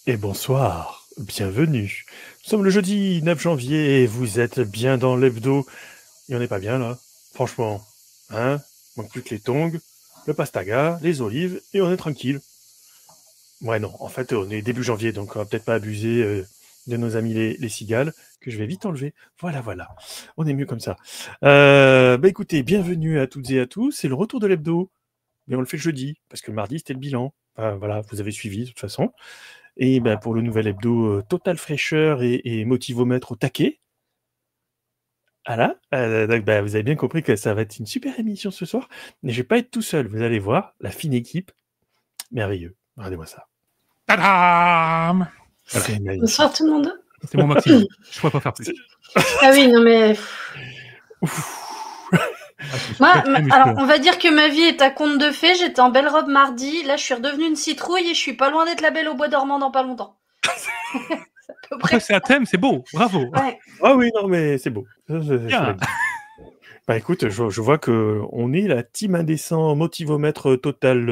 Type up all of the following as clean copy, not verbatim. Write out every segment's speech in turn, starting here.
Et bonsoir, bienvenue. Nous sommes le jeudi 9 janvier et vous êtes bien dans l'hebdo. Et on n'est pas bien là, franchement. Hein? Manque plus que les tongs, le pastaga, les olives et on est tranquille. Ouais non, en fait on est début janvier donc on va peut-être pas abuser de nos amis les cigales, que je vais vite enlever. Voilà. On est mieux comme ça. Écoutez, bienvenue à toutes et à tous, c'est le retour de l'hebdo. Mais on le fait le jeudi, parce que le mardi c'était le bilan. Enfin, voilà, vous avez suivi de toute façon. Et pour le nouvel hebdo, totale fraîcheur et motivomètre au taquet. Voilà, donc vous avez bien compris que ça va être une super émission ce soir. Mais je vais pas être tout seul, vous allez voir, la fine équipe, merveilleux. Regardez-moi ça. Tadam! Voilà. C'est magnifique. Bonsoir tout le monde. C'est mon maximum. Je pourrais pas faire plus. Ah oui, non mais... Moi, Très alors on va dire que ma vie est à conte de fées, j'étais en belle robe mardi, là je suis redevenue une citrouille et je suis pas loin d'être la belle au bois dormant dans pas longtemps. C'est à peu près Après, c'est un thème, c'est beau. Bravo. Ouais. Ah oui, non mais c'est beau. Bien. Écoute, je vois que on est la team indécent motivomètre total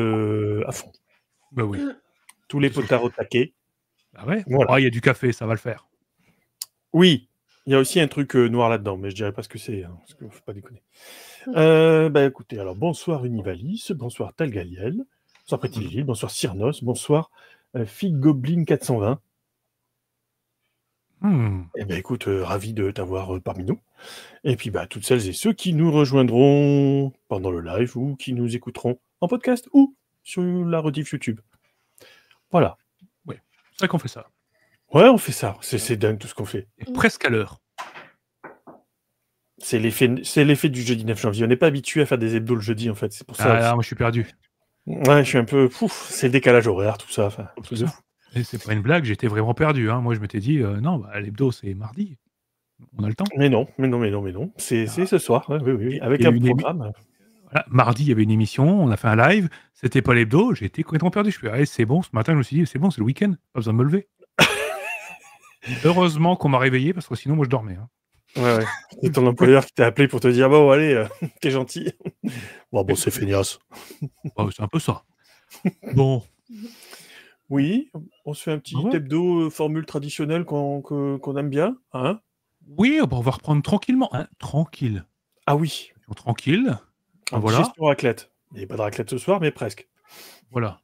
à fond. Bah oui. Tous les potards au taquet. Ah ouais. Voilà. Oh, il y a du café, ça va le faire. Oui, il y a aussi un truc noir là-dedans, mais je dirais pas ce que c'est, hein, parce qu'il faut pas déconner. Écoutez, alors bonsoir Univalis, bonsoir Talgaliel, bonsoir Prétilgil, bonsoir Cyrnos, bonsoir Fig Goblin 420. Écoute, ravi de t'avoir parmi nous. Et puis toutes celles et ceux qui nous rejoindront pendant le live ou qui nous écouteront en podcast ou sur la rediff YouTube. Voilà. Ouais, c'est vrai qu'on fait ça. Ouais, on fait ça. C'est dingue tout ce qu'on fait. Et presque à l'heure. C'est l'effet du jeudi 9 janvier. On n'est pas habitué à faire des hebdos le jeudi, en fait. C'est pour ça. Ah là, moi je suis perdu. Ouais, je suis un peu... c'est le décalage horaire, tout ça. Enfin, Tout ça. Et c'est pas une blague, j'étais vraiment perdu. Hein. Moi je m'étais dit, non, l'hebdo c'est mardi. On a le temps. Mais non. C'est ce soir, ouais, oui. Avec un programme. Voilà. Mardi, il y avait une émission, on a fait un live. C'était pas l'hebdo, j'ai été complètement perdu. Je suis dit, c'est bon, ce matin je me suis dit, c'est bon, c'est le week-end, pas besoin de me lever. Heureusement qu'on m'a réveillé, parce que sinon moi je dormais. Hein. Ouais. C'est ton employeur qui t'a appelé pour te dire, bon, allez, t'es gentil. Bon, c'est feignasse. C'est un peu ça. Bon. Oui, on se fait un petit hebdo formule traditionnelle qu'on aime bien, hein? Oui, on va reprendre tranquillement, hein, tranquille. Ah oui. Tranquille. Voilà. Gestion raclette. Il n'y avait pas de raclette ce soir, mais presque. Voilà.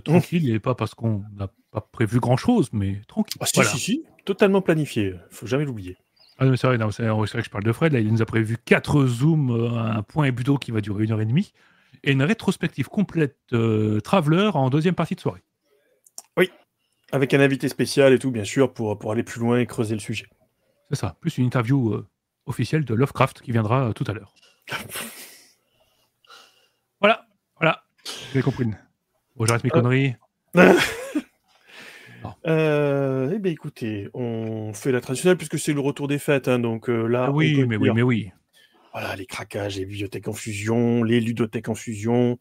Tranquille, et pas parce qu'on n'a pas prévu grand-chose, mais tranquille. Ah, si. Totalement planifié. Faut jamais l'oublier. Ah non, c'est vrai, c'est vrai que je parle de Fred. Là, il nous a prévu 4 zooms, un point hebdo qui va durer 1h30, et une rétrospective complète Traveler en deuxième partie de soirée. Oui, avec un invité spécial et tout, bien sûr, pour aller plus loin et creuser le sujet. C'est ça, plus une interview officielle de Lovecraft qui viendra tout à l'heure. Voilà. Vous avez compris. Bon, j'arrête mes conneries. Écoutez, on fait la traditionnelle puisque c'est le retour des fêtes, hein, donc là... Oui, mais oui. Voilà, les craquages, les bibliothèques en fusion, les ludothèques en fusion...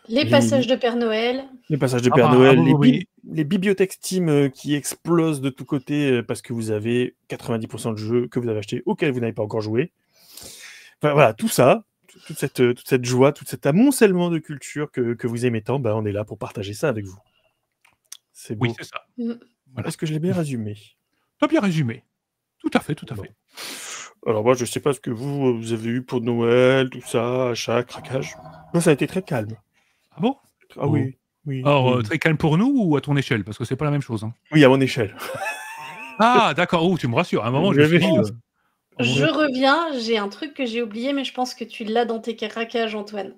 Les passages de Père Noël. Les passages de Père Noël, les bibliothèques Steam qui explosent de tous côtés parce que vous avez 90% de jeux que vous avez achetés auxquels vous n'avez pas encore joué. Enfin, voilà, tout ça, toute cette joie, tout cet amoncellement de culture que vous aimez tant, on est là pour partager ça avec vous. C'est beau. Oui, c'est ça. Voilà. Est-ce que je l'ai bien résumé? T'as bien résumé. Tout à fait. Alors moi, je sais pas ce que vous avez eu pour Noël, tout ça, achat, craquage. Moi, ça a été très calme. Ah bon? Ah oui. Alors, très calme pour nous ou à ton échelle? Parce que c'est pas la même chose. Hein. Oui, à mon échelle. Ah, d'accord. Tu me rassures. À un moment, je me suis dit... Je reviens, j'ai un truc que j'ai oublié, mais je pense que tu l'as dans tes craquages, Antoine.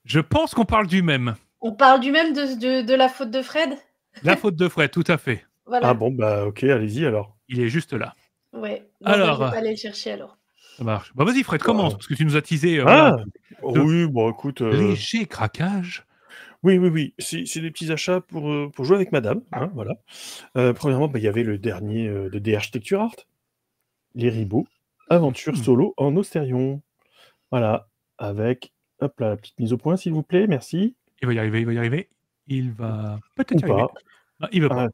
Je pense qu'on parle du même. On parle du même de la faute de Fred? La faute de Fred, tout à fait. Voilà. Ah bon, ok, allez-y alors. Il est juste là. Ouais. Bon, alors... je vais pas aller le chercher alors. Ça marche. Vas-y Fred, commence, parce que tu nous as teasé... oui, écoute... Léger craquage. Oui. C'est des petits achats pour jouer avec madame, hein, voilà. Premièrement, il y avait le dernier de D Architecture Art. Les Ribauds, aventure solo en Ostérion. Voilà, avec, hop là, la petite mise au point, s'il vous plaît, merci. Il va y arriver. Il va peut-être y arriver. Non, il veut pas.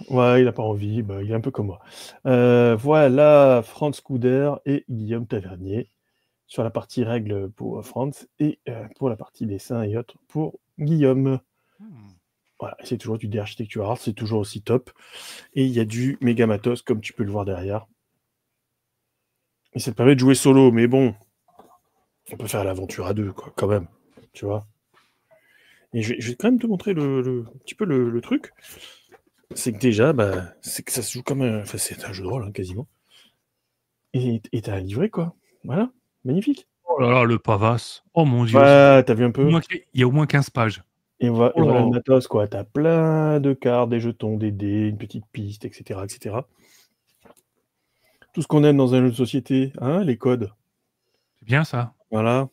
Ouais, il n'a pas envie, il est un peu comme moi. Voilà, Franz Couder et Guillaume Tavernier sur la partie règles pour Franz et pour la partie dessin et autres pour Guillaume. Voilà, c'est toujours du d'architecture art, c'est toujours aussi top. Et il y a du méga matos, comme tu peux le voir derrière. Et ça te permet de jouer solo, mais bon, on peut faire l'aventure à deux, quoi, quand même. Tu vois. Et je vais quand même te montrer un petit peu le truc. C'est que déjà, c'est que ça se joue comme un... Enfin, c'est un jeu de rôle, hein, quasiment. Et t'as un livret, quoi. Voilà, magnifique. Oh là là, le pavasse. Oh mon Dieu. Ouais, t'as vu un peu? Il y a au moins 15 pages. Et Oh là voilà là. le matos, quoi. T'as plein de cartes, des jetons, des dés, une petite piste, etc., etc. Tout ce qu'on aime dans un jeu de société, hein, les codes. C'est bien ça. Voilà.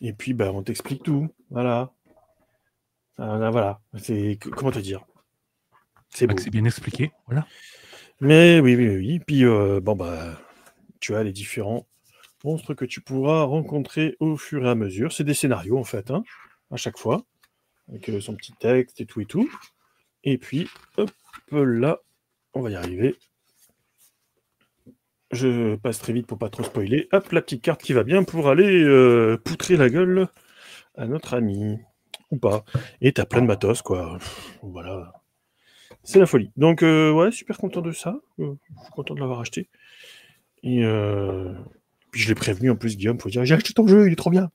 Et puis, on t'explique tout. Voilà. Voilà. Comment te dire? C'est beau. C'est bien expliqué. Voilà. Mais oui. Puis, tu as les différents monstres que tu pourras rencontrer au fur et à mesure. C'est des scénarios, en fait, hein, à chaque fois. Avec son petit texte et tout et tout. Et puis, hop, là, on va y arriver. Je passe très vite pour pas trop spoiler. Hop, la petite carte qui va bien pour aller poutrer la gueule à notre ami. Ou pas. Et t'as plein de matos, quoi. Voilà. C'est la folie. Donc, ouais, super content de ça. Je suis content de l'avoir acheté. Et puis je l'ai prévenu en plus, Guillaume, pour dire j'ai acheté ton jeu, il est trop bien.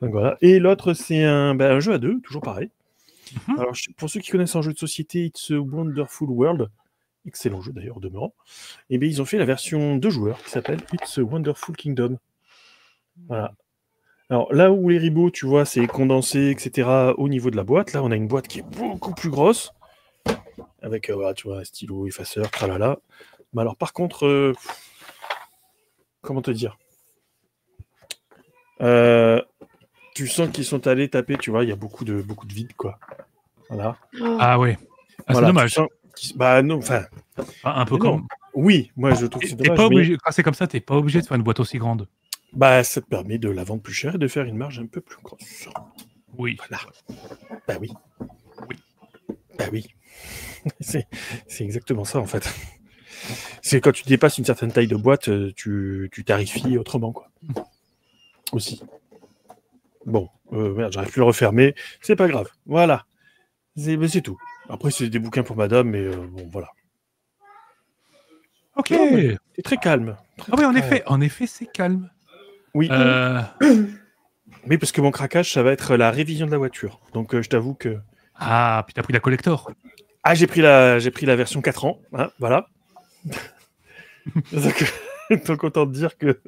Donc voilà. Et l'autre, c'est un jeu à deux, toujours pareil. Alors, pour ceux qui connaissent un jeu de société, It's a Wonderful World, excellent jeu d'ailleurs, au demeurant, et bien ils ont fait la version 2 joueurs qui s'appelle It's a Wonderful Kingdom. Voilà. Alors là où les ribots, tu vois, c'est condensé, etc., au niveau de la boîte, là on a une boîte qui est beaucoup plus grosse, avec, voilà, tu vois, un stylo, effaceur, tralala. Mais alors par contre, comment te dire, tu sens qu'ils sont allés taper, tu vois, il y a beaucoup de vide, quoi. Voilà. Ah ouais. Ah, Voilà, c'est dommage. Non, enfin. Un peu non. comme. Oui, moi je trouve que c'est dommage. Pas obligé... Quand c'est comme ça, t'es pas obligé de faire une boîte aussi grande. Ça te permet de la vendre plus cher et de faire une marge un peu plus grosse. Oui. Voilà. Oui. Oui. Oui. c'est exactement ça en fait. C'est quand tu dépasses une certaine taille de boîte, tu tarifies autrement, quoi. Aussi. Bon, merde, j'arrive plus à le refermer. C'est pas grave. Voilà. C'est tout. Après, c'est des bouquins pour madame, mais bon, voilà. Ok. C'est très calme. Ah oui, en effet, c'est calme. Oui. Oui, parce que mon craquage, ça va être la révision de la voiture. Donc, je t'avoue que... Ah, puis t'as pris la collector. Ah, j'ai pris la version 4 ans. Hein, voilà. Donc, autant te dire que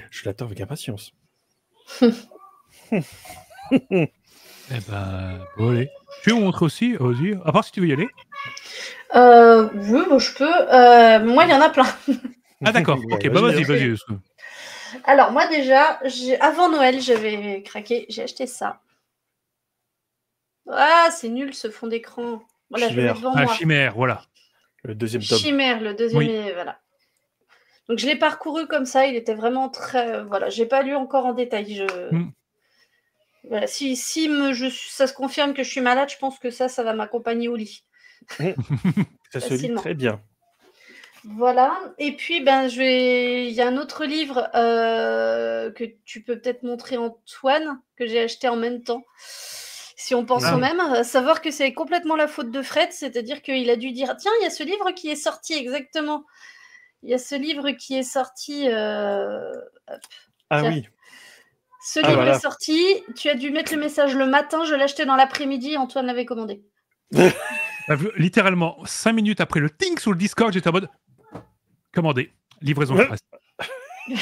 je l'attends avec impatience. Eh ben, bon, allez. Tu veux montrer aussi, à part si tu veux y aller. Oui, bon, je peux. Moi, il y en a plein. Ah d'accord, ok, vas-y. Alors, moi déjà, avant Noël, j'avais craqué, j'ai acheté ça. Ah, c'est nul ce fond d'écran. Voilà, je le mets devant moi. Chimère, voilà. Le deuxième tome. Chimère, le deuxième, voilà. Donc, je l'ai parcouru comme ça, il était vraiment très... Voilà, j'ai pas lu encore en détail. Voilà, si ça se confirme que je suis malade, je pense que ça va m'accompagner au lit. Ça se lit très bien. Voilà, et puis il y a un autre livre que tu peux peut-être montrer, Antoine, que j'ai acheté en même temps. Si on pense au même, à savoir que c'est complètement la faute de Fred, c'est-à-dire qu'il a dû dire tiens, il y a ce livre qui est sorti, exactement. Il y a ce livre qui est sorti. Oui. Ce livre est sorti, tu as dû mettre le message le matin, je l'ai acheté dans l'après-midi, Antoine l'avait commandé. Littéralement, 5 minutes après le ting sur le Discord, j'étais en mode commandé, livraison express. Mais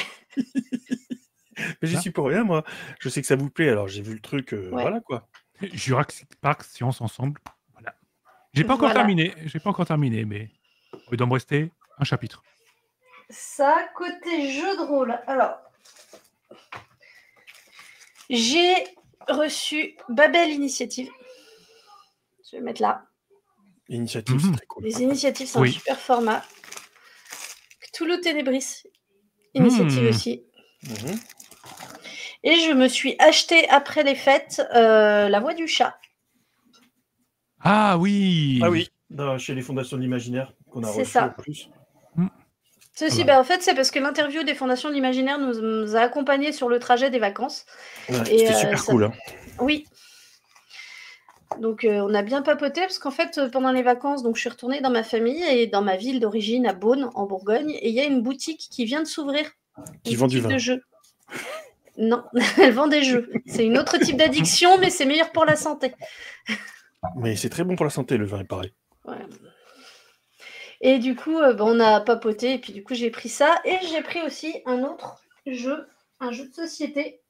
j'y suis pour rien, moi. Je sais que ça vous plaît, alors j'ai vu le truc, voilà quoi. Jurassic Park, science ensemble, voilà. J'ai pas encore terminé, mais il doit me rester un chapitre. Ça, côté jeu de rôle, alors... J'ai reçu Babel Initiative. Je vais mettre là. Initiative, c'est très cool. Les initiatives, c'est un super format. Cthulhu Ténébris, initiative aussi. Et je me suis acheté après les fêtes La Voix du Chat. Ah oui. Chez les Fondations de l'Imaginaire qu'on a reçu en plus. Ceci, en fait, c'est parce que l'interview des Fondations de l'Imaginaire nous a accompagnés sur le trajet des vacances. Ouais, c'était super cool. Hein. Oui. Donc, on a bien papoté parce qu'en fait, pendant les vacances, donc je suis retournée dans ma famille et dans ma ville d'origine, à Beaune, en Bourgogne, et il y a une boutique qui vient de s'ouvrir. Qui Une vend du boutique vin. de jeux. Non, elle vend des jeux. C'est une autre type d'addiction, mais c'est meilleur pour la santé. Mais c'est très bon pour la santé, le vin, il paraît. Voilà. Et du coup, on a papoté, et puis du coup, j'ai pris ça. Et j'ai pris aussi un autre jeu, un jeu de société,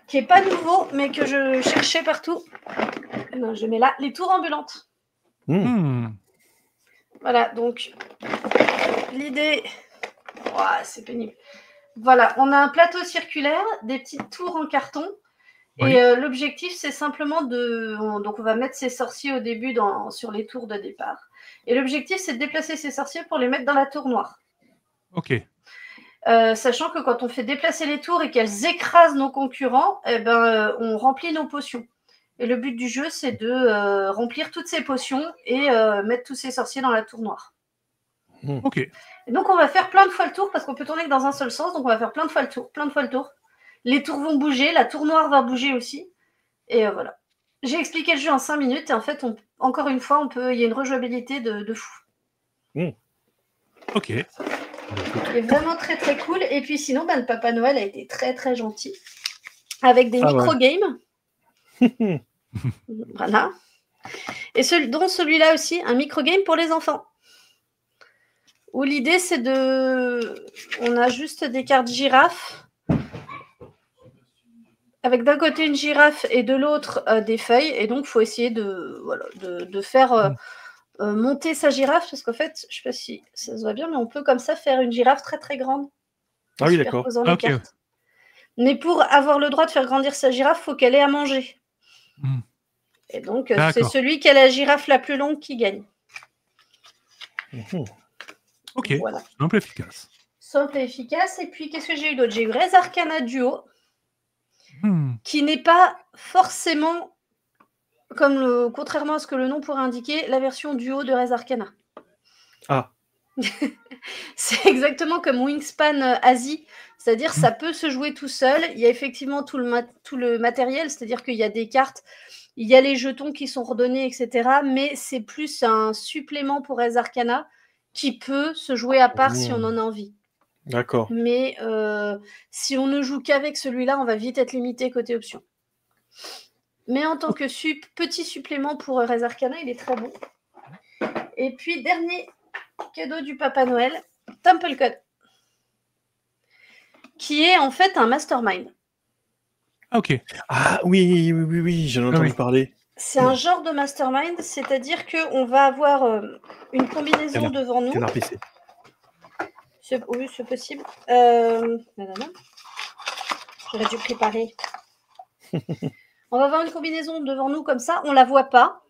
qui est pas nouveau, mais que je cherchais partout. Non, je mets là, les tours ambulantes. Voilà, donc, l'idée... Ouah, c'est pénible. Voilà, on a un plateau circulaire, des petites tours en carton. Oui. Et l'objectif, c'est simplement donc, on va mettre ces sorciers au début sur les tours de départ. Et l'objectif, c'est de déplacer ces sorciers pour les mettre dans la tour noire. Ok. Sachant que quand on fait déplacer les tours et qu'elles écrasent nos concurrents, on remplit nos potions. Et le but du jeu, c'est de remplir toutes ces potions et mettre tous ces sorciers dans la tour noire. Ok. Et donc, on va faire plein de fois le tour parce qu'on peut tourner que dans un seul sens. Donc, on va faire plein de fois le tour. Les tours vont bouger, la tour noire va bouger aussi. Et voilà. J'ai expliqué le jeu en 5 minutes et en fait, encore une fois, il y a une rejouabilité de fou. Ok. C'est vraiment très très cool. Et puis sinon, le Papa Noël a été très très gentil avec des micro-games. Ouais. Voilà. Et dont celui-là aussi, un micro-game pour les enfants. Où l'idée, c'est on a juste des cartes girafes. Avec d'un côté une girafe et de l'autre des feuilles. Et donc, il faut essayer de faire monter sa girafe. Parce qu'en fait, je ne sais pas si ça se voit bien, mais on peut comme ça faire une girafe très très grande. Ah oui, d'accord. Les cartes. Mais pour avoir le droit de faire grandir sa girafe, il faut qu'elle ait à manger. Et donc, c'est celui qui a la girafe la plus longue qui gagne. Ok, voilà. Simple et efficace. Simple et efficace. Et puis, qu'est-ce que j'ai eu d'autre? J'ai eu Res Arcana Duo. Qui n'est pas forcément, contrairement à ce que le nom pourrait indiquer, la version duo de Res Arcana. Ah. C'est exactement comme Wingspan Asie, c'est-à-dire ça peut se jouer tout seul. Il y a effectivement tout le matériel, c'est-à-dire qu'il y a des cartes, il y a les jetons qui sont redonnés, etc. Mais c'est plus un supplément pour Res Arcana qui peut se jouer à part si on en a envie. D'accord. Mais si on ne joue qu'avec celui-là, on va vite être limité côté option. Mais en tant que petit supplément pour Res Arcana, il est très bon. Et puis, dernier cadeau du Papa Noël, Temple Code, qui est en fait un mastermind. Ok. Ah oui, j'en ai entendu parler. C'est un genre de mastermind, c'est-à-dire qu'on va avoir une combinaison devant nous. Canard PC. Oui, c'est possible. J'aurais dû préparer. On va avoir une combinaison devant nous comme ça, on ne la voit pas.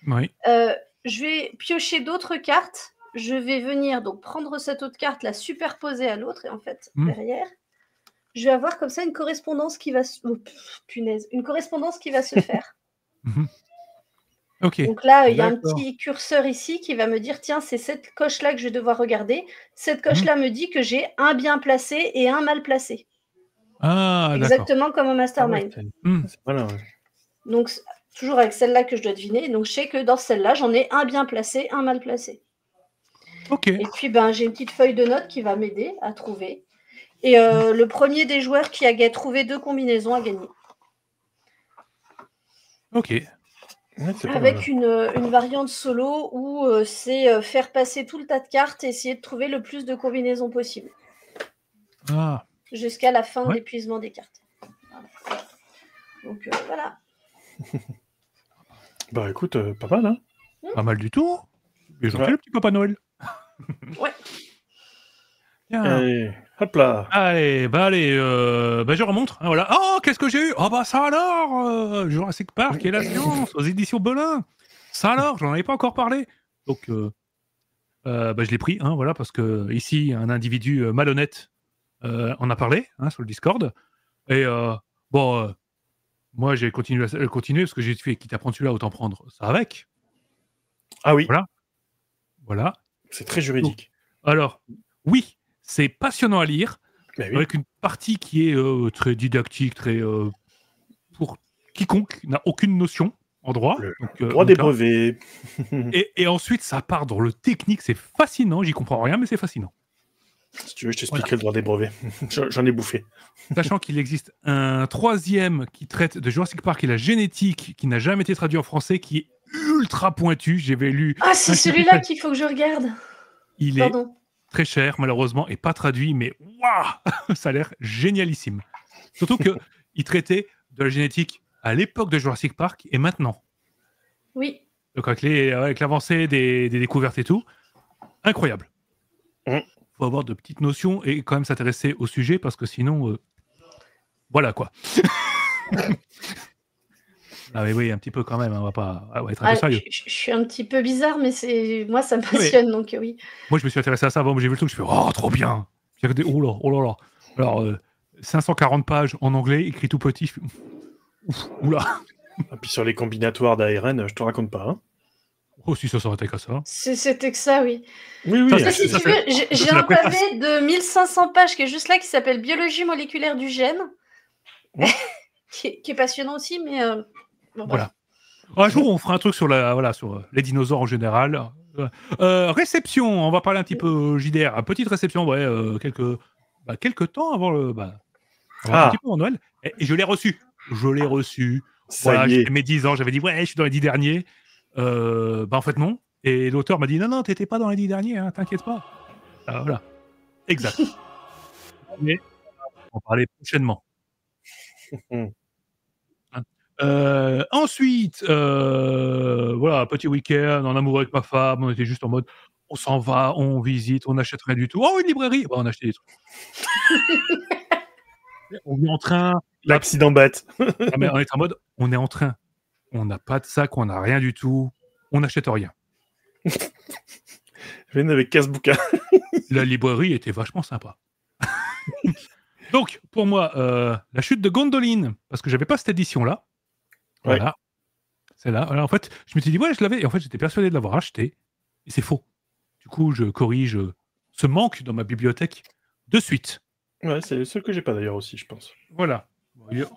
Oui. Je vais piocher d'autres cartes. Je vais venir donc prendre cette autre carte, la superposer à l'autre, et en fait, derrière, je vais avoir comme ça une correspondance qui va une correspondance qui va se faire. Okay. Donc là, il y a un petit curseur ici qui va me dire, tiens, c'est cette coche-là que je vais devoir regarder. Cette coche-là me dit que j'ai un bien placé et un mal placé. Ah, exactement comme au mastermind. Voilà. Donc, toujours avec celle-là que je dois deviner. Donc, je sais que dans celle-là, j'en ai un bien placé, un mal placé. Ok. Et puis, j'ai une petite feuille de notes qui va m'aider à trouver. Et le premier des joueurs qui a trouvé 2 combinaisons a gagné. Ok. Avec une variante solo où c'est faire passer tout le tas de cartes et essayer de trouver le plus de combinaisons possible. Ah. Jusqu'à la fin de l'épuisement des cartes. Donc, voilà. Bah écoute, pas mal, hein. Pas mal du tout. Et gentil le petit Papa Noël. Ouais. Allez, hop là. Allez, je remonte. Hein, voilà. Oh, qu'est-ce que j'ai eu? Oh, bah ça alors Jurassic Park et la science aux éditions Belin. Ça alors, j'en avais pas encore parlé. Donc, je l'ai pris, hein, voilà, parce que ici, un individu malhonnête en a parlé sur le Discord. Et moi, j'ai continué parce que j'ai fait, quitte à prendre celui-là, autant prendre ça avec. Ah oui. Voilà. C'est très juridique. Donc, alors, oui, c'est passionnant à lire, oui. avec une partie qui est très didactique, très pour quiconque n'a aucune notion en droit. Le Donc, droit des brevets. Et ensuite, ça part dans le technique, c'est fascinant. J'y comprends rien, mais c'est fascinant. Si tu veux, je t'expliquerai le droit des brevets. J'en ai bouffé. Sachant qu'il existe un troisième qui traite de Jurassic Park et la génétique, qui n'a jamais été traduit en français, qui est ultra pointu. J'avais lu. Ah, c'est celui-là qu'il faut que je regarde. Il est très cher, malheureusement, et pas traduit, mais waouh, ça a l'air génialissime. Surtout qu'il traitait de la génétique à l'époque de Jurassic Park et maintenant. Oui. Donc avec l'avancée des découvertes et tout, incroyable. Faut avoir de petites notions et quand même s'intéresser au sujet parce que sinon, voilà quoi. Ah mais oui, un petit peu quand même, hein, on va être un peu sérieux. Je suis un petit peu bizarre, mais moi ça me passionne, donc oui. Moi je me suis intéressé à ça avant, j'ai vu le truc, je fais oh trop bien. Oh là. Alors 540 pages en anglais, écrit tout petit, je fais oula. Et puis sur les combinatoires d'ARN, je te raconte pas. Hein. Oh si ça s'arrêtait qu'à ça. C'était que ça, oui. Oui. Ça, si tu veux, j'ai un pavé de 1500 pages qui est juste là, qui s'appelle Biologie moléculaire du gène, qui est passionnant aussi, mais bon, voilà. Un jour, on fera un truc sur les dinosaures en général. Réception, on va parler un petit peu JDR. Petite réception, quelques temps avant un petit peu en Noël. Et je l'ai reçu. Voilà, j'ai mes 10 ans, j'avais dit ouais, je suis dans les 10 derniers. En fait non. Et l'auteur m'a dit non, t'étais pas dans les 10 derniers, hein, t'inquiète pas. Voilà, exact. Mais on va en parler prochainement. Ensuite, voilà, petit week-end, en amour avec ma femme, on était juste en mode on s'en va, on visite, on n'achète rien du tout. Oh, une librairie, on a acheté des trucs. On est en train. L'accident bête. Mais on est en mode on est en train. On n'a pas de sac, on n'a rien du tout, on n'achète rien. Je viens avec 15 bouquins. La librairie était vachement sympa. Donc, pour moi, La chute de Gondolin, parce que j'avais pas cette édition-là. Voilà. Ouais. C'est là. Alors, en fait, je me suis dit, ouais, je l'avais. Et en fait, j'étais persuadé de l'avoir acheté. Et c'est faux. Du coup, je corrige ce manque dans ma bibliothèque de suite. Ouais, c'est le seul que j'ai pas d'ailleurs aussi, je pense. Voilà.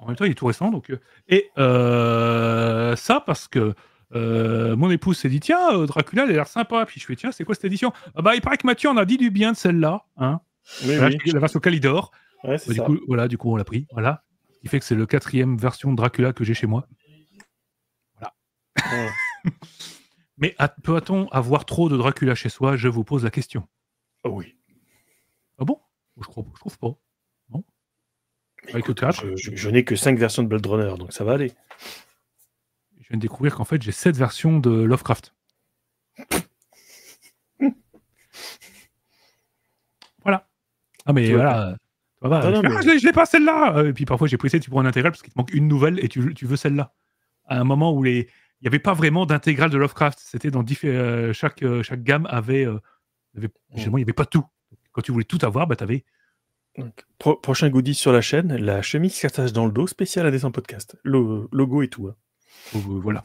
En même temps, il est tout récent. Donc, et ça, parce que mon épouse s'est dit, tiens, Dracula, elle a l'air sympa. Puis je fais, tiens, c'est quoi cette édition? Il paraît que Mathieu en a dit du bien de celle-là. Hein. Voilà, la version Calidor. Ouais, c'est ça. Du coup, on l'a pris. Voilà. Ce qui fait que c'est le 4e version de Dracula que j'ai chez moi. Voilà. Ouais. Mais peut-on avoir trop de Dracula chez soi? Je vous pose la question. Oh oui. Ah bon? Je trouve pas. Non. Écoute, je n'ai que 5 versions de Blade Runner, donc ça va aller. Je viens de découvrir qu'en fait, j'ai 7 versions de Lovecraft. Voilà. Ah mais voilà. Je l'ai pas celle-là. Et puis parfois j'ai pris celle-ci pour un intégral parce qu'il te manque une nouvelle et tu veux celle-là. À un moment où il n'y avait pas vraiment d'intégrale de Lovecraft. C'était dans chaque gamme avait généralement il n'y avait pas tout. Quand tu voulais tout avoir, t'avais. Prochain goodie sur la chaîne, la chemise qui s'attache dans le dos, spéciale à Descend Podcast. Logo et tout. Hein. Voilà.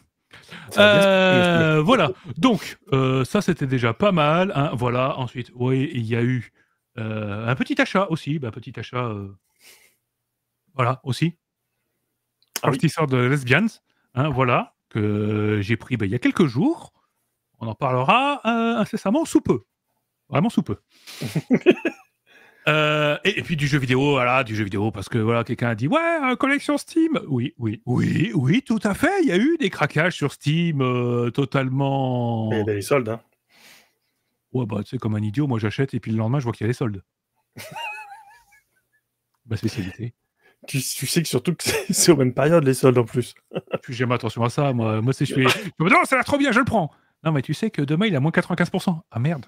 Voilà. Donc ça c'était déjà pas mal. Hein. Voilà. Ensuite, oui, il y a eu un petit achat aussi. Voilà aussi. Un petit sort de Lesbians. Hein, voilà. Que j'ai pris il y a quelques jours. On en parlera incessamment sous peu. Vraiment sous peu. Et puis du jeu vidéo, parce que voilà, quelqu'un a dit ouais, collection Steam. Oui, tout à fait. Il y a eu des craquages sur Steam totalement. Il y a des soldes, hein. Ouais, tu sais, comme un idiot, moi j'achète et puis le lendemain je vois qu'il y a des soldes. Ma spécialité. Tu sais que surtout que c'est aux mêmes périodes les soldes en plus. Je fais jamais attention à ça, moi c'est je fais. Non, ça a l'air trop bien, je le prends. Non, mais tu sais que demain il a moins 95%. Ah merde.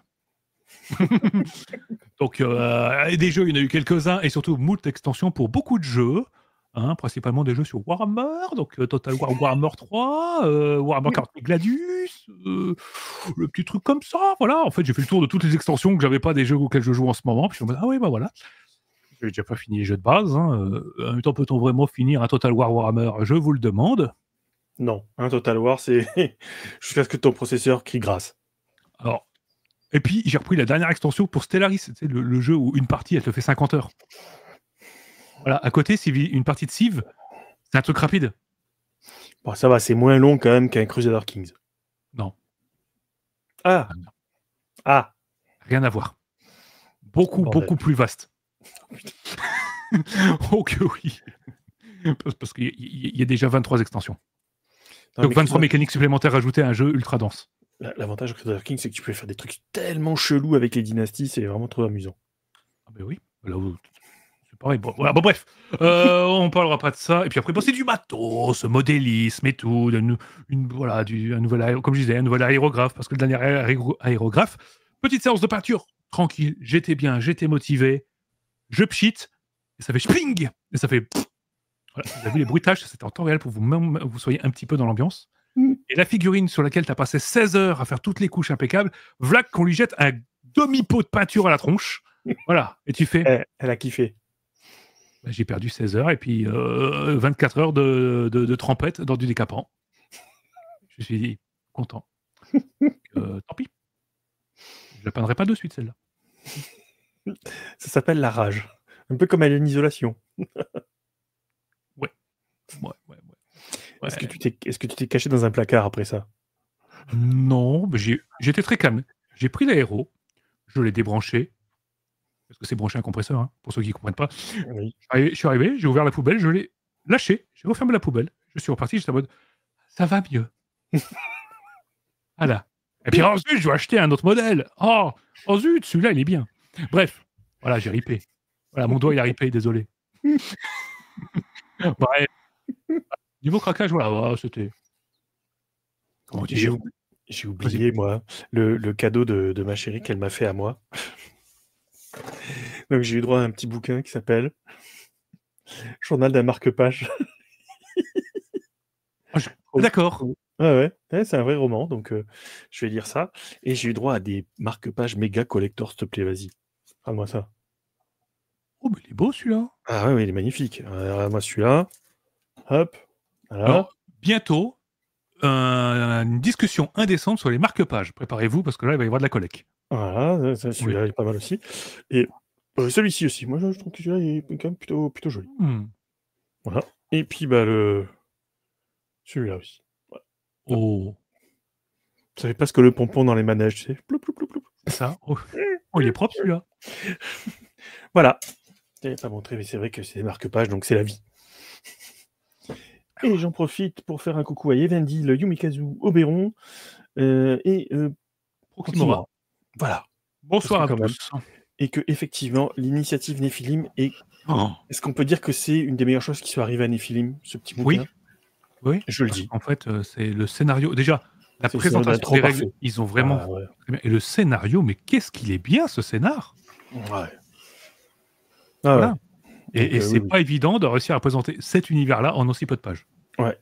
Donc des jeux, il y en a eu quelques-uns et surtout moult extensions pour beaucoup de jeux, hein, principalement des jeux sur Warhammer, donc Total War Warhammer 3, Warhammer 40 Gladius, le petit truc comme ça, voilà. En fait, j'ai fait le tour de toutes les extensions que j'avais pas des jeux auxquels je joue en ce moment, puis je me dis ah oui, voilà. J'ai déjà pas fini les jeux de base. Hein. En même temps, peut-on vraiment finir un Total War Warhammer? Je vous le demande. Non, un Total War, c'est jusqu'à ce que ton processeur crie grâce. Alors. Et puis, j'ai repris la dernière extension pour Stellaris, c'est le jeu où une partie, elle te fait 50 heures. Voilà, à côté, une partie de Civ, c'est un truc rapide. Bon, ça va, c'est moins long quand même qu'un Crusader Kings. Non. Ah, Non. ah, Rien à voir. Beaucoup, Bordel. beaucoup plus vaste. Oh que oui. Parce qu'il y a déjà 23 extensions. Non, Donc mais 23 Crusader- mécaniques supplémentaires ajoutées à un jeu ultra dense. L'avantage de Crusader Kings, c'est que tu peux faire des trucs tellement chelous avec les dynasties, c'est vraiment trop amusant. Ah ben oui. Là, c'est pareil. Bon, voilà, bon, bref. On parlera pas de ça. Et puis après, bon, c'est du matos, ce modélisme et tout. Voilà, un nouvel comme je disais, un nouvel aérographe. Parce que le dernier aérographe, petite séance de peinture, tranquille. J'étais bien, j'étais motivé. Je pchit. Et ça fait spling. Et ça fait. Voilà, vous avez vu les bruitages, c'était en temps réel pour vous soyez un petit peu dans l'ambiance. Et la figurine sur laquelle tu as passé 16 heures à faire toutes les couches impeccables, vlac qu'on lui jette un demi-pot de peinture à la tronche. Voilà. Et tu fais. Elle a kiffé. Bah, j'ai perdu 16 heures et puis 24 heures de trempette dans du décapant. Je me suis dit, content. Tant pis. Je la peindrai pas de suite, celle-là. Ça s'appelle la rage. Un peu comme Alien Isolation. Ouais. Est-ce que tu t'es caché dans un placard après ça? Non, mais j'étais très calme. J'ai pris l'aéro, je l'ai débranché, parce que c'est branché un compresseur, hein, pour ceux qui ne comprennent pas. Oui. Je suis arrivé, j'ai ouvert la poubelle, je l'ai lâché, j'ai refermé la poubelle, je suis reparti, j'étais en mode, ça va mieux. Voilà. Et puis ensuite, je dois acheter un autre modèle. Oh zut, celui-là, il est bien. Bref, voilà, j'ai ripé. Voilà, mon doigt, il a ripé, désolé. Bref. Niveau craquage, voilà, c'était... Comment dire? J'ai oublié, moi, le cadeau de ma chérie qu'elle m'a fait à moi. Donc j'ai eu droit à un petit bouquin qui s'appelle Journal d'un marque-page. D'accord. Ouais, c'est un vrai roman, donc je vais lire ça. Et j'ai eu droit à des marque-pages méga collector, s'il te plaît, vas-y. Parle-moi ça. Oh, mais il est beau, celui-là. Ah ouais, il est magnifique. Alors, moi, celui-là. Hop. Voilà. Alors, bientôt, une discussion indécente sur les marque-pages. Préparez-vous, parce que là, il va y avoir de la collecte. Voilà, celui-là, il est pas mal aussi. Et celui-ci aussi. Moi, je trouve que celui-là, il est quand même plutôt joli. Voilà. Et puis, celui-là aussi. Voilà. Oh. Vous savez pas ce que le pompon dans les manèges, tu sais. Ploup, ploup, ploup, ploup. C'est ça. Oh, il est propre, celui-là. Voilà. Je t'avais pas montré, mais c'est vrai que c'est des marque-pages, donc c'est la vie. Et j'en profite pour faire un coucou à Evendil, Yumikazu, Oberon et Proximora. Voilà. Bonsoir à tous. Et que, effectivement, l'initiative Néphilim est... Est-ce qu'on peut dire que c'est une des meilleures choses qui soit arrivée à Néphilim, ce petit bouquin? Oui. Je le dis. En fait, c'est le scénario. Déjà, la présentation des règles, ils ont vraiment... Et le scénario, mais qu'est-ce qu'il est bien, ce scénar? Ouais. Voilà. Ouais. Et c'est pas évident de réussir à présenter cet univers-là en aussi peu de pages. Ouais.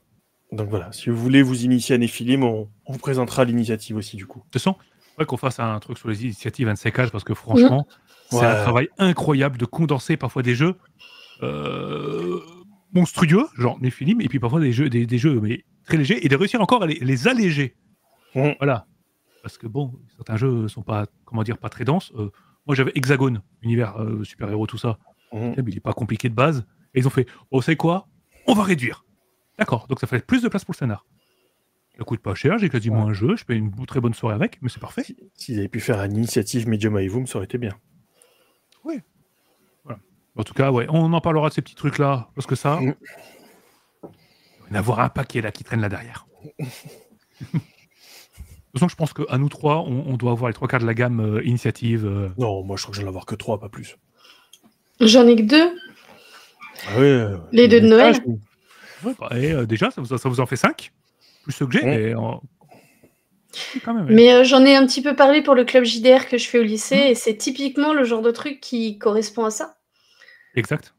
Donc voilà, si vous voulez vous initier à Néphilim, on vous présentera l'initiative aussi, du coup. De toute façon, qu'on fasse un truc sur les initiatives 25 parce que franchement, c'est un travail incroyable de condenser parfois des jeux monstrueux, genre Néphilim, et puis parfois des jeux mais très légers, et de réussir encore à les alléger. Voilà. Parce que bon, certains jeux sont pas, pas très denses. Moi, j'avais Hexagone, univers super-héros, tout ça. Il est pas compliqué de base. Et ils ont fait, c'est quoi? On va réduire. D'accord, donc ça fait plus de place pour le scénar. Ça coûte pas cher, j'ai quasiment un jeu, je paye une très bonne soirée avec, mais c'est parfait. S'ils avaient pu faire une initiative Medium Aevum, ça aurait été bien. Oui. Voilà. En tout cas, on en parlera de ces petits trucs-là, parce que ça, il va y en avoir un paquet là qui traîne là derrière. De toute façon, je pense qu'à nous trois, on doit avoir les 3 quarts de la gamme initiative. Non, moi je crois que j'en ai avoir que 3, pas plus. J'en ai que 2. Ah ouais, les 2 de Noël. Et déjà, ça vous en fait 5 plus ceux que j'ai, mais quand même. Mais j'en ai un petit peu parlé pour le club JDR que je fais au lycée, et c'est typiquement le genre de truc qui correspond à ça. Exact.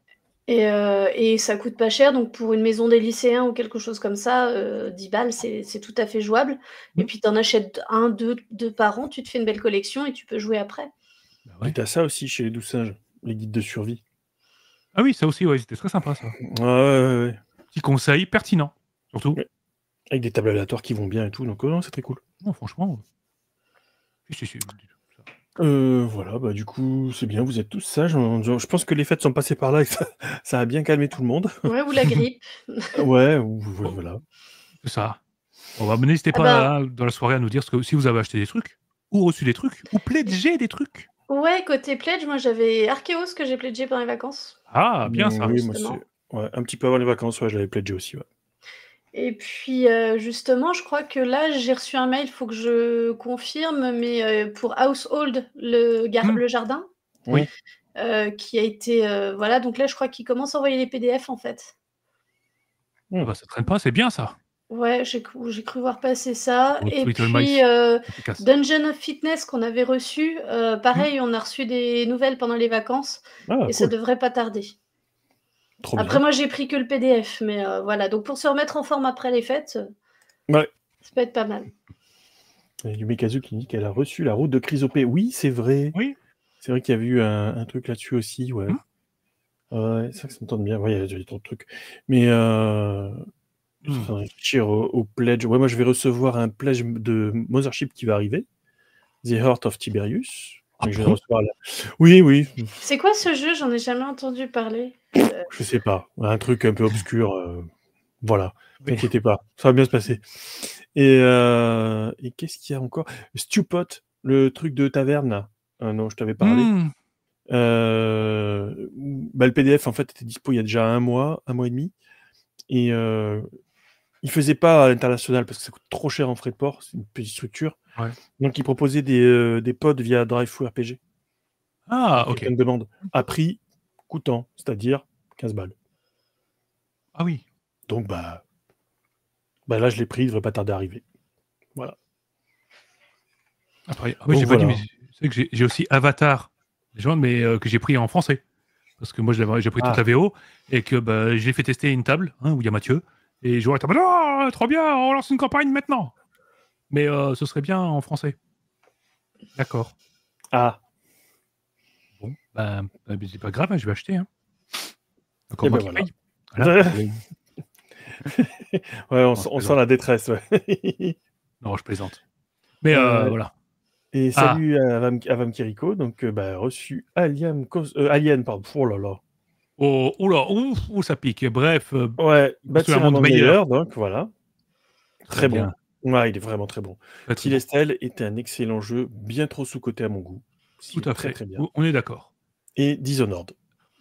Et ça coûte pas cher, donc pour une maison des lycéens ou quelque chose comme ça, 10 balles, c'est tout à fait jouable. Et puis t'en achètes 1, 2 par an, tu te fais une belle collection et tu peux jouer après. Et t'as ça aussi chez les 12 singes, les guides de survie. Ah oui, ça aussi, c'était très sympa ça. Ouais. Petit conseil pertinent, surtout. Avec des tables aléatoires qui vont bien et tout, donc c'est très cool. Non, franchement. Voilà, du coup, c'est bien, vous êtes tous sages. Je pense que les fêtes sont passées par là et ça a bien calmé tout le monde. Ouais, ou la grippe. Ouais, voilà. C'est ça. Bon, bah, n'hésitez Ah pas ben, hein, dans la soirée à nous dire si vous avez acheté des trucs, ou reçu des trucs, ou pledgé des trucs. ouais, côté pledge, moi j'avais Arceus que j'ai pledgé pendant les vacances, Ah, bien ça. Oui, moi, c'est justement. ouais, un petit peu avant les vacances, ouais, je l'avais pledgé aussi, ouais. Et puis, justement, je crois que là, j'ai reçu un mail, il faut que je confirme, mais pour Household, Hmm, le jardin, Mmh. oui. qui a été, voilà, donc là, je crois qu'ils commencent à envoyer les PDF, en fait. Ah Mmh. bah, ça traîne pas, c'est bien ça. Ouais, j'ai cru voir passer ça. Oh, Et Little puis, Mice, efficace. Dungeon of Fitness qu'on avait reçu, Hmm, pareil, on a reçu des nouvelles pendant les vacances Ah et ça cool, devrait pas tarder. trop Après bien. moi, j'ai pris que le PDF, mais voilà, donc pour se remettre en forme après les fêtes, Ouais. ça peut être pas mal. Il y a Yumekazu qui dit qu'elle a reçu la route de Chrysopée. Oui, c'est vrai. oui. C'est vrai qu'il y a eu un truc là-dessus aussi, ouais. Hmm, Ouais, c'est vrai que ça me tente bien. Ouais, il y a trop de trucs. Mais je suis en hmm. train de réfléchir au pledge. Ouais, moi, je vais recevoir un pledge de Mothership qui va arriver. The Heart of Tiberius. Ah Donc, je vais bon? recevoir là. Oui, oui. C'est quoi ce jeu? J'en ai jamais entendu parler. Je sais pas. Un truc un peu obscur. Voilà. Oui. T'inquiétez pas. Ça va bien se passer. Et qu'est-ce qu'il y a encore? Stewpot, le truc de taverne, là. Non, je t'avais parlé. Hmm, Bah, le PDF, en fait, était dispo il y a déjà un mois et demi. Et il faisait pas à l'international parce que ça coûte trop cher en frais de port. C'est une petite structure. ouais. Donc, il proposait des pods via DriveThru RPG. Ah, Donc, ok. quelqu'un me demande à prix coûtant, c'est-à-dire 15 balles. Ah oui. Donc, bah là, je l'ai pris, il devrait pas tarder à arriver. Voilà. Après, ah oui, Donc, j'ai pas dit, voilà. mais c'est que j'ai aussi Avatar, mais que j'ai pris en français. Parce que moi, j'ai pris toute Ah, la VO et que bah, je l'ai fait tester à une table hein, où il y a Mathieu. Et j'aurais été en mode oh, trop bien, on lance une campagne maintenant. Mais ce serait bien en français. D'accord. ah. Bon, bah, c'est pas grave, hein, je vais acheter. Hein. Encore Et moi ben qui voilà. paye. Voilà. Ouais, Non, je on sent plaisante. la détresse, ouais. Non, je plaisante. Mais Euh, voilà. et Ah, salut à Avam Kiriko, donc bah, reçu Alien, pardon. Oh là là. oh, oula, ouf, ouh, ça pique. Bref, Ouais, construire un bâtir un monde monde meilleur. meilleur, donc voilà. Très Très bon. bien. Ouais, il est vraiment très bon. Très, très bon. Celestial est un excellent jeu, bien trop sous-coté à mon goût. Tout C'est à très fait. très bien. On est d'accord. Et Dishonored.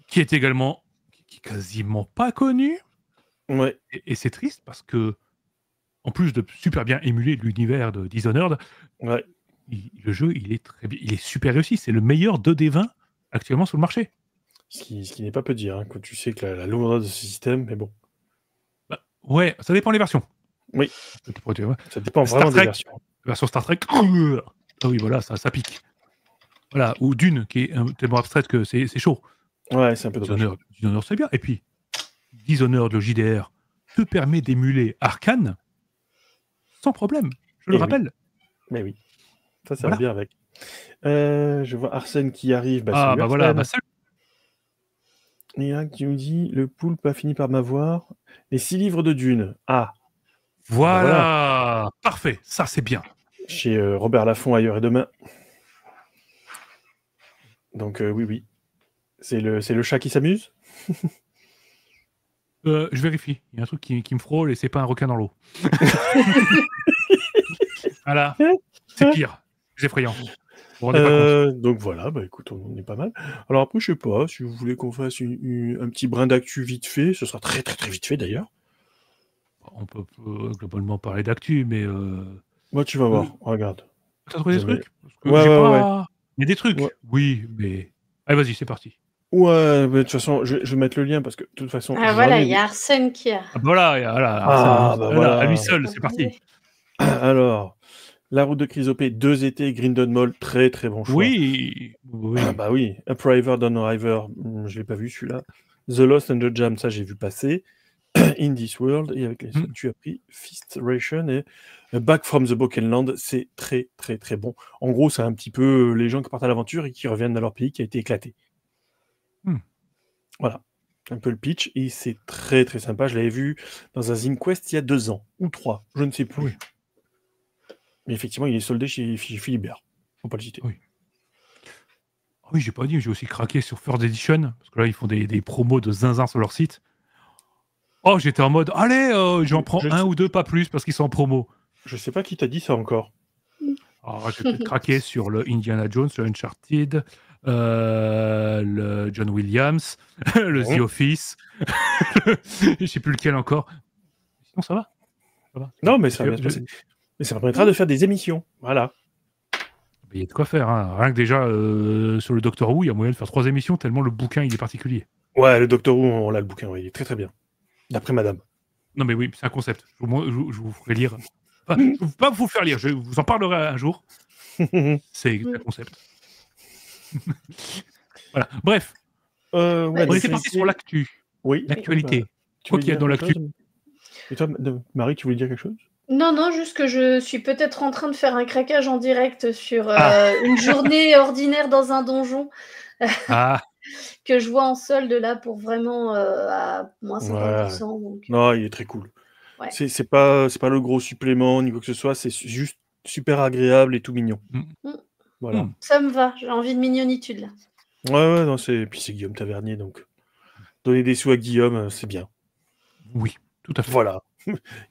Qui est également qui est quasiment pas connu. Ouais, Et c'est triste parce que, en plus de super bien émuler l'univers de Dishonored, ouais. le jeu, il est très bien, il est super réussi. C'est le meilleur 2D20 actuellement sur le marché. Ce qui n'est pas peu dire, hein, quand tu sais que la lourdeur de ce système, mais bon. Bah, ouais, ça dépend des versions. Oui, ça dépend Star vraiment des Trek, versions. la version Star Trek, ah oui, voilà, ça pique. Voilà, ou Dune, qui est tellement abstraite que c'est chaud. Ouais, c'est un peu dommage. Dishonored, c'est bien. Et puis, Dishonored, le JDR, te permet d'émuler Arcane sans problème. Je le Et oui, rappelle. mais oui. Ça va Voilà. bien avec. Je vois Arsène qui arrive. Bah, Ah, salut bah voilà, bah Arsène. salut. Et là, qui nous dit le poulpe a fini par m'avoir. Les 6 livres de Dune. Ah, bah voilà. Voilà. Parfait. Ça, c'est bien. Chez Robert Laffont, ailleurs et demain. Donc, oui, oui. C'est le chat qui s'amuse. Je vérifie. Il y a un truc qui me frôle et c'est pas un requin dans l'eau. Voilà. C'est pire. C'est effrayant. Vous vous rendez pas compte. Donc voilà, bah écoute, on est pas mal. Alors après, je sais pas, si vous voulez qu'on fasse un petit brin d'actu vite fait, ce sera très très très vite fait d'ailleurs. On peut globalement parler d'actu, mais Moi, tu vas voir, regarde. t'as trouvé des Jamais. trucs? Parce que Ouais, j'ai ouais, ouais. pas. Il y a des trucs. Ouais, Oui, mais. Allez, vas-y, c'est parti. ouais, mais de toute façon, je vais mettre le lien parce que de toute façon, Ah j'en voilà, ai il y vu. a Arsène qui a Ah bah voilà, voilà, Arsène, Ah, bah voilà, à lui voilà. seul, c'est parti. Alors, La route de Chrysopée, 2 étés, Grindon Mall, très très bon choix. Oui, oui. Bah oui, Upriver, Downriver, je l'ai pas vu celui-là. The Lost and the Jam, ça j'ai vu passer. In This World, et avec les Mm. tu as pris Fist Ration et Back from the Broken Land, c'est très très très bon. En gros, c'est un petit peu les gens qui partent à l'aventure et qui reviennent dans leur pays qui a été éclaté. Mm. Voilà, un peu le pitch, et c'est très très sympa. Je l'avais vu dans un ZinQuest il y a 2 ans, ou 3, je ne sais plus. Oui. Mais effectivement, il est soldé chez Philibert, faut pas le citer. Oui. Ah oui, j'ai pas dit, j'ai aussi craqué sur Third Edition, parce que là, ils font des promos de zinzin sur leur site. Oh, j'étais en mode, allez, j'en prends Je un sais- ou deux, pas plus, parce qu'ils sont en promo. Je sais pas qui t'a dit ça encore. Alors, je vais peut-être craquer sur le Indiana Jones, le Uncharted, le John Williams, le The Mhm. Office. Je sais plus lequel encore. Sinon, ça va. Ça va. Non, mais ça va Je- bien se je- passer. Mais ça permettra de faire des émissions. Voilà. Il y a de quoi faire. Hein. Rien que déjà, sur le Doctor Who, il y a moyen de faire 3 émissions, tellement le bouquin, il est particulier. Ouais, le Doctor Who, on l'a le bouquin, ouais, il est très très bien. D'après madame. Non, mais oui, c'est un concept. Je vous ferai lire. Enfin, je ne vais pas vous faire lire, je vous en parlerai un jour. C'est un concept. Voilà. Bref, ouais, Ouais, on donc était ça parti a sur l'actu. Oui. L'actualité. Bah, tu Quoi voulais qu'il y a dire dans quelque l'actu. chose Et toi, Marie, tu voulais dire quelque chose Non, juste que je suis peut-être en train de faire un craquage en direct sur Ah. une journée ordinaire dans un donjon Ah, que je vois en solde là pour vraiment à moins 50%. Donc, Non, il est très cool. Ouais. C'est pas le gros supplément ni quoi que ce soit, c'est juste super agréable et tout mignon. Mm. Voilà. ça me va, j'ai envie de mignonitude là. Ouais, non, puis c'est Guillaume Tavernier, donc donner des sous à Guillaume, c'est bien. oui, tout à fait. Voilà.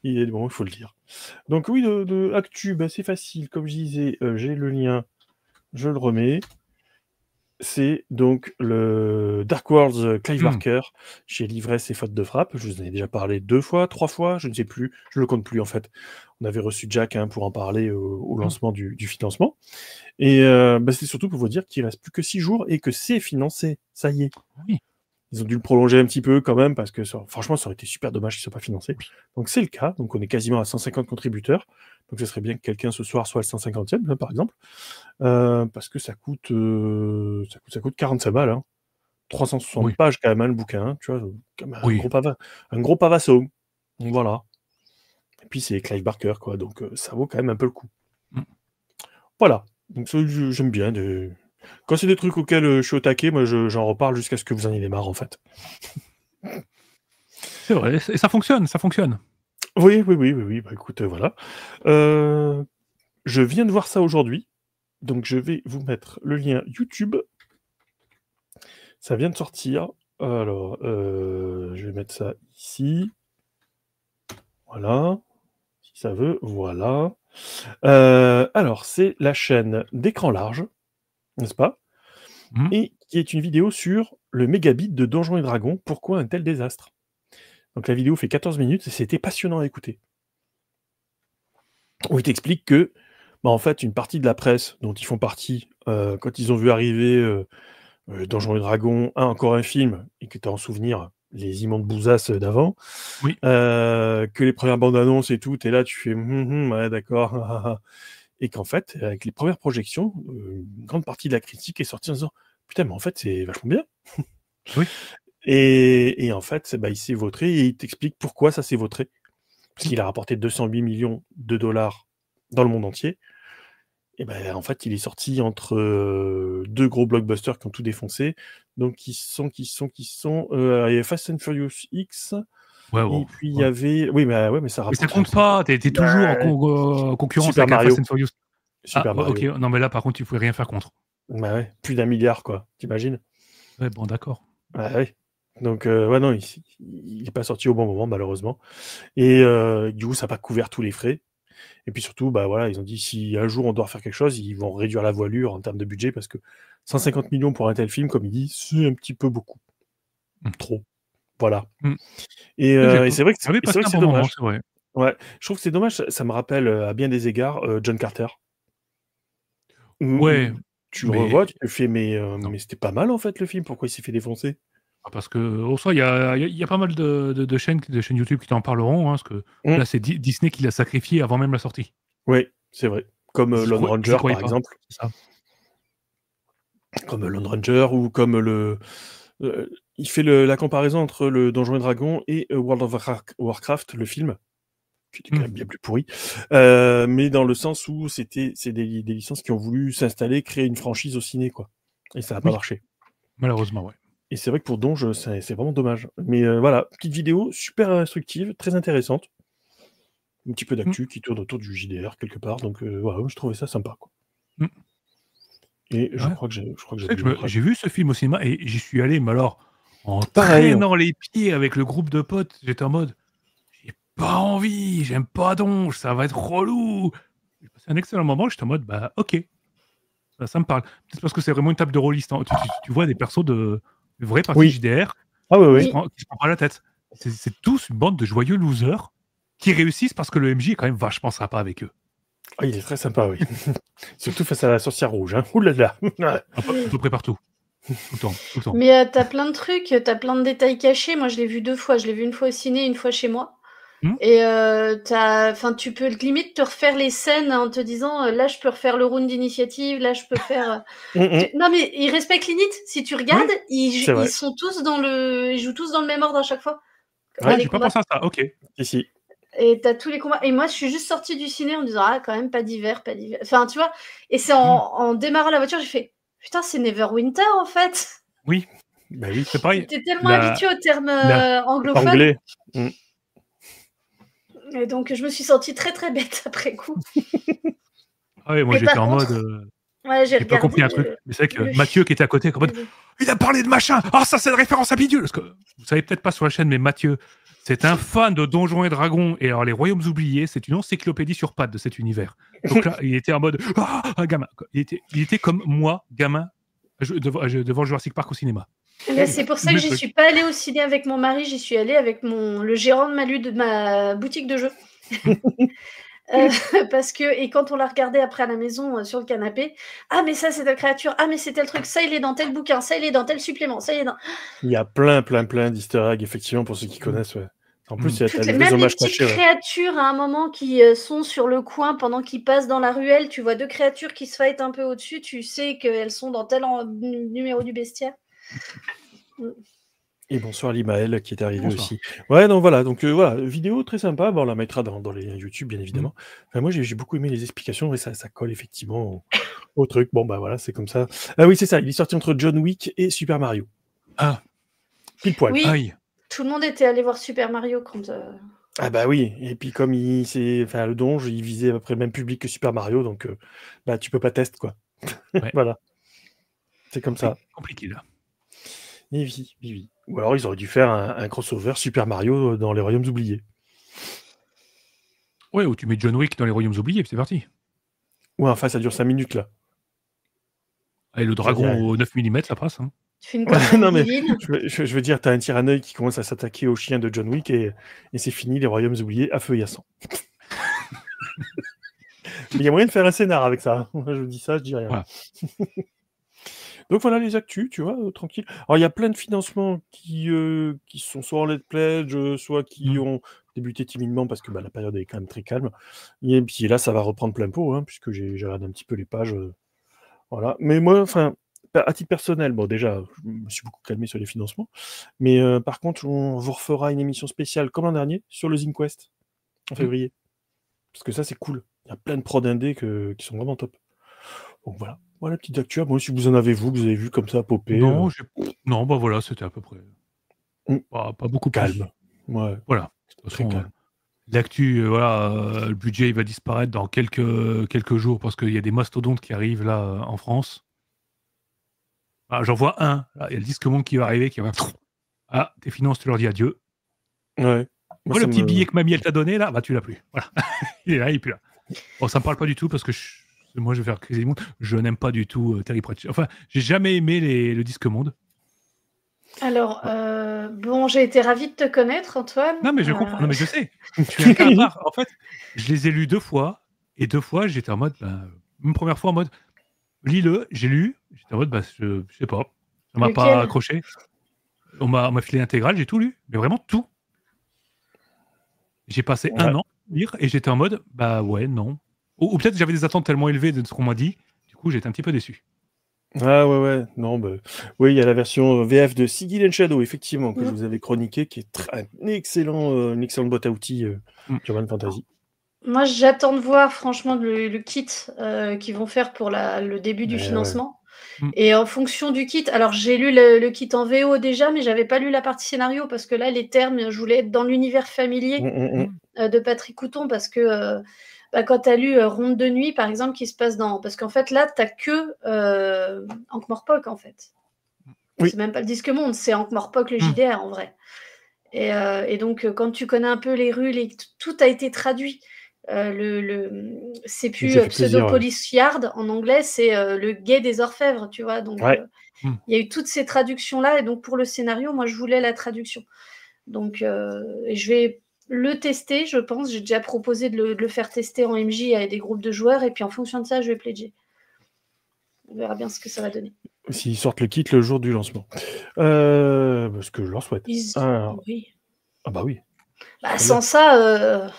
Il est bon, il faut le dire. Donc oui, de Actu, bah, c'est facile. Comme je disais, j'ai le lien, je le remets. C'est donc le Dark Worlds Clive Barker chez Livresse et Faute de Frappe. Je vous en ai déjà parlé 2 fois, 3 fois, je ne sais plus, je ne le compte plus en fait. On avait reçu Jack pour en parler au lancement du financement. Et bah, c'est surtout pour vous dire qu'il reste plus que 6 jours et que c'est financé. Ça y est. Oui. Ils ont dû le prolonger un petit peu quand même parce que franchement, ça aurait été super dommage qu'il ne soit pas financé. Donc c'est le cas. Donc on est quasiment à 150 contributeurs. Donc ce serait bien que quelqu'un ce soir soit le 150e, par exemple. Parce que ça coûte 45 balles. Hein. 360 Oui. pages quand même, hein, le bouquin. Hein, tu vois, comme un Oui. gros pavasson. Donc voilà. Et puis c'est Clive Barker, quoi. Donc ça vaut quand même un peu le coup. Voilà. Donc ça, j'aime bien. Quand c'est des trucs auxquels je suis au taquet, moi j'en reparle jusqu'à ce que vous en ayez marre, en fait. C'est vrai, et ça fonctionne, ça fonctionne. Oui. Bah écoute, voilà. Je viens de voir ça aujourd'hui. Donc je vais vous mettre le lien YouTube. Ça vient de sortir. Alors, je vais mettre ça ici. Voilà. Si ça veut, voilà. Alors, c'est la chaîne d'Écran Large, n'est-ce pas? Et qui est une vidéo sur le mégabit de Donjons et Dragons. Pourquoi un tel désastre? Donc la vidéo fait 14 minutes et c'était passionnant à écouter. Où il t'explique que, en fait, une partie de la presse dont ils font partie, quand ils ont vu arriver Donjons et Dragons, encore un film, et que tu as en souvenir les immondes bousasses d'avant, Oui. que les premières bandes annonces et tout, et là tu fais ouais, d'accord, et qu'en fait, avec les premières projections, une grande partie de la critique est sortie en disant putain, mais en fait, c'est vachement bien. Oui. Et en fait, il s'est vautré et il t'explique pourquoi ça s'est vautré. Parce qu'il a rapporté 208 millions de dollars dans le monde entier. Et en fait, il est sorti entre 2 gros blockbusters qui ont tout défoncé. Donc, qui sont il y avait Fast and Furious X. Ouais, Et puis, il y avait... Oui, mais ça Mais rapporte... ça compte pas, t'es toujours en concurrence Super avec Mario. Fast and Furious. Super Mario. Ok, non mais là par contre tu pouvais rien faire contre. Bah ouais, plus d'1 milliard, quoi. T'imagines? Ouais, bon d'accord. Ouais. Donc, ouais, non, il est pas sorti au bon moment, malheureusement. Et du coup, ça n'a pas couvert tous les frais. Et puis surtout, voilà, ils ont dit si un jour on doit faire quelque chose, ils vont réduire la voilure en termes de budget parce que 150 millions pour un tel film, comme il dit, c'est un petit peu beaucoup. Trop. Voilà. Et c'est vrai que c'est dommage. C'est vrai. Ouais, je trouve que c'est dommage, ça me rappelle à bien des égards John Carter. Ouais. Tu le revois, tu te fais mais c'était pas mal en fait le film, pourquoi il s'est fait défoncer? Parce que au soi, il y a pas mal de chaînes YouTube qui t'en parleront, hein, parce que là c'est Disney qui l'a sacrifié avant même la sortie. Oui, c'est vrai. Comme Lone Ranger par exemple. C'est ça. Comme Lone Ranger ou comme il fait la comparaison entre le Donjons et Dragons et World of Warcraft, le film, qui était quand même bien plus pourri, mais dans le sens où c'est des licences qui ont voulu s'installer, créer une franchise au ciné, quoi. Et ça n'a pas marché. Malheureusement, ouais. Et c'est vrai que pour Donj, c'est vraiment dommage. Mais voilà, petite vidéo super instructive, très intéressante. Un petit peu d'actu qui tourne autour du JDR quelque part, donc voilà, je trouvais ça sympa, quoi. Et je crois que j'ai j'ai vu ce film au cinéma et j'y suis allé, mais alors en Pareil. traînant les pieds avec le groupe de potes. J'étais en mode, j'ai pas envie, j'aime pas Donge, ça va être relou. J'ai passé un excellent moment, j'étais en mode, bah ok, ça me parle. Peut-être parce que c'est vraiment une table de rôliste. Hein. Tu vois des persos de vraies parties Oui. JDR Ah ouais, qui ouais. se prend pas la tête. C'est tous une bande de joyeux losers qui réussissent parce que le MJ est quand même vachement sympa avec eux. Ah, il est très sympa, oui. Surtout face à la sorcière rouge. Hein. Ouh là là. À peu près partout. Tout le temps, tout le temps. Mais t'as plein de trucs, t'as plein de détails cachés. Moi, je l'ai vu 2 fois. Je l'ai vu une fois au ciné, une fois chez moi. Et tu peux limite te refaire les scènes en te disant là, je peux refaire le round d'initiative, là, je peux faire. Non, mais ils respectent l'init. Si tu regardes, c'est vrai. ils sont tous ils jouent tous dans le même ordre à chaque fois. Ouais, j'ai pas pensé à ça. Ok. Ici. Et t'as tous les combats. Et moi, je suis juste sortie du ciné en me disant ah, quand même, pas d'hiver, pas d'hiver. Enfin, tu vois. Et c'est en démarrant la voiture, j'ai fait putain, c'est Neverwinter en fait. Oui. Bah oui, c'est pareil. T'es tellement habitué aux termes anglophones. Anglais. Et donc, je me suis sentie très très bête après coup. Ah ouais, moi Et j'étais par en contre, mode. ouais, J'ai pas compris un truc. Mais c'est vrai que Mathieu qui était à côté, comme mode, il a parlé de machin. Ah, ça c'est une référence à Bidule. Parce que vous savez peut-être pas sur la chaîne, mais Mathieu, c'est un fan de Donjons et Dragons. Et alors, les Royaumes Oubliés, c'est une encyclopédie sur pattes de cet univers. Donc là, il était en mode, un gamin. Il était comme moi, gamin, devant Jurassic Park au cinéma. C'est pour ça que j'y suis pas allée au ciné avec mon mari, j'y suis allée avec le gérant de ma boutique de jeux. Parce que, et quand on l'a regardé après à la maison sur le canapé, ah mais ça c'est telle créature, ah mais c'est tel truc, ça il est dans tel bouquin, ça il est dans tel supplément, ça il est dans... Il y a plein d'easter eggs, effectivement, pour ceux qui connaissent. Ouais. En plus, il y a même les petites créatures à un moment qui sont sur le coin pendant qu'ils passent dans la ruelle, tu vois 2 créatures qui se fightent un peu au-dessus, tu sais qu'elles sont dans tel numéro du bestiaire. Et bonsoir Limaël qui est arrivé aussi. Ouais, donc voilà, vidéo très sympa. Bon, on la mettra dans les YouTube, bien évidemment. Enfin, moi, j'ai beaucoup aimé les explications et ça colle effectivement au truc. Bon, bah voilà, c'est comme ça. Ah oui, c'est ça. Il est sorti entre John Wick et Super Mario. Ah. Pile poil. Oui, Aïe. tout le monde était allé voir Super Mario quand... Ah bah oui, et puis comme le donge, il visait à peu près le même public que Super Mario, donc bah tu peux pas tester, quoi. Ouais. Voilà. C'est comme ça. Compliqué, là. Et oui. Ou alors ils auraient dû faire un crossover Super Mario dans les Royaumes Oubliés. Ouais, ou tu mets John Wick dans les Royaumes Oubliés, puis c'est parti. Ouais, enfin, ça dure 5 minutes, là. Et le dragon au 9 mm, ça passe. Hein. Tu fais une non, mais je veux dire, t'as un tyrannoïde qui commence à s'attaquer au chien de John Wick et c'est fini, les Royaumes Oubliés, à feu et à sang. Mais il y a moyen de faire un scénar avec ça. Je dis ça, je dis rien. Voilà. Donc voilà les actus, tu vois, tranquille. Alors il y a plein de financements qui sont soit en let's pledge, soit qui ont débuté timidement parce que la période est quand même très calme. Et puis là, ça va reprendre plein pot, hein, puisque j'ai regardé un petit peu les pages. Voilà. Mais moi, enfin, à titre personnel, bon déjà, je me suis beaucoup calmé sur les financements. Mais par contre, on vous refera une émission spéciale comme l'an dernier sur le ZinQuest en février. Parce que ça, c'est cool. Il y a plein de prods indés qui sont vraiment top. Donc voilà. Voilà, petite actu. Moi, si vous en avez, vous avez vu comme ça popper. Non, non, bah voilà, c'était à peu près. Pas beaucoup calme. Ouais. Voilà. De toute façon, l'actu, le budget il va disparaître dans quelques jours parce qu'il y a des mastodontes qui arrivent là en France. Ah, j'en vois un. Il y a le Disque Monde qui va arriver, qui va. Ah, tes finances, tu leur dis adieu. Ouais. Moi, le petit billet que mamie elle t'a donné là, bah tu l'as plus. Voilà. Il est là, il est plus là. Bon, ça me parle pas du tout parce que moi je vais faire criser le monde. Je n'aime pas du tout Terry Pratchett. Enfin, j'ai jamais aimé le Disque Monde. Alors, bon, j'ai été ravie de te connaître, Antoine. Non, mais je comprends. Non, mais je sais. Je suis un cas à part. En fait, je les ai lus 2 fois. Et 2 fois, j'étais en mode. Une première fois en mode. Lis-le, j'ai lu. J'étais en mode. Je sais pas. Ça m'a pas accroché. On m'a filé l'intégrale, j'ai tout lu. Mais vraiment tout. J'ai passé 1 an à lire et j'étais en mode. Bah ouais, non. Ou peut-être j'avais des attentes tellement élevées de ce qu'on m'a dit. Du coup, j'étais un petit peu déçu. Ah ouais. Non, oui, il y a la version VF de Sigil and Shadow, effectivement, que je vous avais chroniqué, qui est une excellente boîte à outils Urban Fantasy. Moi, j'attends de voir, franchement, le kit qu'ils vont faire pour le début du financement. Ouais. Et en fonction du kit, alors j'ai lu le kit en VO déjà, mais j'avais pas lu la partie scénario parce que là, les termes, je voulais être dans l'univers familier de Patrick Couton parce que quand tu as lu Ronde de nuit, par exemple, qui se passe dans... Parce qu'en fait, là, tu n'as que Ankh-Morpork, en fait. Oui. C'est même pas le Disque Monde, c'est Ankh-Morpork, le Hmm. JDR en vrai. Et donc, quand tu connais un peu les rues, tout a été traduit. C'est Mais plus ça fait plaisir, ouais. Pseudopolis Yard en anglais, c'est le guet des orfèvres, tu vois. Donc, Ouais. il y a eu toutes ces traductions-là. Et donc, pour le scénario, moi, je voulais la traduction. Donc, et je vais le tester, je pense. J'ai déjà proposé de le faire tester en MJ avec des groupes de joueurs. Et puis, en fonction de ça, je vais pledger. On verra bien ce que ça va donner. S'ils sortent le kit le jour du lancement. Ce que je leur souhaite. Alors, Oui. ah bah oui. Bah, Très sans ça,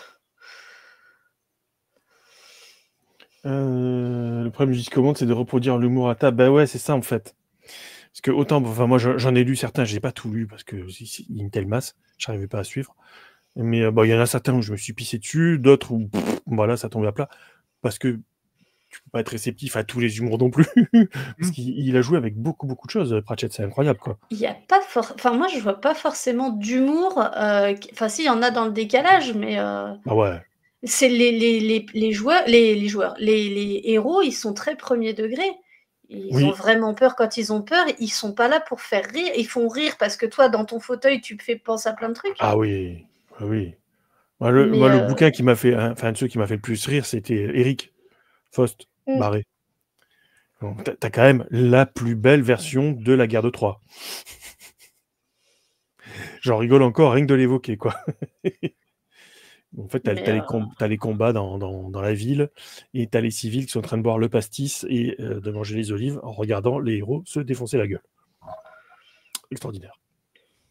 le problème du Disque Monde, c'est de reproduire l'humour à table. Bah ouais, c'est ça en fait. Parce que autant, enfin moi j'en ai lu certains, j'ai pas tout lu parce que il y a une telle masse, j'arrivais pas à suivre. Mais il y en a certains où je me suis pissé dessus, d'autres où voilà, ça tombait à plat. Parce que tu peux pas être réceptif à tous les humours non plus. Parce qu'il a joué avec beaucoup de choses, Pratchett, c'est incroyable quoi. il y a pas enfin moi je vois pas forcément d'humour. Enfin si, il y en a dans le décalage, mais Ah ouais. c'est les joueurs, les héros, ils sont très premier degré. Ils ont Oui. vraiment peur quand ils ont peur. Ils sont pas là pour faire rire. Ils font rire parce que toi, dans ton fauteuil, tu te fais penser à plein de trucs. Ah oui. Ah oui. Moi, Mais le bouquin qui m'a fait, enfin, de ceux qui m'a fait le plus rire, c'était Eric Faust Barré. Donc, t'as quand même la plus belle version de la guerre de Troie. J'en rigole encore rien que de l'évoquer, quoi. En fait, t'as les combats dans la ville, et t'as les civils qui sont en train de boire le pastis et de manger les olives en regardant les héros se défoncer la gueule. Extraordinaire.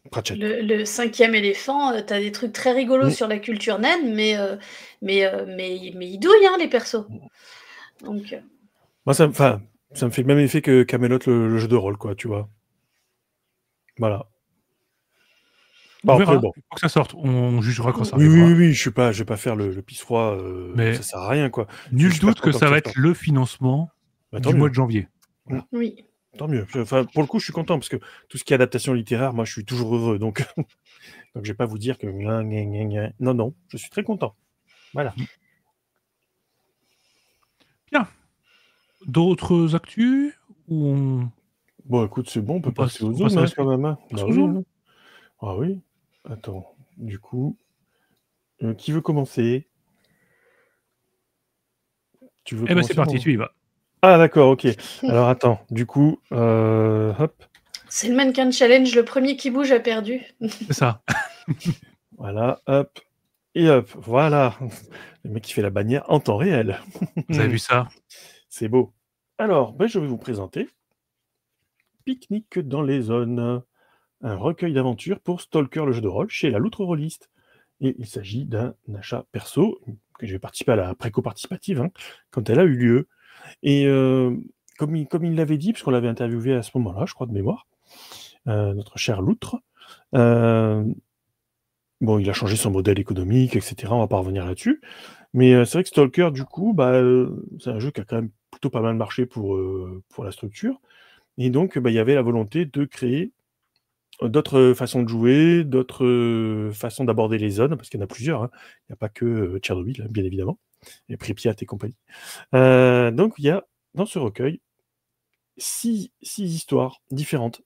Pratchett. Le cinquième éléphant, t'as des trucs très rigolos sur la culture naine, mais ils douillent, hein, les persos. Donc, Moi, ça me fait le même effet que Camelot, le jeu de rôle, quoi, tu vois. Voilà. On verra. Bon. Faut que ça sorte. On jugera quand ça Oui, arrivera. oui, je vais pas faire le pisse froid. Mais ça sert à rien, quoi. Nul doute que ça va être le financement du mois de janvier. Voilà. Oui. Tant mieux. Enfin, pour le coup, je suis content parce que tout ce qui est adaptation littéraire, moi, je suis toujours heureux. Donc, je vais pas vous dire que non, je suis très content. Voilà. Bien. D'autres actus ou on... Bon, écoute, c'est bon, on peut passer aux passe zones, à la hein, suite. quand même. Hein. Passe Ah aux oui, zones. hein. Ah oui. Attends. Du coup, qui veut commencer? Tu veux Eh ben c'est commencer, parti, tu y vas. Ah d'accord, ok. Alors attends, du coup, hop. C'est le Mannequin Challenge, le premier qui bouge a perdu. C'est ça. Voilà, hop. Et hop, voilà. Le mec qui fait la bannière en temps réel. Vous avez vu ça? C'est beau. Alors, je vais vous présenter Pique-nique dans les zones. Un recueil d'aventures pour Stalker le jeu de rôle chez la Loutre Rôliste. Et il s'agit d'un achat perso, que j'ai participé à la préco participative, hein, quand elle a eu lieu. Et comme il l'avait dit, puisqu'on l'avait interviewé à ce moment-là, je crois de mémoire, notre cher Loutre, bon, il a changé son modèle économique, etc. On va pas revenir là-dessus. Mais c'est vrai que Stalker, du coup, c'est un jeu qui a quand même plutôt pas mal marché pour la structure. Et donc, il y avait la volonté de créer d'autres façons de jouer, d'autres façons d'aborder les zones, parce qu'il y en a plusieurs. Hein. Il n'y a pas que Tchernobyl, hein, bien évidemment, et Pripyat et compagnie. Donc, il y a dans ce recueil 6 histoires différentes.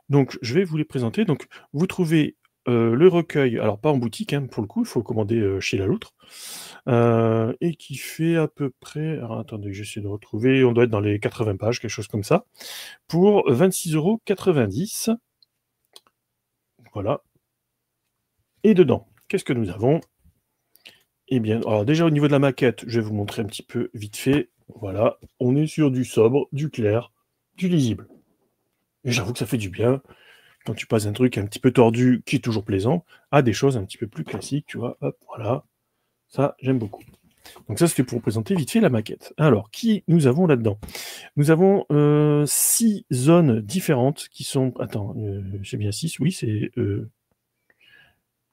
Donc, je vais vous les présenter. Donc, vous trouvez le recueil, alors pas en boutique, hein, pour le coup, il faut le commander chez la Loutre, et qui fait à peu près, alors attendez, j'essaie de retrouver, on doit être dans les 80 pages, quelque chose comme ça, pour 26,90 €. Voilà. Et dedans, qu'est-ce que nous avons? Eh bien, alors déjà au niveau de la maquette, je vais vous montrer un petit peu vite fait. Voilà, on est sur du sobre, du clair, du lisible. Et j'avoue que ça fait du bien quand tu passes un truc un petit peu tordu, qui est toujours plaisant, à des choses un petit peu plus classiques, tu vois. Hop, voilà. Ça, j'aime beaucoup. Donc ça, c'était pour vous présenter vite fait la maquette. Alors, qui nous avons là-dedans? Nous avons 6 zones différentes qui sont... Attends, c'est bien 6, oui, c'est...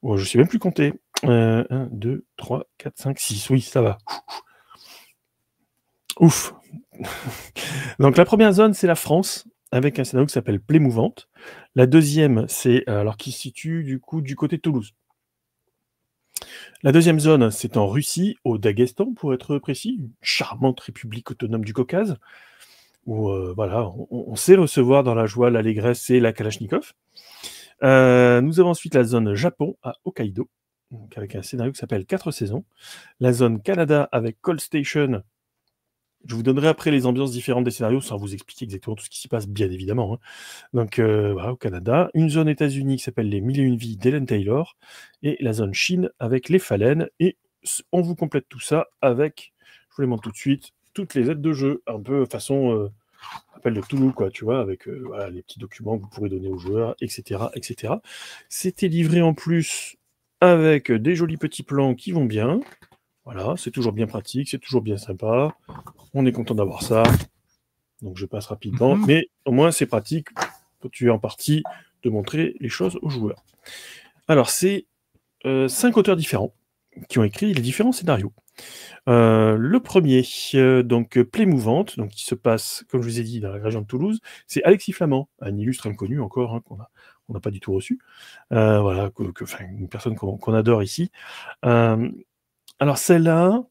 Oh, je sais même plus compter. 1, 2, 3, 4, 5, 6. Oui, ça va. Ouf. Donc la première zone, c'est la France, avec un scénario qui s'appelle Plémouvante. La deuxième, c'est alors qui se situe du coup du côté de Toulouse. La deuxième zone, c'est en Russie, au Daghestan pour être précis, une charmante république autonome du Caucase, où voilà, on sait recevoir dans la joie, l'allégresse et la Kalachnikov. Nous avons ensuite la zone Japon à Hokkaido, donc avec un scénario qui s'appelle 4 saisons. La zone Canada avec Cold Station. Je vous donnerai après les ambiances différentes des scénarios sans vous expliquer exactement tout ce qui s'y passe, bien évidemment, hein. Donc voilà, au Canada. Une zone États-Unis qui s'appelle les 1001 vies d'Ellen Taylor. Et la zone Chine avec les Fallen. Et on vous complète tout ça avec, je vous les montre tout de suite, toutes les aides de jeu, un peu façon appel de Toulouse, quoi, tu vois, avec voilà, les petits documents que vous pourrez donner aux joueurs, etc., etc. C'était livré en plus avec des jolis petits plans qui vont bien. Voilà, c'est toujours bien pratique, c'est toujours bien sympa. On est content d'avoir ça. Donc je passe rapidement, mais au moins c'est pratique quand tu es en partie de montrer les choses aux joueurs. Alors c'est 5 auteurs différents qui ont écrit les différents scénarios. Le premier, donc Plaie mouvante, donc qui se passe, comme je vous ai dit, dans la région de Toulouse, c'est Alexis Flamand, un illustre inconnu encore, hein, qu'on n'a pas du tout reçu. Voilà, une personne qu'on adore ici. Alors celle-là,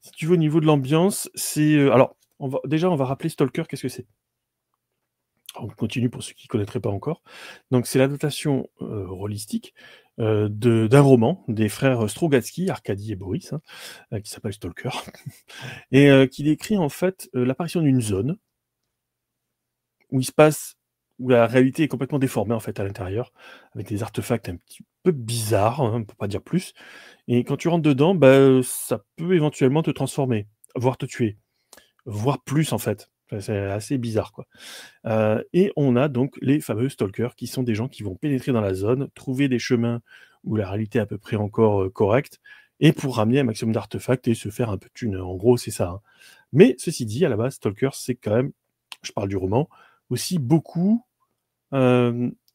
si tu veux, au niveau de l'ambiance, c'est... alors, on va rappeler Stalker, qu'est-ce que c'est? On continue pour ceux qui ne connaîtraient pas encore. Donc c'est l'adaptation rôlistique d'un roman des frères Strogatsky, Arkady et Boris, hein, qui s'appelle Stalker, et qui décrit en fait l'apparition d'une zone où il se passe, où la réalité est complètement déformée en fait à l'intérieur, avec des artefacts un petit peu bizarres, hein, pour pas dire plus. Et quand tu rentres dedans, bah, ça peut éventuellement te transformer, voire te tuer, voire plus en fait. Enfin, c'est assez bizarre, quoi. Et on a donc les fameux stalkers, qui sont des gens qui vont pénétrer dans la zone, trouver des chemins où la réalité est à peu près encore correcte, et pour ramener un maximum d'artefacts et se faire un peu de thune. En gros, c'est ça, hein. Mais ceci dit, à la base, Stalker, c'est quand même, je parle du roman, aussi beaucoup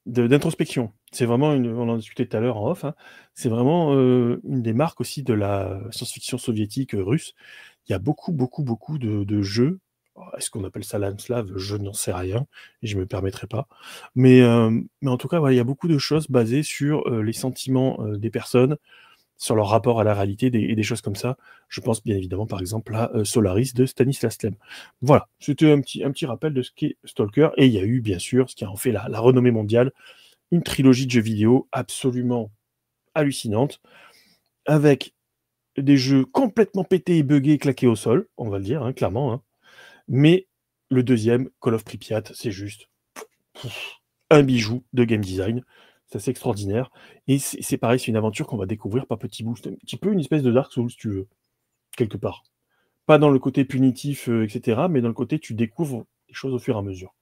d'introspection. C'est vraiment, on en discutait tout à l'heure en off, hein, c'est vraiment une des marques aussi de la science-fiction soviétique russe. Il y a beaucoup, beaucoup, beaucoup de jeux. Est-ce qu'on appelle ça l'âme slave? Je n'en sais rien, et je ne me permettrai pas. Mais en tout cas, voilà, il y a beaucoup de choses basées sur les sentiments des personnes, sur leur rapport à la réalité, et des choses comme ça. Je pense bien évidemment, par exemple, à Solaris de Stanislas Lem. Voilà, c'était un petit rappel de ce qu'est Stalker, et il y a eu, bien sûr, ce qui en fait la renommée mondiale, une trilogie de jeux vidéo absolument hallucinante, avec des jeux complètement pétés et buggés, claqués au sol, on va le dire, hein, clairement, hein. Mais le deuxième, Call of Pripyat, c'est juste un bijou de game design. C'est assez extraordinaire. Et c'est pareil, c'est une aventure qu'on va découvrir par petits bouts. C'est un petit peu une espèce de Dark Souls, si tu veux, quelque part. Pas dans le côté punitif, etc., mais dans le côté tu découvres les choses au fur et à mesure.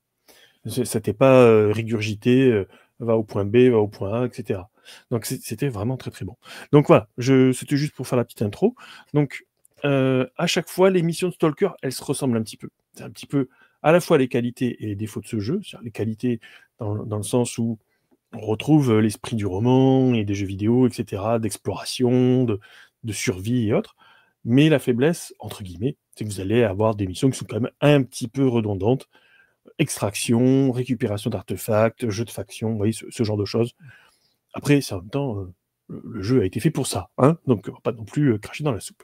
Ça t'est pas régurgité, va au point B, va au point A, etc. Donc c'était vraiment très très bon. Donc voilà, c'était juste pour faire la petite intro. Donc à chaque fois, les missions de Stalker, elles se ressemblent un petit peu. C'est un petit peu à la fois les qualités et les défauts de ce jeu. C'est-à-dire les qualités dans le sens où on retrouve l'esprit du roman et des jeux vidéo, etc., d'exploration, de survie et autres. Mais la faiblesse, entre guillemets, c'est que vous allez avoir des missions qui sont quand même un petit peu redondantes. Extraction, récupération d'artefacts, jeu de faction, vous voyez, ce genre de choses. Après, c'est en même temps, le jeu a été fait pour ça, hein, donc on va pas non plus cracher dans la soupe.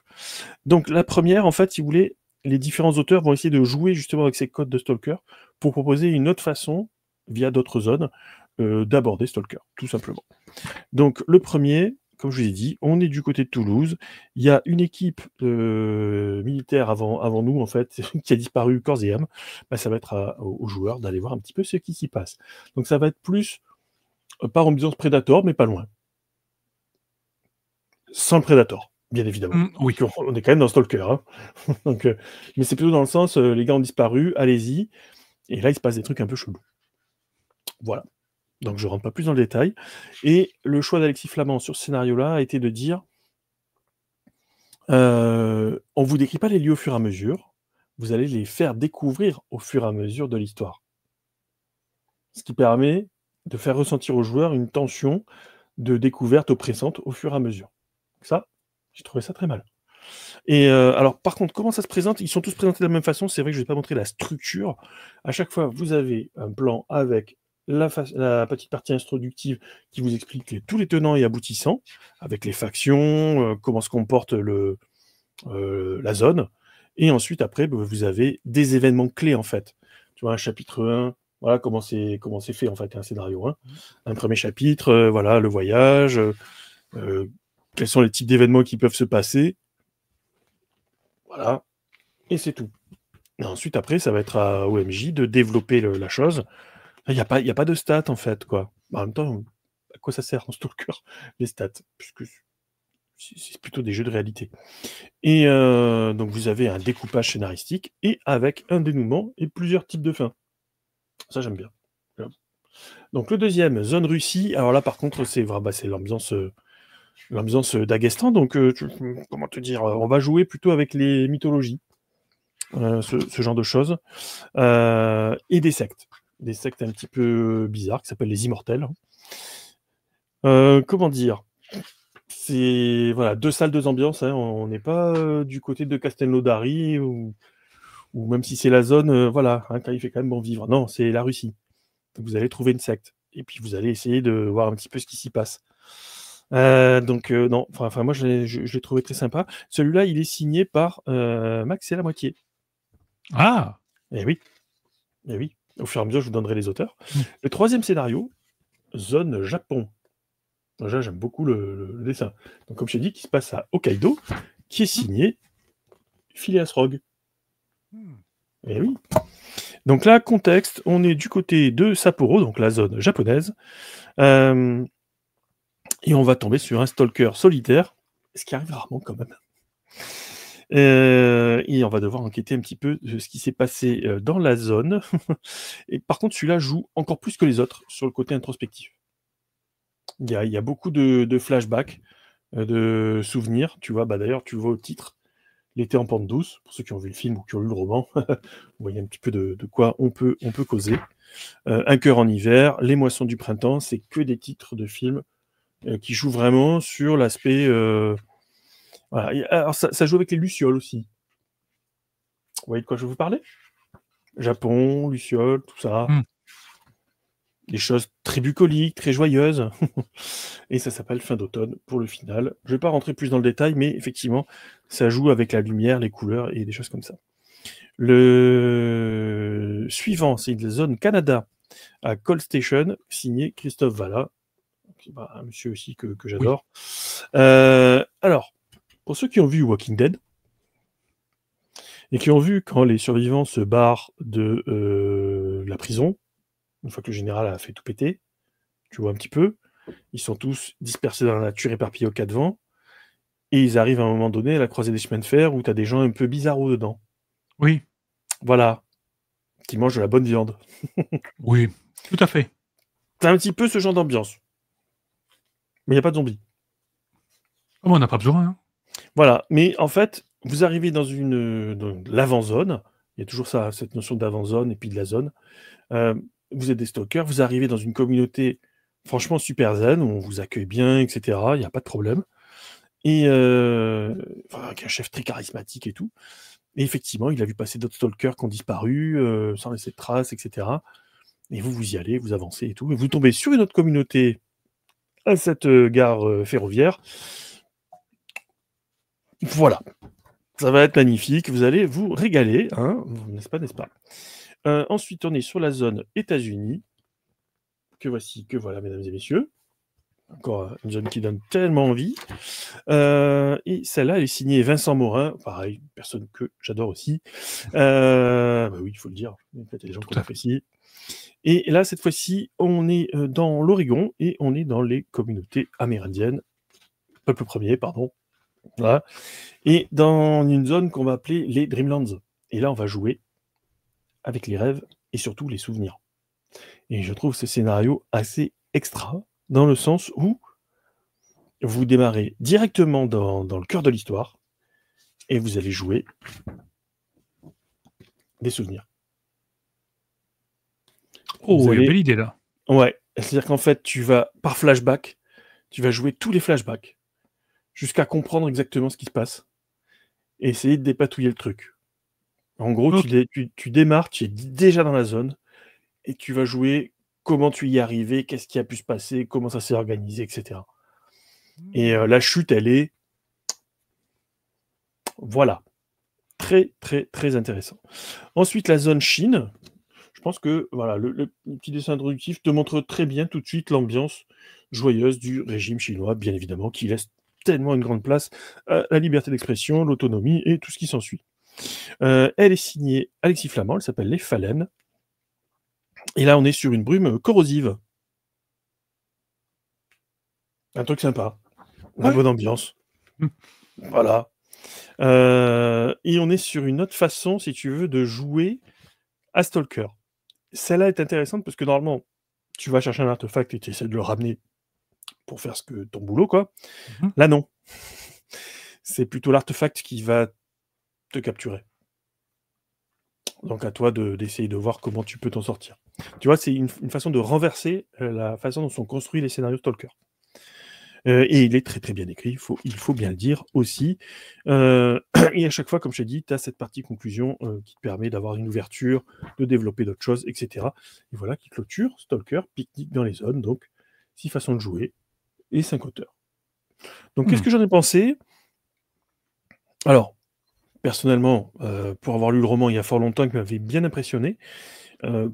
Donc la première, en fait, si vous voulez, les différents auteurs vont essayer de jouer justement avec ces codes de Stalker pour proposer une autre façon, via d'autres zones, d'aborder Stalker, tout simplement. Donc le premier, comme je vous ai dit, on est du côté de Toulouse. Il y a une équipe militaire avant nous, en fait, qui a disparu corps et âme. Bah, ça va être aux joueurs d'aller voir un petit peu ce qui s'y passe. Donc ça va être plus, par ambiance Predator, mais pas loin. Sans le Predator, bien évidemment. Oui. On est quand même dans Stalker, hein. Donc, mais c'est plutôt dans le sens, les gars ont disparu, allez-y. Et là, il se passe des trucs un peu chelous. Voilà. Donc je rentre pas plus dans le détail. Et le choix d'Alexis Flamand sur ce scénario-là a été de dire on vous décrit pas les lieux au fur et à mesure, vous allez les faire découvrir au fur et à mesure de l'histoire. Ce qui permet de faire ressentir aux joueurs une tension de découverte oppressante au fur et à mesure. Ça, j'ai trouvé ça très mal. Et alors par contre, comment ça se présente? Ils sont tous présentés de la même façon, c'est vrai que je vais pas montrer la structure. À chaque fois, vous avez un plan avec la petite partie introductive qui vous explique tous les tenants et aboutissants, avec les factions, comment se comporte la zone, Et ensuite, après, vous avez des événements clés, en fait. Tu vois, un chapitre 1, voilà comment c'est fait, en fait, un scénario 1. Un premier chapitre, voilà, le voyage, quels sont les types d'événements qui peuvent se passer. Voilà, et c'est tout. Et ensuite, après, ça va être à OMJ de développer la chose. Il n'y a pas de stats, en fait, quoi. En même temps, à quoi ça sert en Stalker, les stats? Puisque c'est plutôt des jeux de réalité. Et donc, vous avez un découpage scénaristique et avec un dénouement et plusieurs types de fins. Ça, j'aime bien. Voilà. Donc, le deuxième, Zone Russie. Alors là, par contre, c'est l'ambiance d'Aghestan. Donc, comment te dire, on va jouer plutôt avec les mythologies, ce genre de choses, et des sectes. Des sectes un petit peu bizarres qui s'appellent les Immortels. Comment dire, c'est voilà, 2 salles, 2 ambiances, hein. On n'est pas du côté de Castelnaudary ou même si c'est la zone, voilà, hein, il fait quand même bon vivre. Non, c'est la Russie. Donc vous allez trouver une secte et puis vous allez essayer de voir un petit peu ce qui s'y passe. Donc non, enfin moi je l'ai trouvé très sympa. Celui-là, il est signé par Max et la moitié. Ah! Eh oui. Eh oui. Au fur et à mesure, je vous donnerai les auteurs. Le troisième scénario, Zone Japon. Déjà, j'aime beaucoup le dessin. Donc, comme je t'ai dit, qui se passe à Hokkaido, qui est signé Phileas Fogg. Eh oui. Donc là, contexte, on est du côté de Sapporo, donc la zone japonaise, et on va tomber sur un stalker solitaire, ce qui arrive rarement quand même. Et on va devoir enquêter un petit peu de ce qui s'est passé dans la zone. Et par contre, celui-là joue encore plus que les autres sur le côté introspectif. Il y a beaucoup de flashbacks, de souvenirs. Tu vois, d'ailleurs, tu le vois au titre, L'été en pente douce, pour ceux qui ont vu le film ou qui ont lu le roman. Vous voyez un petit peu de quoi on peut causer. Un cœur en hiver, Les moissons du printemps, c'est que des titres de films qui jouent vraiment sur l'aspect... voilà. Alors ça joue avec les lucioles aussi. Vous voyez de quoi je veux vous parler? Japon, lucioles, tout ça. Des choses très bucoliques, très joyeuses. Et ça s'appelle Fin d'automne pour le final. Je ne vais pas rentrer plus dans le détail, mais effectivement, ça joue avec la lumière, les couleurs et des choses comme ça. Le suivant, c'est une zone Canada à Cold Station, signé Christophe Valla, un monsieur aussi que j'adore. Oui. Alors, pour ceux qui ont vu Walking Dead, et qui ont vu quand les survivants se barrent de la prison, une fois que le général a fait tout péter, tu vois un petit peu, ils sont tous dispersés dans la nature, éparpillés aux quatre vents, et ils arrivent à un moment donné à la croisée des chemins de fer où tu as des gens un peu bizarros dedans. Oui. Voilà. Qui mangent de la bonne viande. Oui, tout à fait. C'est un petit peu ce genre d'ambiance. Mais il n'y a pas de zombies. Oh, on n'a pas besoin. Hein. Voilà. Mais en fait, vous arrivez dans l'avant-zone. Il y a toujours ça, cette notion d'avant-zone et puis de la zone. Vous êtes des stalkers. Vous arrivez dans une communauté franchement super zen, où on vous accueille bien, etc. Il n'y a pas de problème. Et avec un chef très charismatique et tout. Et effectivement, il a vu passer d'autres stalkers qui ont disparu, sans laisser de traces, etc. Et vous y allez, vous avancez et tout. Et vous tombez sur une autre communauté à cette gare ferroviaire. Voilà. Ça va être magnifique. Vous allez vous régaler, hein, n'est-ce pas? Ensuite, on est sur la zone États-Unis. Que voilà, mesdames et messieurs. Encore une zone qui donne tellement envie. Et celle-là, elle est signée Vincent Morin. Pareil, une personne que j'adore aussi. Oui, il faut le dire. En fait, il y a des gens qu'on apprécie. Et là, cette fois-ci, on est dans l'Oregon et on est dans les communautés amérindiennes. Peuple premier, pardon. Voilà. Et dans une zone qu'on va appeler les Dreamlands. Et là, on va jouer avec les rêves et surtout les souvenirs. Et je trouve ce scénario assez extra, dans le sens où vous démarrez directement dans le cœur de l'histoire et vous allez jouer des souvenirs. Oh, il y a une belle idée là. Ouais, c'est-à-dire qu'en fait, tu vas, par flashback, tu vas jouer tous les flashbacks jusqu'à comprendre exactement ce qui se passe et essayer de dépatouiller le truc. En gros, tu démarres, tu es déjà dans la zone et tu vas jouer comment tu y es arrivé, qu'est-ce qui a pu se passer, comment ça s'est organisé, etc. Et la chute, elle est... Voilà. très, très, très intéressant. Ensuite, la zone Chine. Je pense que voilà, le petit dessin introductif te montre très bien tout de suite l'ambiance joyeuse du régime chinois, bien évidemment, qui laisse tellement une grande place à la liberté d'expression, l'autonomie et tout ce qui s'ensuit. Elle est signée Alexis Flamand, elle s'appelle Les Phalènes. Et là, on est sur une brume corrosive. Un truc sympa. La bonne ambiance. Voilà. Et on est sur une autre façon, si tu veux, de jouer à Stalker. Celle-là est intéressante parce que normalement, tu vas chercher un artefact et tu essaies de le ramener pour faire ton boulot, quoi. Là, non. C'est plutôt l'artefact qui va te capturer. Donc à toi d'essayer de voir comment tu peux t'en sortir. Tu vois, c'est une façon de renverser la façon dont sont construits les scénarios Stalker. Et il est très très bien écrit, il faut bien le dire aussi. Et à chaque fois, comme je t'ai dit, tu as cette partie conclusion qui te permet d'avoir une ouverture, de développer d'autres choses, etc. Et voilà qui clôture Stalker, pique-nique dans les zones, donc 6 façons de jouer et 5 auteurs. Donc qu'est-ce que j'en ai pensé? Alors, personnellement, pour avoir lu le roman il y a fort longtemps, qui m'avait bien impressionné,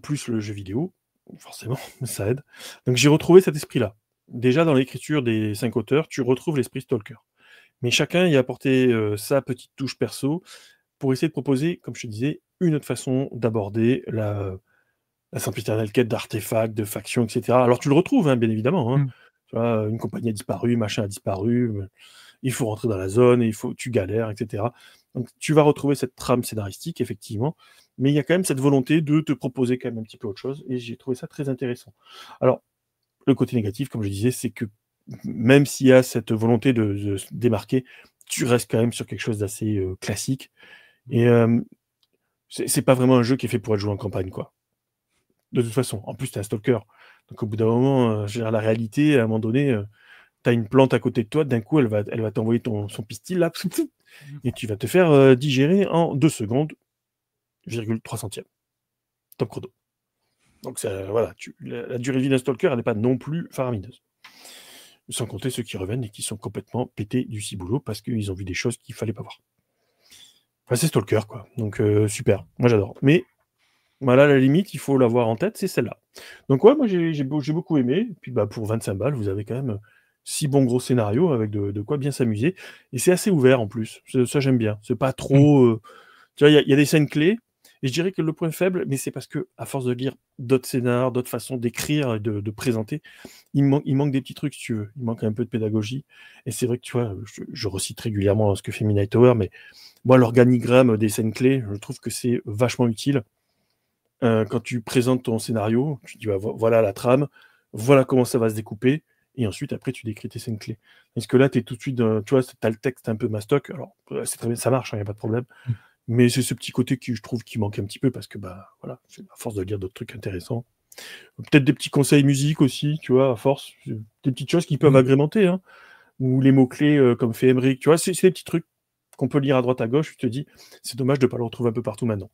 plus le jeu vidéo, forcément, ça aide. Donc j'ai retrouvé cet esprit-là. Déjà, dans l'écriture des 5 auteurs, tu retrouves l'esprit Stalker. Mais chacun y a apporté sa petite touche perso pour essayer de proposer, comme je te disais, une autre façon d'aborder la sempiternelle quête d'artefacts, de factions, etc. Alors tu le retrouves, hein, bien évidemment. Hein. Tu vois, une compagnie a disparu, machin a disparu, il faut rentrer dans la zone, tu galères, etc. Donc tu vas retrouver cette trame scénaristique, effectivement, mais il y a quand même cette volonté de te proposer quand même un petit peu autre chose, et j'ai trouvé ça très intéressant. Alors, le côté négatif, comme je disais, c'est que même s'il y a cette volonté de se démarquer, tu restes quand même sur quelque chose d'assez classique. Et c'est pas vraiment un jeu qui est fait pour être joué en campagne, quoi. De toute façon. En plus, t'es un stalker. Donc au bout d'un moment, la réalité, à un moment donné, t'as une plante à côté de toi, d'un coup, elle va t'envoyer son pistil, là, et tu vas te faire digérer en 2 secondes, 3 centièmes. Top chrono. Donc voilà, la durée de vie d'un stalker, elle n'est pas non plus faramineuse. Sans compter ceux qui reviennent et qui sont complètement pétés du ciboulot parce qu'ils ont vu des choses qu'il ne fallait pas voir. Enfin, c'est Stalker, quoi. Donc, super. Moi, j'adore. Mais, voilà, la limite, il faut l'avoir en tête, c'est celle-là. Donc, ouais, moi, j'ai beaucoup aimé. Et puis, pour 25 balles, vous avez quand même 6 bons gros scénarios avec de quoi bien s'amuser. Et c'est assez ouvert, en plus. Ça, j'aime bien. C'est pas trop... tu vois, il y a des scènes clés. Et je dirais que le point faible, mais c'est parce que, à force de lire d'autres scénars, d'autres façons d'écrire et de présenter, il manque des petits trucs, si tu veux. Il manque un peu de pédagogie. Et c'est vrai que, tu vois, je recite régulièrement ce que fait Midnight Tower, mais moi, l'organigramme des scènes clés, je trouve que c'est vachement utile. Quand tu présentes ton scénario, tu dis, voilà la trame, voilà comment ça va se découper, et ensuite, après, tu décris tes scènes clés. Parce que là, tu es tout de suite, tu vois, tu as le texte un peu mastoc, alors, c'est très bien, ça marche, il n'y a pas de problème. Mais c'est ce petit côté qui, je trouve, qui manque un petit peu, parce que, voilà, à force de lire d'autres trucs intéressants. Peut-être des petits conseils musique aussi, tu vois, à force, des petites choses qui peuvent agrémenter, hein. Ou les mots-clés, comme fait Emmerich, tu vois, c'est des petits trucs qu'on peut lire à droite à gauche, je te dis, c'est dommage de ne pas le retrouver un peu partout maintenant.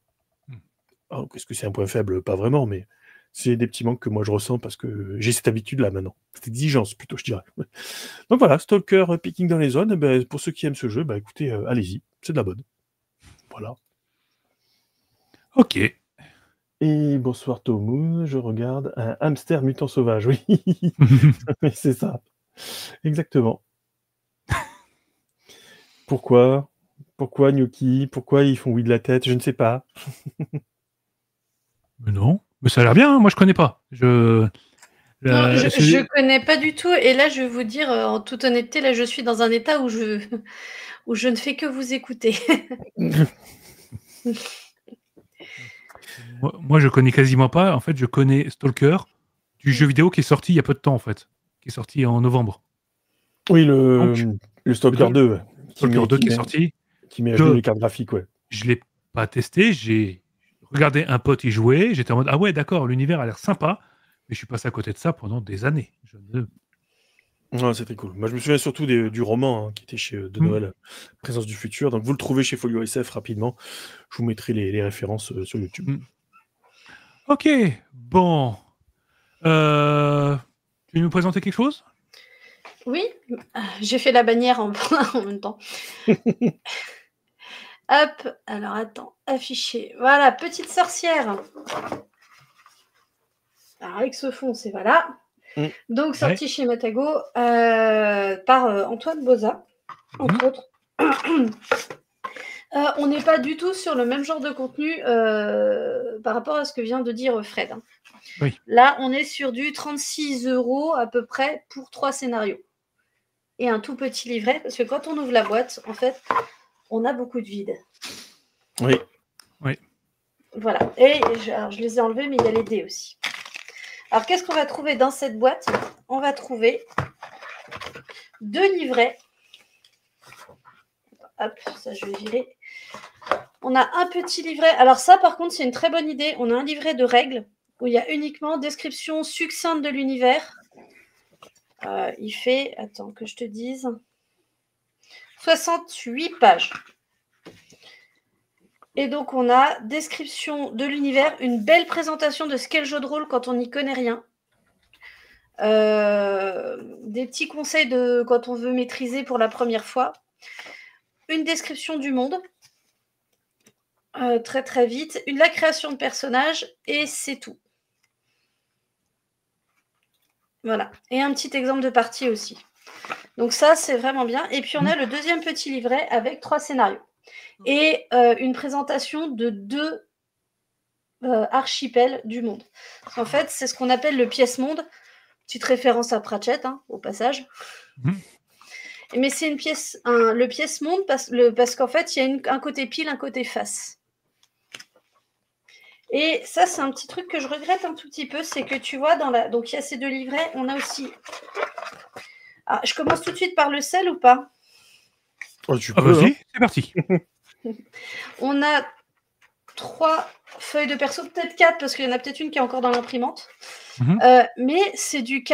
Alors, est-ce que c'est un point faible? Pas vraiment, mais c'est des petits manques que moi je ressens parce que j'ai cette habitude-là maintenant. Cette exigence plutôt, je dirais. Donc voilà, Stalker Picking dans les zones, pour ceux qui aiment ce jeu, écoutez, allez-y, c'est de la bonne. Voilà. Ok. Et bonsoir Tomu, je regarde un hamster mutant sauvage, oui. C'est ça. Exactement. Pourquoi Gnocchi? Pourquoi ils font oui de la tête? Je ne sais pas. Mais non, mais ça a l'air bien, hein. Moi je connais pas. Non, je connais pas du tout, et là je vais vous dire en toute honnêteté, là je suis dans un état où je ne fais que vous écouter. Moi je connais quasiment pas. En fait, je connais Stalker du jeu vidéo qui est sorti il y a peu de temps, en fait, qui est sorti en novembre. Oui, le Stalker 2. Ouais. Stalker 2 qui est sorti. Qui met à jour les cartes graphiques, ouais. Je l'ai pas testé, j'ai regardé un pote y jouer, j'étais en mode ah ouais d'accord, l'univers a l'air sympa, mais je suis passé à côté de ça pendant des années. Ouais, c'est très cool. Moi je me souviens surtout du roman qui était chez De Noël, Présence du futur. Donc vous le trouvez chez Folio SF rapidement. Je vous mettrai les références sur YouTube. Ok, bon. Tu veux nous présenter quelque chose? Oui, j'ai fait la bannière en même temps. Hop, alors attends, afficher. Voilà, petite sorcière. Alors avec ce fond, c'est voilà. Donc sorti chez Matago par Antoine Boza, entre autres. On n'est pas du tout sur le même genre de contenu par rapport à ce que vient de dire Fred. Hein. Oui. Là, on est sur du 36 € à peu près pour 3 scénarios. Et un tout petit livret, parce que quand on ouvre la boîte, en fait, on a beaucoup de vide. Oui. Oui. Voilà. Et alors, je les ai enlevés, mais il y a les dés aussi. Alors, qu'est-ce qu'on va trouver dans cette boîte? On va trouver 2 livrets. Hop, ça, je vais virer. On a un petit livret. Alors ça, par contre, c'est une très bonne idée. On a un livret de règles où il y a uniquement description succincte de l'univers. Il fait, attends que je te dise, 68 pages. Et donc, on a description de l'univers, une belle présentation de ce qu'est le jeu de rôle quand on n'y connaît rien. Des petits conseils de quand on veut maîtriser pour la première fois. Une description du monde. Très très vite. La création de personnages et c'est tout. Voilà. Et un petit exemple de partie aussi. Donc ça, c'est vraiment bien. Et puis, on a le deuxième petit livret avec 3 scénarios. Et une présentation de 2 archipels du monde. En fait, c'est ce qu'on appelle le pièce-monde. Petite référence à Pratchett, hein, au passage. Mais c'est une pièce, le pièce-monde parce qu'en fait, il y a un côté pile, un côté face. Et ça, c'est un petit truc que je regrette un tout petit peu, c'est que tu vois, donc il y a ces 2 livrets, on a aussi... Ah, je commence tout de suite par le sel ou pas? Oh, tu peux, vas-y, hein. c'est parti. On a 3 feuilles de perso, peut-être 4, parce qu'il y en a peut-être une qui est encore dans l'imprimante. Mais c'est du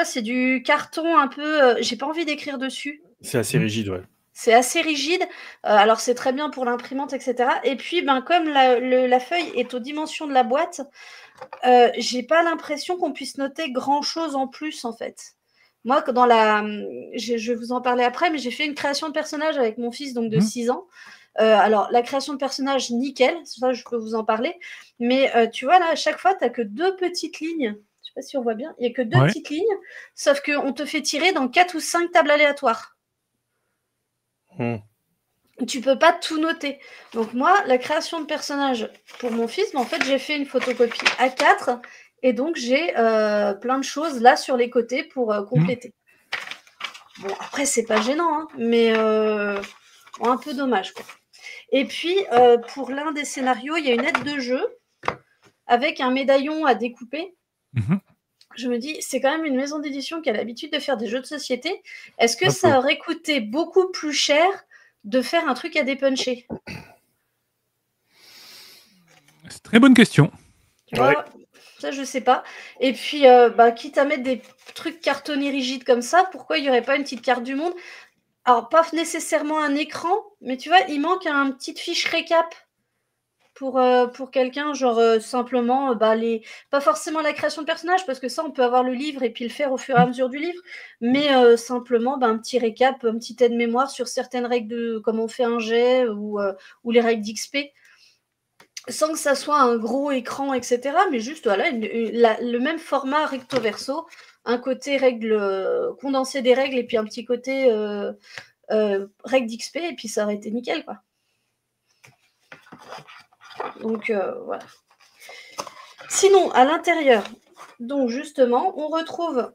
c'est du carton un peu... j'ai pas envie d'écrire dessus. C'est assez rigide, ouais. C'est assez rigide. Alors, c'est très bien pour l'imprimante, etc. Et puis, comme la feuille est aux dimensions de la boîte, j'ai pas l'impression qu'on puisse noter grand-chose en plus, en fait. Moi, je vais vous en parler après, mais j'ai fait une création de personnage avec mon fils donc de 6 ans. Alors, la création de personnage, nickel. Ça, je peux vous en parler. Mais tu vois, là, à chaque fois, tu n'as que 2 petites lignes. Je sais pas si on voit bien. Il n'y a que 2 petites lignes, sauf qu'on te fait tirer dans 4 ou 5 tables aléatoires. Tu peux pas tout noter. Donc moi, la création de personnage pour mon fils, en fait, j'ai fait une photocopie A4 et donc j'ai plein de choses là sur les côtés pour compléter. Bon, après, c'est pas gênant, hein, mais un peu dommage, quoi. Et puis, pour l'un des scénarios, il y a une aide de jeu avec un médaillon à découper. Je me dis, c'est quand même une maison d'édition qui a l'habitude de faire des jeux de société. Est-ce que ça aurait coûté beaucoup plus cher de faire un truc à dépuncher? C'est une très bonne question. Tu vois, ça, je sais pas. Et puis, quitte à mettre des trucs cartonnés rigides comme ça, pourquoi il n'y aurait pas une petite carte du monde? Alors, pas nécessairement un écran, mais tu vois, il manque une petite fiche récap pour quelqu'un, genre simplement, pas forcément la création de personnage, parce que ça, on peut avoir le livre et puis le faire au fur et à mesure du livre, mais simplement un petit récap, un petit aide-mémoire sur certaines règles de comment on fait un jet ou les règles d'XP, sans que ça soit un gros écran, etc., mais juste voilà, le même format recto-verso, un côté condensé des règles et puis un petit côté règles d'XP, et puis ça aurait été nickel, quoi. Donc voilà. Sinon, à l'intérieur, donc justement, on retrouve,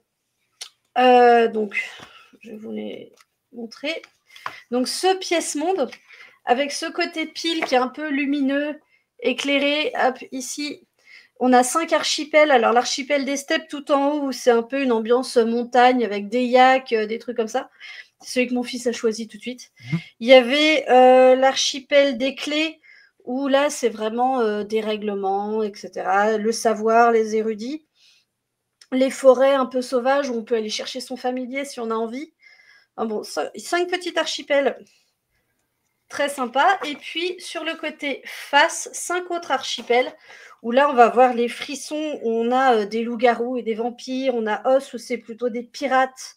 donc je vais vous les montrer, donc ce pièce-monde avec ce côté pile qui est un peu lumineux, éclairé. Hop, ici, on a 5 archipels. Alors l'archipel des steppes tout en haut, où c'est un peu une ambiance montagne avec des yaks, des trucs comme ça. C'est celui que mon fils a choisi tout de suite. Il y avait l'archipel des clés, où là, c'est vraiment des règlements, etc. Le savoir, les érudits. Les forêts un peu sauvages, où on peut aller chercher son familier si on a envie. Enfin, bon, 5 petits archipels très sympa. Et puis, sur le côté face, 5 autres archipels, où là, on va voir les frissons. On a des loups-garous et des vampires. On a Os, où c'est plutôt des pirates.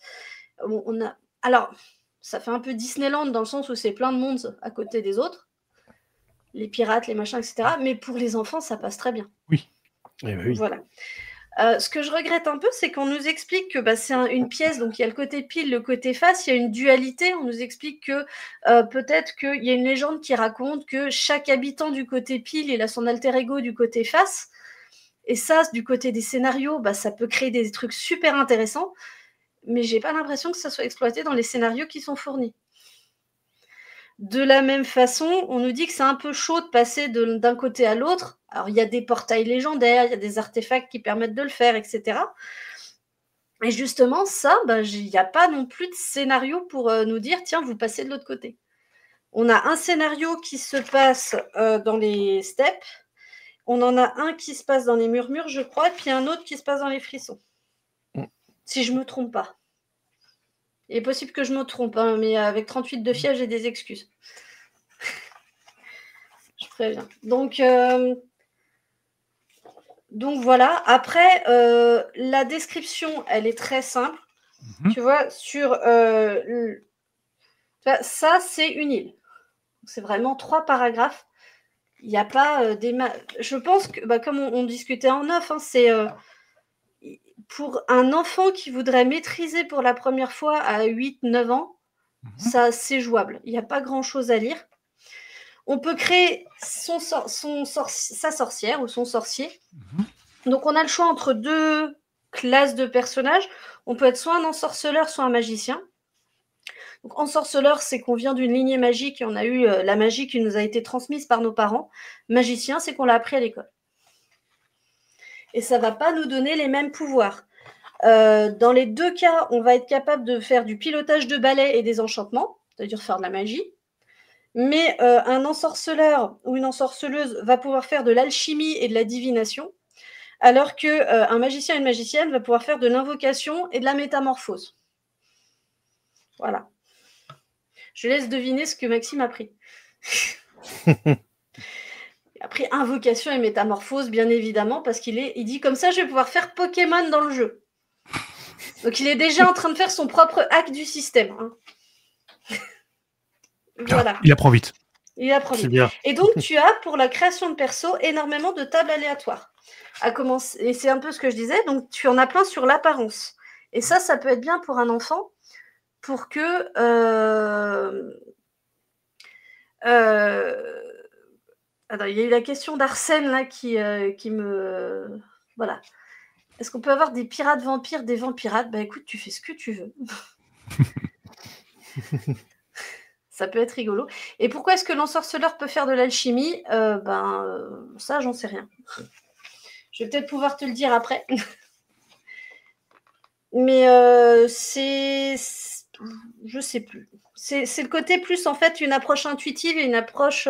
Alors, ça fait un peu Disneyland, dans le sens où c'est plein de monde à côté des autres. les pirates, les machins, etc. Mais pour les enfants, ça passe très bien. Oui. Eh ben oui. Voilà. Ce que je regrette un peu, c'est qu'on nous explique que c'est une pièce, donc il y a le côté pile, le côté face, il y a une dualité. On nous explique que peut-être qu'il y a une légende qui raconte que chaque habitant du côté pile, il a son alter ego du côté face. Et ça, du côté des scénarios, ça peut créer des trucs super intéressants, mais j'ai pas l'impression que ça soit exploité dans les scénarios qui sont fournis. De la même façon, on nous dit que c'est un peu chaud de passer d'un côté à l'autre. Alors, il y a des portails légendaires, il y a des artefacts qui permettent de le faire, etc. Et justement, ça, il n'y a pas non plus de scénario pour nous dire, tiens, vous passez de l'autre côté. On a un scénario qui se passe dans les steppes, on en a un qui se passe dans les murmures, je crois, et puis un autre qui se passe dans les frissons. Si je ne me trompe pas. Il est possible que je me trompe, hein, mais avec 38 de fièvre, j'ai des excuses. Je préviens. Donc voilà. Après, la description, elle est très simple. Tu vois, sur ça, c'est une île. C'est vraiment 3 paragraphes. Il n'y a pas je pense que, comme on discutait en off, hein, c'est pour un enfant qui voudrait maîtriser pour la première fois à 8-9 ans, ça, c'est jouable. Il n'y a pas grand-chose à lire. On peut créer sa sorcière ou son sorcier. Donc, on a le choix entre 2 classes de personnages. On peut être soit un ensorceleur, soit un magicien. Donc, ensorceleur, c'est qu'on vient d'une lignée magique et on a eu la magie qui nous a été transmise par nos parents. Magicien, c'est qu'on l'a appris à l'école. Et ça ne va pas nous donner les mêmes pouvoirs. Dans les 2 cas, on va être capable de faire du pilotage de balai et des enchantements, c'est-à-dire faire de la magie. Mais un ensorceleur ou une ensorceleuse va pouvoir faire de l'alchimie et de la divination, alors qu'un magicien et une magicienne va pouvoir faire de l'invocation et de la métamorphose. Voilà. Je laisse deviner ce que Maxime a pris. Il a pris invocation et métamorphose, bien évidemment, parce qu'il dit comme ça, je vais pouvoir faire Pokémon dans le jeu. Donc, il est déjà en train de faire son propre hack du système. Hein. Voilà. Il apprend vite. Il apprend vite. Bien. Et donc, tu as, pour la création de perso, énormément de tables aléatoires. Et c'est un peu ce que je disais. Donc, tu en as plein sur l'apparence. Et ça peut être bien pour un enfant, pour que... Attends, il y a eu la question d'Arsène, là, qui me... Voilà. Est-ce qu'on peut avoir des pirates vampires, des vampirates ? Écoute, tu fais ce que tu veux. Ça peut être rigolo. Et pourquoi est-ce que l'ensorceleur peut faire de l'alchimie ? Ça, j'en sais rien. Je vais peut-être pouvoir te le dire après. Mais je sais plus. C'est le côté plus, en fait, une approche intuitive et une approche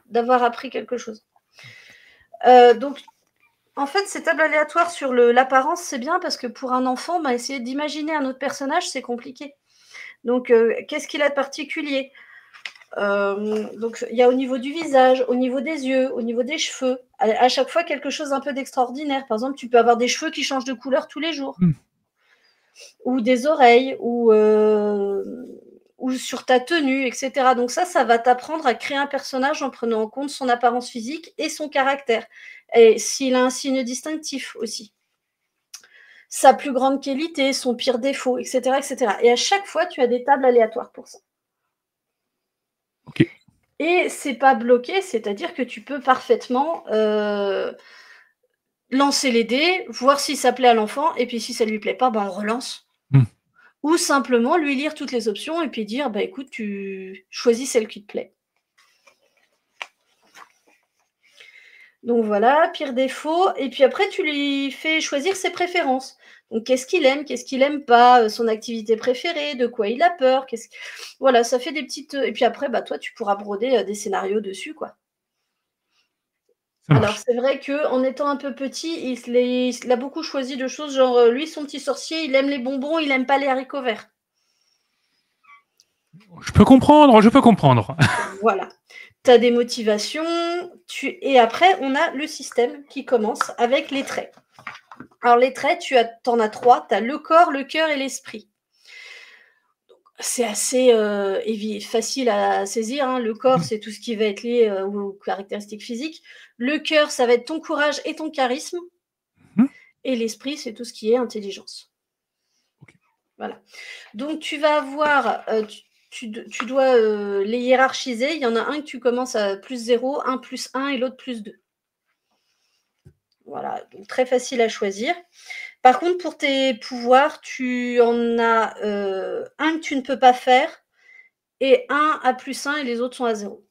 d'avoir appris quelque chose. Donc, en fait, ces tables aléatoires sur l'apparence, c'est bien parce que pour un enfant, essayer d'imaginer un autre personnage, c'est compliqué. Donc, qu'est-ce qu'il a de particulier ? Donc, il y a au niveau du visage, au niveau des yeux, au niveau des cheveux, à chaque fois quelque chose un peu d'extraordinaire. Par exemple, tu peux avoir des cheveux qui changent de couleur tous les jours, ou des oreilles, ou sur ta tenue, etc. Donc ça va t'apprendre à créer un personnage en prenant en compte son apparence physique et son caractère, et s'il a un signe distinctif aussi. Sa plus grande qualité, son pire défaut, etc., etc. Et à chaque fois, tu as des tables aléatoires pour ça. Ok. Et c'est pas bloqué, c'est-à-dire que tu peux parfaitement lancer les dés, voir si ça plaît à l'enfant, et puis si ça lui plaît pas, on relance. Ou simplement lui lire toutes les options et puis dire, écoute, tu choisis celle qui te plaît. Donc voilà, pire défaut. Et puis après, tu lui fais choisir ses préférences. Donc qu'est-ce qu'il aime pas, son activité préférée, de quoi il a peur. Voilà, ça fait des petites... Et puis après, toi, tu pourras broder des scénarios dessus, quoi. Alors, c'est vrai qu'en étant un peu petit, il a beaucoup choisi de choses, genre, lui, son petit sorcier, il aime les bonbons, il n'aime pas les haricots verts. Je peux comprendre. Voilà. Tu as des motivations, et après, on a le système qui commence avec les traits. Alors, les traits, tu en as 3. Tu as le corps, le cœur et l'esprit. C'est assez facile à saisir. Hein. Le corps, c'est tout ce qui va être lié aux caractéristiques physiques. Le cœur, ça va être ton courage et ton charisme. Et l'esprit, c'est tout ce qui est intelligence. Ok. Voilà. Donc, tu vas avoir, tu dois les hiérarchiser. Il y en a un que tu commences à plus 0, un plus 1 et l'autre plus 2. Voilà, donc très facile à choisir. Par contre, pour tes pouvoirs, tu en as un que tu ne peux pas faire et un à plus 1 et les autres sont à 0.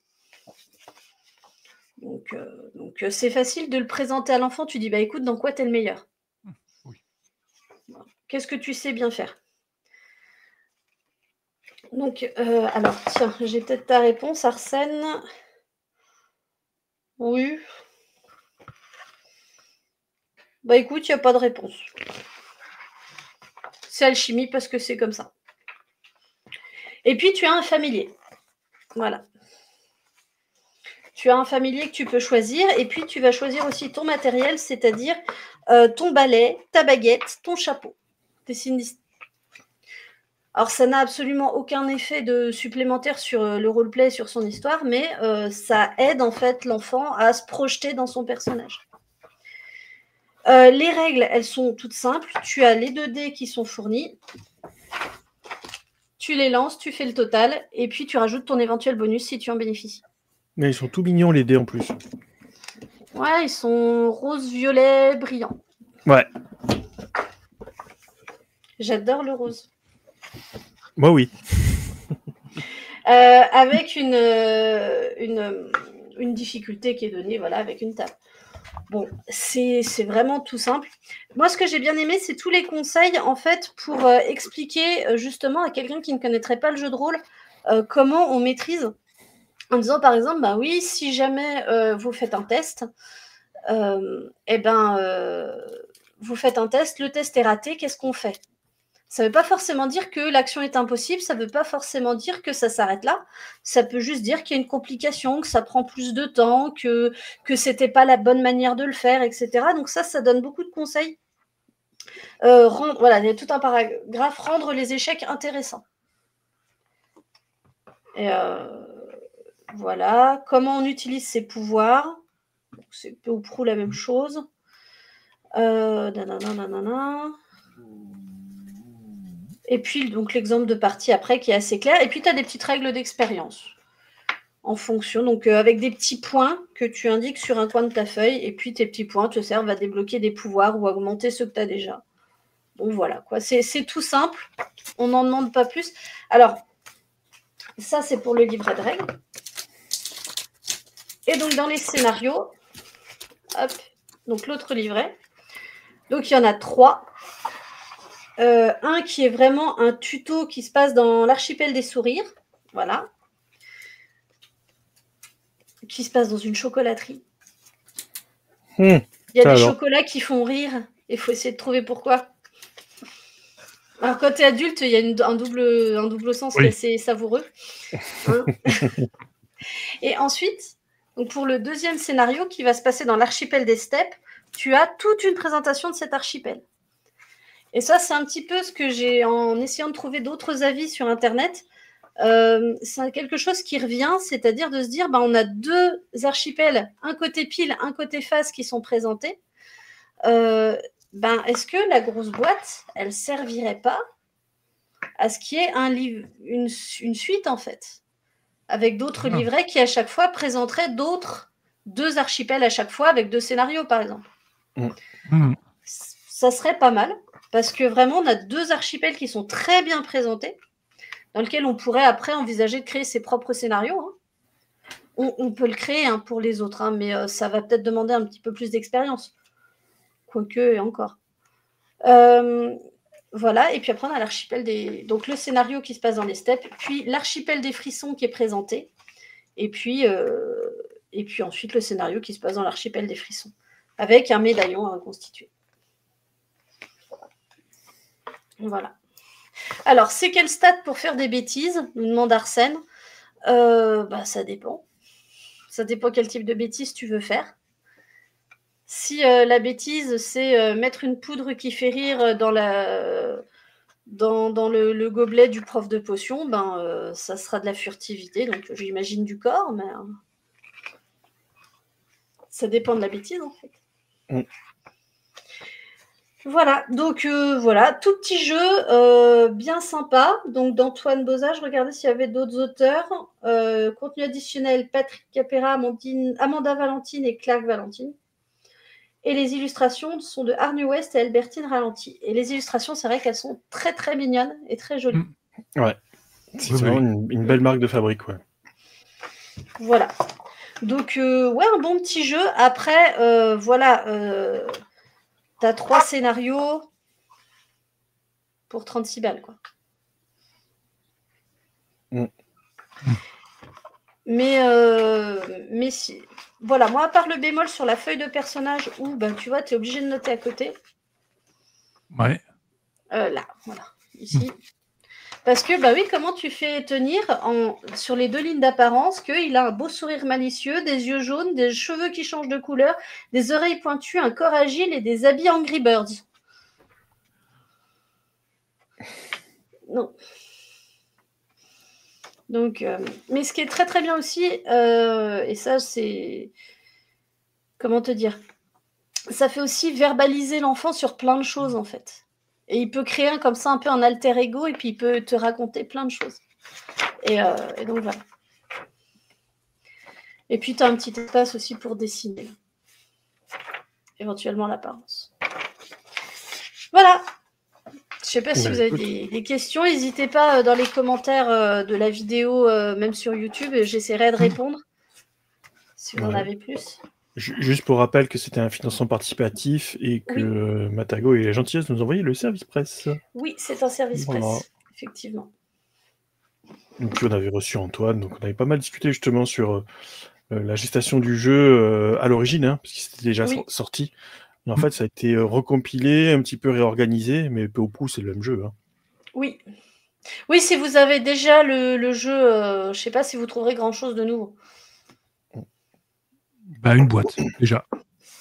Donc c'est facile de le présenter à l'enfant. Tu dis, bah écoute, dans quoi t'es le meilleur? Oui. Qu'est-ce que tu sais bien faire? Donc, alors, tiens, j'ai peut-être ta réponse, Arsène. Oui. Bah écoute, il n'y a pas de réponse. C'est alchimie parce que c'est comme ça. Et puis, tu as un familier. Voilà. Tu as un familier que tu peux choisir. Et puis, tu vas choisir aussi ton matériel, c'est-à-dire ton balai, ta baguette, ton chapeau. Tes signes. Alors, ça n'a absolument aucun effet supplémentaire sur le roleplay, sur son histoire, mais ça aide en fait l'enfant à se projeter dans son personnage. Les règles, elles sont toutes simples. Tu as les 2 dés qui sont fournis. Tu les lances, tu fais le total, et puis tu rajoutes ton éventuel bonus si tu en bénéficies. Mais ils sont tout mignons, les dés, en plus. Ouais, ils sont rose-violet brillants. Ouais. J'adore le rose. Moi, oui. Avec une difficulté qui est donnée, voilà, avec une table. Bon, c'est vraiment tout simple. Moi, ce que j'ai bien aimé, c'est tous les conseils, en fait, pour expliquer justement à quelqu'un qui ne connaîtrait pas le jeu de rôle comment on maîtrise. En disant, par exemple, bah oui, si jamais vous faites un test, vous faites un test, le test est raté, qu'est-ce qu'on fait? Ça ne veut pas forcément dire que l'action est impossible, ça ne veut pas forcément dire que ça s'arrête là. Ça peut juste dire qu'il y a une complication, que ça prend plus de temps, que ce n'était pas la bonne manière de le faire, etc. Donc ça donne beaucoup de conseils. Voilà, il y a tout un paragraphe, rendre les échecs intéressants. Et voilà, comment on utilise ses pouvoirs. C'est peu ou prou la même chose. Et puis, donc, l'exemple de partie après qui est assez clair. Et puis, tu as des petites règles d'expérience en fonction. Donc, avec des petits points que tu indiques sur un coin de ta feuille. Et puis, tes petits points te servent à débloquer des pouvoirs ou à augmenter ceux que tu as déjà. Bon, voilà, quoi. C'est tout simple. On n'en demande pas plus. Alors, ça, c'est pour le livret de règles. Et donc, dans les scénarios, hop, donc l'autre livret. Donc, il y en a 3. Un qui est vraiment un tuto qui se passe dans l'archipel des sourires. Voilà. Qui se passe dans une chocolaterie. Il y a des chocolats qui font rire. Il faut essayer de trouver pourquoi. Alors, quand tu es adulte, il y a un double sens qui est assez savoureux. Hein. Et ensuite, donc pour le deuxième scénario qui va se passer dans l'archipel des steppes, tu as toute une présentation de cet archipel. Et ça, c'est un petit peu ce que j'ai en essayant de trouver d'autres avis sur Internet. C'est quelque chose qui revient, c'est-à-dire de se dire, on a 2 archipels, un côté pile, un côté face qui sont présentés. Est-ce que la grosse boîte, elle servirait pas à ce qu'il y ait une suite, en fait, avec d'autres livrets qui, à chaque fois, présenteraient 2 archipels à chaque fois, avec 2 scénarios, par exemple. Ça serait pas mal, parce que vraiment, on a 2 archipels qui sont très bien présentés, dans lequel on pourrait après envisager de créer ses propres scénarios. Hein. On peut le créer pour les autres, mais ça va peut-être demander un petit peu plus d'expérience. Quoique, et encore. Voilà, et puis après on a l'archipel des... Donc le scénario qui se passe dans les steppes, puis l'archipel des frissons qui est présenté, et puis ensuite le scénario qui se passe dans l'archipel des frissons, avec un médaillon à reconstituer. Voilà. Alors, c'est quel stade pour faire des bêtises, nous demande Arsène. Ça dépend. Ça dépend quel type de bêtises tu veux faire. Si la bêtise, c'est mettre une poudre qui fait rire dans dans le gobelet du prof de potion, ça sera de la furtivité, donc j'imagine du corps, mais ça dépend de la bêtise en fait. Voilà, donc voilà, tout petit jeu bien sympa. Donc d'Antoine Bauza, je regardais s'il y avait d'autres auteurs. Contenu additionnel, Patrick Capera, Amanda Valentine et Clark Valentine. Et les illustrations sont de Arne West et Albertine Ralenti. Et les illustrations, c'est vrai qu'elles sont très très mignonnes et très jolies. Ouais, c'est vraiment une belle marque de fabrique, ouais. Voilà. Donc, ouais, un bon petit jeu. Après, voilà, tu as 3 scénarios pour 36 balles, quoi. Mais si... Voilà, moi, à part le bémol sur la feuille de personnage où, tu vois, tu es obligé de noter à côté. Ouais. Là, voilà, ici. Parce que, oui, comment tu fais tenir sur les 2 lignes d'apparence qu'il a un beau sourire malicieux, des yeux jaunes, des cheveux qui changent de couleur, des oreilles pointues, un corps agile et des habits Angry Birds. Non. Donc, mais ce qui est très très bien aussi, et ça c'est... Comment te dire ? Ça fait aussi verbaliser l'enfant sur plein de choses en fait. Et il peut créer comme ça un peu un alter ego et puis il peut te raconter plein de choses. Et donc voilà. Et puis tu as un petit espace aussi pour dessiner. Éventuellement l'apparence. Voilà. Je sais pas si vous avez des questions. N'hésitez pas dans les commentaires de la vidéo, même sur YouTube. J'essaierai de répondre si vous en avez plus. Juste pour rappel que c'était un financement participatif et que Matago et la gentillesse de nous envoyer le service presse. Oui, c'est un service presse, effectivement. Donc on avait reçu Antoine, donc on avait pas mal discuté justement sur la gestation du jeu à l'origine, parce qu'il c'était déjà sorti. Et en fait, ça a été recompilé, un petit peu réorganisé, mais peu au prou, c'est le même jeu. Oui. Oui, si vous avez déjà le jeu, je sais pas si vous trouverez grand-chose de nouveau. Une boîte, déjà.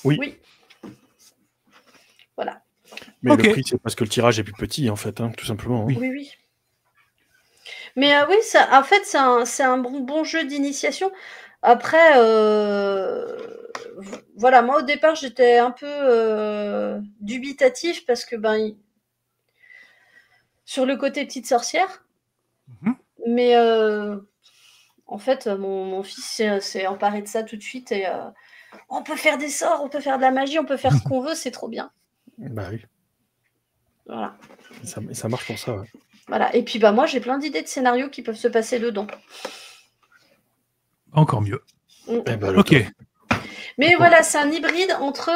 Oui. Voilà. Mais le prix, c'est parce que le tirage est plus petit, en fait, tout simplement. Oui. Mais oui, ça, en fait, c'est un bon jeu d'initiation. Après, voilà, moi au départ, j'étais un peu dubitatif parce que sur le côté petite sorcière. Mais en fait, mon fils s'est emparé de ça tout de suite et on peut faire des sorts, on peut faire de la magie, on peut faire ce qu'on veut, c'est trop bien. Bah oui. Voilà. Ça marche pour ça. Ouais. Voilà. Et puis moi, j'ai plein d'idées de scénarios qui peuvent se passer dedans. Encore mieux. Ok. Mais voilà, c'est un hybride entre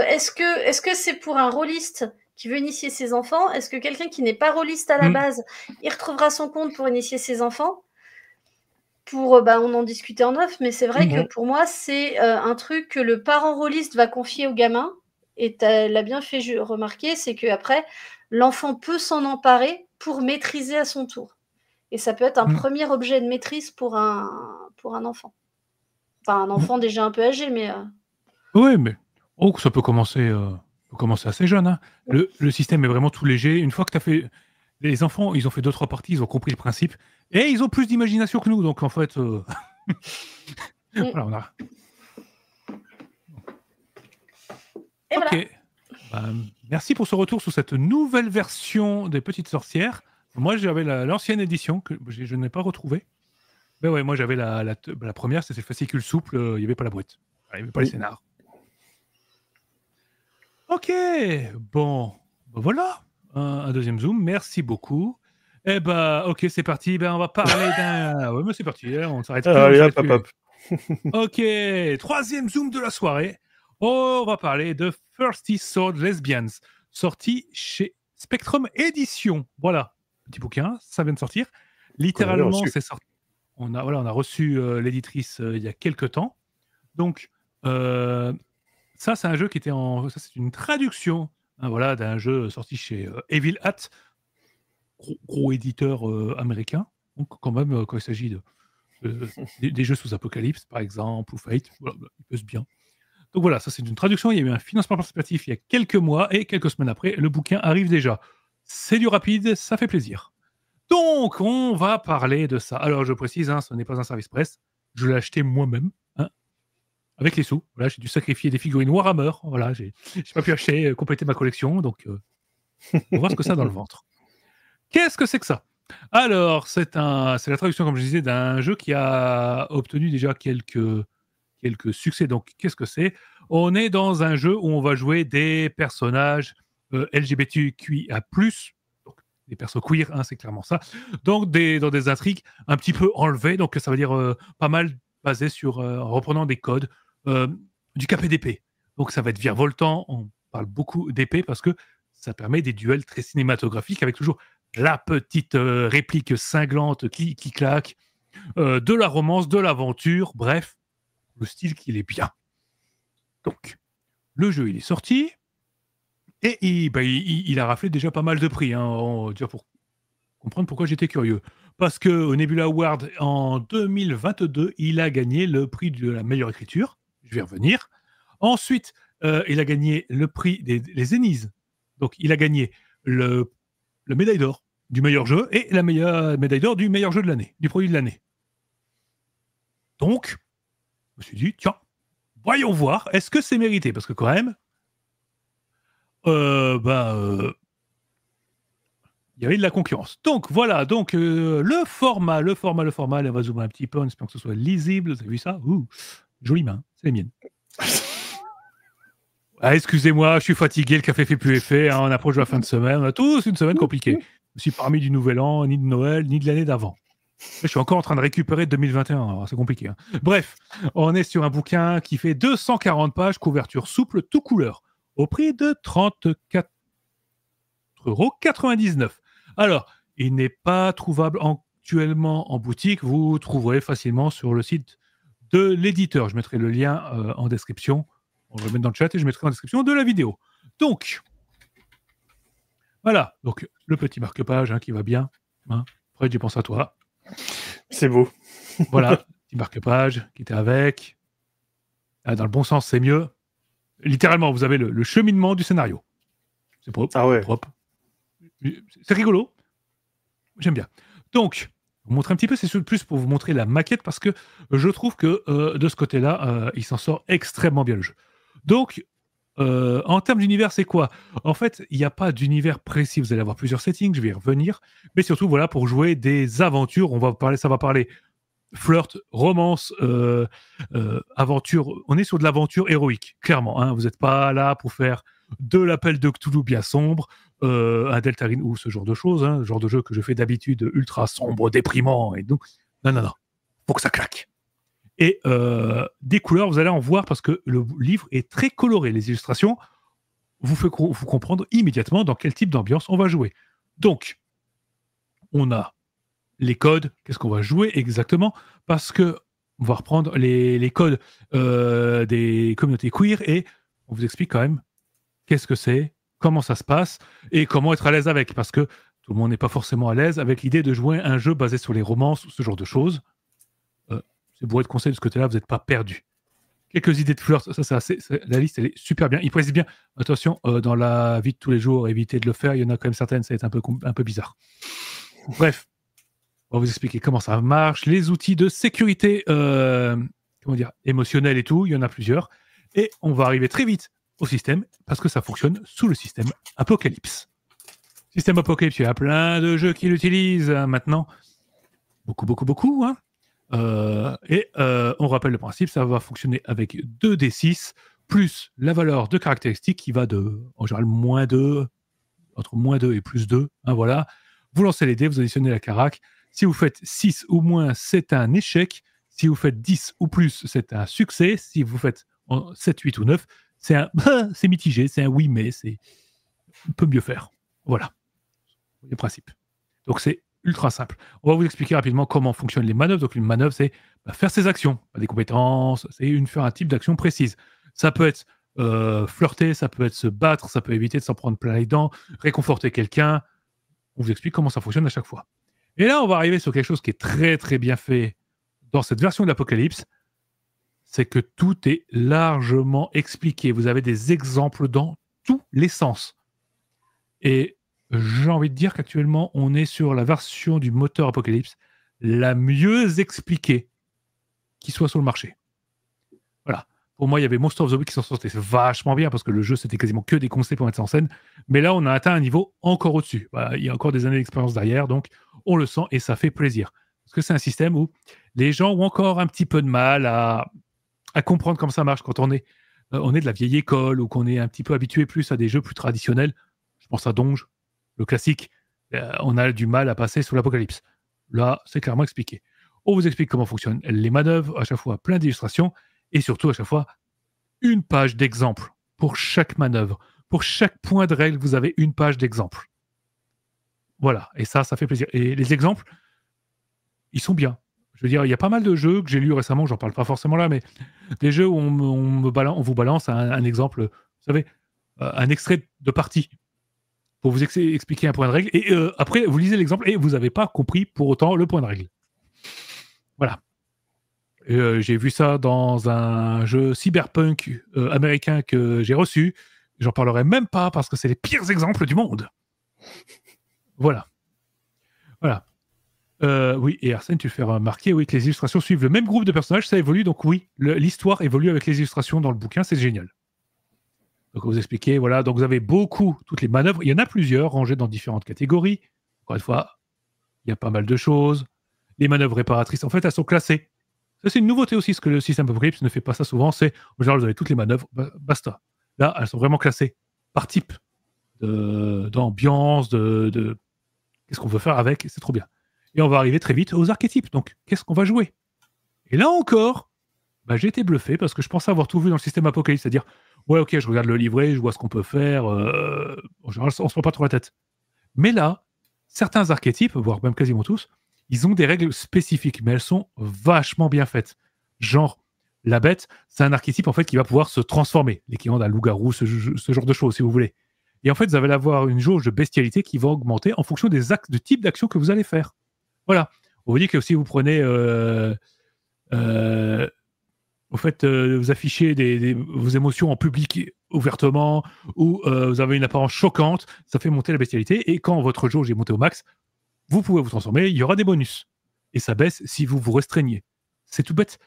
est-ce que c'est pour un rôliste qui veut initier ses enfants ? Est-ce que quelqu'un qui n'est pas rôliste à la base, il retrouvera son compte pour initier ses enfants ? On en discutait en off, mais c'est vrai que pour moi, c'est un truc que le parent rôliste va confier au gamin. Et tu l'as bien fait remarquer, c'est qu'après, l'enfant peut s'en emparer pour maîtriser à son tour. Et ça peut être un premier objet de maîtrise pour un enfant. Enfin, un enfant déjà un peu âgé, mais... Oui, mais ça peut commencer assez jeune. Le système est vraiment tout léger. Une fois que tu as fait... Les enfants, ils ont fait 2-3 parties, ils ont compris le principe. Et ils ont plus d'imagination que nous. Donc, en fait... voilà, on a... Et ok. Voilà. Merci pour ce retour sur cette nouvelle version des Petites Sorcières. Moi, j'avais l'ancienne édition que je n'ai pas retrouvée. Mais ouais, moi, j'avais la première, c'était le fascicule souple. Il n'y avait pas la boîte. Il n'y avait pas les scénars. Ok. Bon. Voilà. Un deuxième zoom. Merci beaucoup. Ok, c'est parti. On va parler d'un... Ouais, mais c'est parti. On s'arrête plus. Ok. Troisième zoom de la soirée. On va parler de Thirsty Sword Lesbians, sorti chez Spectrum Édition. Voilà, petit bouquin, ça vient de sortir. Littéralement, c'est sorti. On a reçu l'éditrice il y a quelques temps. Donc, ça, c'est un jeu qui était ça, c'est une traduction d'un jeu sorti chez Evil Hat, gros éditeur américain. Donc, quand même, quand il s'agit des jeux sous Apocalypse, par exemple, ou Fate, voilà, il pèse bien. Donc voilà, ça c'est une traduction. Il y a eu un financement participatif il y a quelques mois et quelques semaines après, le bouquin arrive déjà. c'est du rapide, ça fait plaisir. Donc, on va parler de ça. Alors, je précise, ce n'est pas un service presse. Je l'ai acheté moi-même, avec les sous. Voilà, j'ai dû sacrifier des figurines Warhammer. Voilà, j'ai pas pu acheter, compléter ma collection. Donc, on va voir ce que ça a dans le ventre. Qu'est-ce que c'est que ça? Alors, c'est la traduction, comme je disais, d'un jeu qui a obtenu déjà quelques succès. Donc, qu'est-ce que c'est? On est dans un jeu où on va jouer des personnages LGBTQIA+, donc des persos queer, c'est clairement ça. Donc, dans des intrigues un petit peu enlevées. Donc, ça veut dire pas mal basé sur, en reprenant des codes du KPDP. Donc, ça va être virevoltant. On parle beaucoup d'épée parce que ça permet des duels très cinématographiques avec toujours la petite réplique cinglante qui claque, de la romance, de l'aventure, bref, le style qu'il est bien. Donc, le jeu, il est sorti, et il a raflé déjà pas mal de prix, déjà pour comprendre pourquoi j'étais curieux. Parce qu'au Nebula Award, en 2022, il a gagné le prix de la meilleure écriture, je vais y revenir. Ensuite, il a gagné le prix des Ennies, donc il a gagné le médaille d'or du meilleur jeu et la meilleure médaille d'or du meilleur jeu de l'année, du produit de l'année. Donc, je me suis dit, tiens, voyons voir, est-ce que c'est mérité? Parce que quand même, il y avait de la concurrence. Donc voilà, le format, on va zoomer un petit peu en espérant que ce soit lisible. Vous avez vu ça? Jolie main, c'est les miennes. Excusez-moi, je suis fatigué, le café fait plus effet, on approche de la fin de semaine, on a tous une semaine compliquée. Je suis parmi du Nouvel An, ni de Noël, ni de l'année d'avant. Je suis encore en train de récupérer 2021, alors c'est compliqué. Bref, on est sur un bouquin qui fait 240 pages, couverture souple, tout couleur, au prix de 34,99 €. Alors, il n'est pas trouvable actuellement en boutique, vous trouverez facilement sur le site de l'éditeur. Je mettrai le lien en description. On va le mettre dans le chat et je mettrai en description de la vidéo. Donc, voilà. Donc, le petit marque-page qui va bien. Après, j'y pense à toi. C'est beau. Voilà, petit marque-page qui était avec. Dans le bon sens, c'est mieux. Littéralement, vous avez le cheminement du scénario. C'est propre. Ah ouais. Propre. C'est rigolo. J'aime bien. Donc, vous montrer un petit peu, c'est plus pour vous montrer la maquette parce que je trouve que de ce côté-là, il s'en sort extrêmement bien le jeu. Donc, en termes d'univers, c'est quoi? En fait, il n'y a pas d'univers précis. Vous allez avoir plusieurs settings, je vais y revenir. Mais surtout, voilà, pour jouer des aventures, ça va parler flirt, romance, aventure. On est sur de l'aventure héroïque, clairement. Vous n'êtes pas là pour faire de l'appel de Cthulhu bien sombre, un Deltarune ou ce genre de choses, le genre de jeu que je fais d'habitude ultra sombre, déprimant. Et donc, non. Faut que ça claque. Et des couleurs, vous allez en voir parce que le livre est très coloré. Les illustrations vous font comprendre immédiatement dans quel type d'ambiance on va jouer. Donc, on a les codes, qu'est-ce qu'on va jouer exactement? Parce que on va reprendre les codes des communautés queer et on vous explique quand même qu'est-ce que c'est, comment ça se passe et comment être à l'aise avec. Parce que tout le monde n'est pas forcément à l'aise avec l'idée de jouer un jeu basé sur les romances ou ce genre de choses. C'est bourré de conseils de ce côté-là, vous n'êtes pas perdu. Quelques idées de flirt, la liste elle est super bien. Il précise bien, attention, dans la vie de tous les jours, évitez de le faire, il y en a quand même certaines, ça va être un peu bizarre. Bref, on va vous expliquer comment ça marche, les outils de sécurité émotionnelle et tout, il y en a plusieurs. Et on va arriver très vite au système, parce que ça fonctionne sous le système Apocalypse. Système Apocalypse, il y a plein de jeux qui l'utilisent maintenant. Beaucoup. On rappelle le principe, ça va fonctionner avec 2d6 plus la valeur de caractéristique qui va en général, -2, entre -2 et +2. Voilà. Vous lancez les dés, vous additionnez la carac. Si vous faites 6 ou moins, c'est un échec. Si vous faites 10 ou plus, c'est un succès. Si vous faites 7, 8 ou 9, c'est mitigé, c'est un oui, mais on peut mieux faire. Voilà. Le principe. Donc c'est ultra simple. On va vous expliquer rapidement comment fonctionnent les manœuvres. Donc une manœuvre, c'est faire ses actions, pas des compétences, c'est faire un type d'action précise. Ça peut être flirter, ça peut être se battre, ça peut éviter de s'en prendre plein les dents, réconforter quelqu'un. On vous explique comment ça fonctionne à chaque fois. Et là, on va arriver sur quelque chose qui est très très bien fait dans cette version de l'Apocalypse, c'est que tout est largement expliqué. Vous avez des exemples dans tous les sens. Et j'ai envie de dire qu'actuellement, on est sur la version du moteur Apocalypse la mieux expliquée qui soit sur le marché. Voilà. Pour moi, il y avait Monster of the Week qui s'en sortait vachement bien parce que le jeu, c'était quasiment que des conseils pour mettre ça en scène. Mais là, on a atteint un niveau encore au-dessus. Voilà, il y a encore des années d'expérience derrière, donc on le sent et ça fait plaisir. Parce que c'est un système où les gens ont encore un petit peu de mal à comprendre comment ça marche quand on est de la vieille école ou qu'on est un petit peu habitué plus à des jeux plus traditionnels. Je pense à Donge, le classique. On a du mal à passer sous l'Apocalypse. Là, c'est clairement expliqué. On vous explique comment fonctionnent les manœuvres, à chaque fois plein d'illustrations, et surtout à chaque fois une page d'exemple pour chaque manœuvre. Pour chaque point de règle, vous avez une page d'exemple. Voilà, et ça fait plaisir. Et les exemples, ils sont bien. Je veux dire, il y a pas mal de jeux que j'ai lus récemment, j'en parle pas forcément là, mais des jeux où on vous balance un exemple, vous savez, un extrait de partie pour vous expliquer un point de règle, et après, vous lisez l'exemple et vous n'avez pas compris pour autant le point de règle. Voilà. J'ai vu ça dans un jeu cyberpunk américain que j'ai reçu. J'en parlerai même pas parce que c'est les pires exemples du monde. Voilà. Voilà. Oui, et Arsène, tu fais remarquer oui, que les illustrations suivent le même groupe de personnages, ça évolue, donc oui, l'histoire évolue avec les illustrations dans le bouquin, c'est génial. Donc, vous expliquez, voilà, donc vous avez toutes les manœuvres, il y en a plusieurs, rangées dans différentes catégories. Encore une fois, il y a pas mal de choses. Les manœuvres réparatrices, en fait, elles sont classées. Ça, c'est une nouveauté aussi, ce que le système Apocalypse ne fait pas ça souvent, c'est, en général, vous avez toutes les manœuvres, basta. Là, elles sont vraiment classées par type d'ambiance, de qu'est-ce qu'on veut faire avec, c'est trop bien. Et on va arriver très vite aux archétypes, donc qu'est-ce qu'on va jouer? Et là encore, j'ai été bluffé parce que je pensais avoir tout vu dans le système Apocalypse, c'est-à-dire, ouais, ok, je regarde le livret, je vois ce qu'on peut faire, en général, on se prend pas trop la tête. Mais là, certains archétypes, voire même quasiment tous, ils ont des règles spécifiques, mais elles sont vachement bien faites. Genre, la bête, c'est un archétype en fait qui va pouvoir se transformer, l'équivalent d'un loup-garou, ce genre de choses, si vous voulez. Et en fait, vous allez avoir une jauge de bestialité qui va augmenter en fonction des actes, de type d'action que vous allez faire. Voilà. On vous dit que si vous prenez, vous affichez vos émotions en public ouvertement, ou vous avez une apparence choquante, ça fait monter la bestialité. Et quand votre jauge est montée au max, vous pouvez vous transformer, il y aura des bonus. Et ça baisse si vous vous restreignez. C'est tout bête.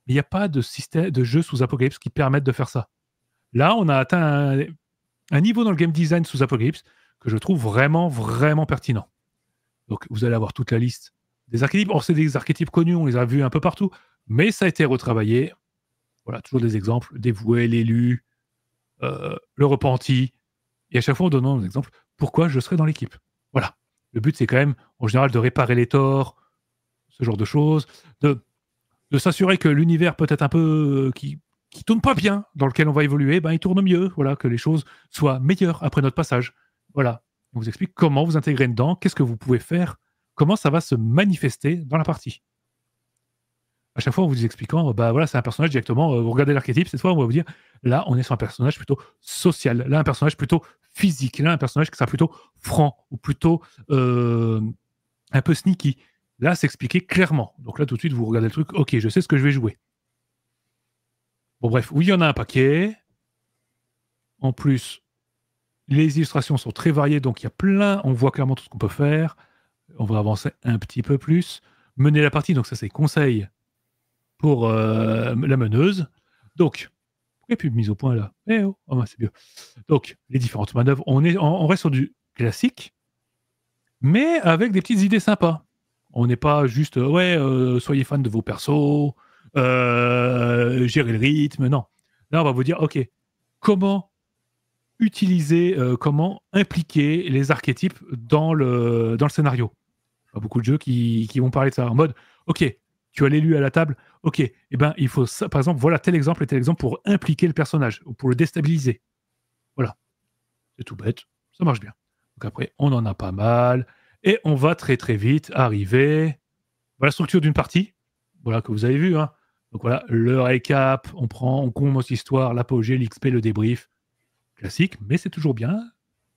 Mais il n'y a pas de système de jeu sous Apocalypse qui permette de faire ça. Là, on a atteint un niveau dans le game design sous Apocalypse que je trouve vraiment, vraiment pertinent. Donc, vous allez avoir toute la liste des archétypes. Or, c'est des archétypes connus, on les a vus un peu partout, mais ça a été retravaillé. Voilà, toujours des exemples. Dévoué, l'élu, le repenti. Et à chaque fois, en donnant un exemple, pourquoi je serai dans l'équipe. Voilà. Le but, c'est quand même, en général, de réparer les torts, ce genre de choses, de s'assurer que l'univers peut-être un peu qui tourne pas bien, dans lequel on va évoluer, il tourne mieux. Voilà, que les choses soient meilleures après notre passage. Voilà. On vous explique comment vous intégrer dedans, qu'est-ce que vous pouvez faire, comment ça va se manifester dans la partie. À chaque fois, en vous expliquant, voilà, c'est un personnage directement, vous regardez l'archétype, cette fois, on va vous dire, là, on est sur un personnage plutôt social, là, un personnage plutôt physique, là, un personnage qui sera plutôt franc, ou plutôt un peu sneaky. Là, c'est expliqué clairement. Donc là, tout de suite, vous regardez le truc, ok, je sais ce que je vais jouer. Bon, bref, oui, il y en a un paquet. En plus, les illustrations sont très variées, donc il y a plein, on voit clairement tout ce qu'on peut faire. On va avancer un petit peu plus. Mener la partie, donc ça, c'est conseil pour la meneuse. Donc, pourquoi il n'y a plus de mise au point là? C'est mieux. Donc, les différentes manœuvres, on reste sur du classique, mais avec des petites idées sympas. On n'est pas juste, soyez fan de vos persos, gérer le rythme, non. Là, on va vous dire, ok, comment utiliser, comment impliquer les archétypes dans le scénario. Il y a beaucoup de jeux qui vont parler de ça en mode, ok, tu as l'élu à la table, ok, il faut ça, par exemple, voilà tel exemple et tel exemple pour impliquer le personnage, ou pour le déstabiliser. Voilà. C'est tout bête, ça marche bien. Donc après, on en a pas mal, et on va très très vite arriver à la structure d'une partie, voilà, que vous avez vu, hein. Donc voilà, le récap, on commence l'histoire, l'apogée, l'XP, le débrief, classique, mais c'est toujours bien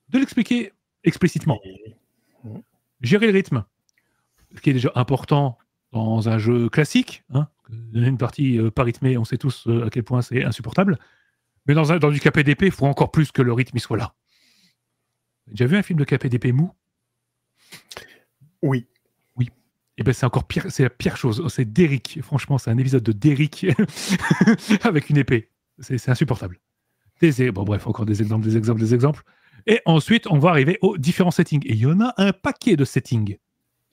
de l'expliquer explicitement. Gérer le rythme, ce qui est déjà important dans un jeu classique, hein. Une partie pas rythmée, on sait tous à quel point c'est insupportable, mais dans du KPDP, il faut encore plus que le rythme il soit là. Déjà vu un film de KPDP mou? Oui. Et ben c'est encore pire, c'est la pire chose. C'est Derrick. Franchement, c'est un épisode de Derrick avec une épée. C'est insupportable. Bon, bref, encore des exemples. Et ensuite, on va arriver aux différents settings. Et il y en a un paquet de settings.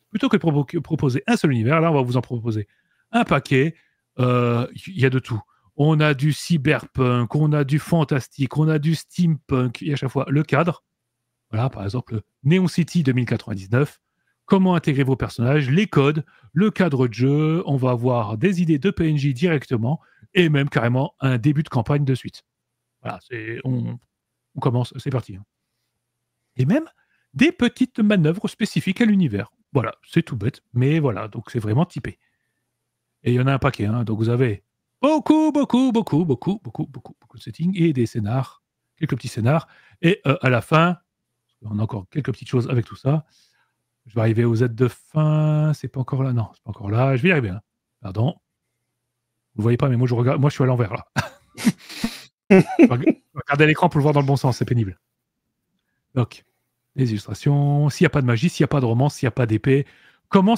Plutôt que de proposer un seul univers, là, on va vous en proposer un paquet. Il y a de tout. On a du cyberpunk, on a du fantastique, on a du steampunk. Et à chaque fois, le cadre. Voilà, par exemple, Neon City 2099. Comment intégrer vos personnages, les codes, le cadre de jeu. On va avoir des idées de PNJ directement et même carrément un début de campagne de suite. Voilà, on commence, c'est parti. Et même des petites manœuvres spécifiques à l'univers. Voilà, c'est tout bête, mais voilà, donc c'est vraiment typé. Et il y en a un paquet, hein, donc vous avez beaucoup de settings et des scénars, quelques petits scénars. Et à la fin, on a encore quelques petites choses avec tout ça. Je vais arriver aux Z de fin. C'est pas encore là. Non, c'est pas encore là. Je vais y arriver. Hein. Pardon. Vous voyez pas, mais moi je regarde. Moi je suis à l'envers là. Regardez l'écran pour le voir dans le bon sens. C'est pénible. Donc, les illustrations. S'il n'y a pas de magie, s'il n'y a pas de romance, s'il n'y a pas d'épée, comment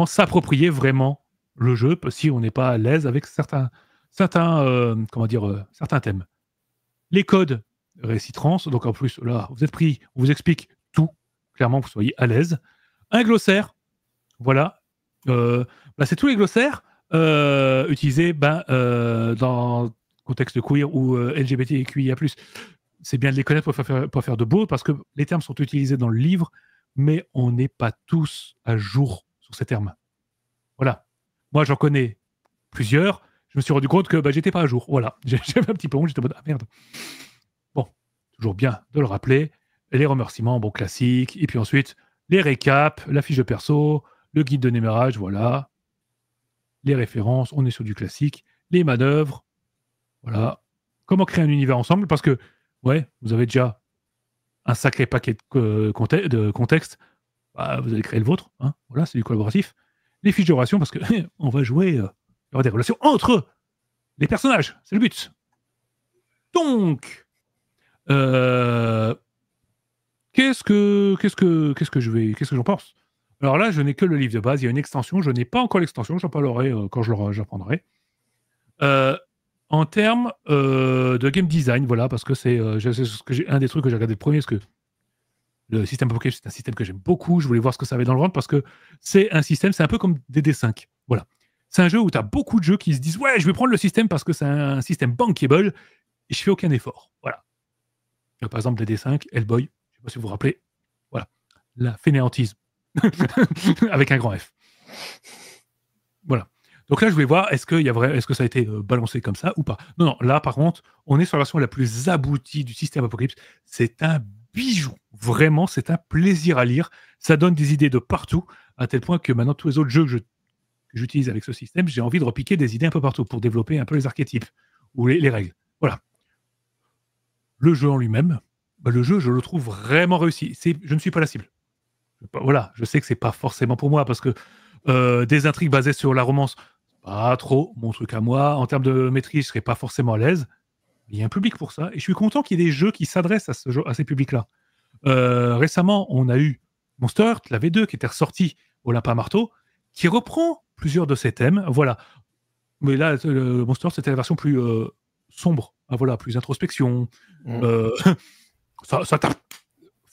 s'approprier vraiment le jeu si on n'est pas à l'aise avec certains thèmes. Les codes récitrans. Donc en plus là, vous êtes pris. On vous explique tout. Clairement, vous soyez à l'aise. Un glossaire, voilà. C'est tous les glossaires utilisés dans le contexte queer ou LGBTQIA+. C'est bien de les connaître pour faire de beau, parce que les termes sont utilisés dans le livre, mais on n'est pas tous à jour sur ces termes. Voilà. Moi, j'en connais plusieurs. Je me suis rendu compte que j'étais pas à jour. Voilà. J'avais un petit peu honte, j'étais en mode, ah merde. Bon, toujours bien de le rappeler. Les remerciements, bon, classiques. Et puis ensuite, les récaps, la fiche de perso, le guide de démarrage, voilà. Les références, on est sur du classique. Les manœuvres, voilà. Comment créer un univers ensemble, parce que, ouais, vous avez déjà un sacré paquet de contexte. Vous allez créer le vôtre. Hein, voilà, c'est du collaboratif. Les fiches de relations, parce que on va jouer, il y aura des relations entre les personnages. C'est le but. Donc, qu'est-ce que j'en pense? Alors là, je n'ai que le livre de base. Il y a une extension. Je n'ai pas encore l'extension. J'en parlerai quand j'apprendrai. En termes de game design, voilà, parce que c'est un des trucs que j'ai regardé le premier, parce que le système Apocalypse, c'est un système que j'aime beaucoup. Je voulais voir ce que ça avait dans le ventre, parce que c'est un système, c'est un peu comme DD5. Voilà. C'est un jeu où tu as beaucoup de jeux qui se disent « Ouais, je vais prendre le système parce que c'est un système bankable et je fais aucun effort. » Voilà. Par exemple, DD5, Hellboy, je ne sais pas si vous vous rappelez. Voilà. La fainéantise. Avec un grand F. Voilà. Donc là, je voulais voir, est-ce que ça a été balancé comme ça ou pas? Non, là, par contre, on est sur la version la plus aboutie du système Apocalypse. C'est un bijou. Vraiment, c'est un plaisir à lire. Ça donne des idées de partout, à tel point que maintenant, tous les autres jeux que j'utilise avec ce système, j'ai envie de repiquer des idées un peu partout pour développer un peu les archétypes ou les règles. Voilà. Le jeu en lui-même, le jeu, je le trouve vraiment réussi. Je ne suis pas la cible. Voilà, je sais que c'est pas forcément pour moi, parce que des intrigues basées sur la romance, pas trop mon truc à moi. En termes de maîtrise, je serais pas forcément à l'aise. Il y a un public pour ça, et je suis content qu'il y ait des jeux qui s'adressent à ces publics-là. Récemment, on a eu Monster Heart, la V2, qui était ressortie au Lapin Marteau, qui reprend plusieurs de ces thèmes. Voilà. Mais là, le Monster Heart, c'était la version plus sombre. Voilà, plus introspection. Ça tape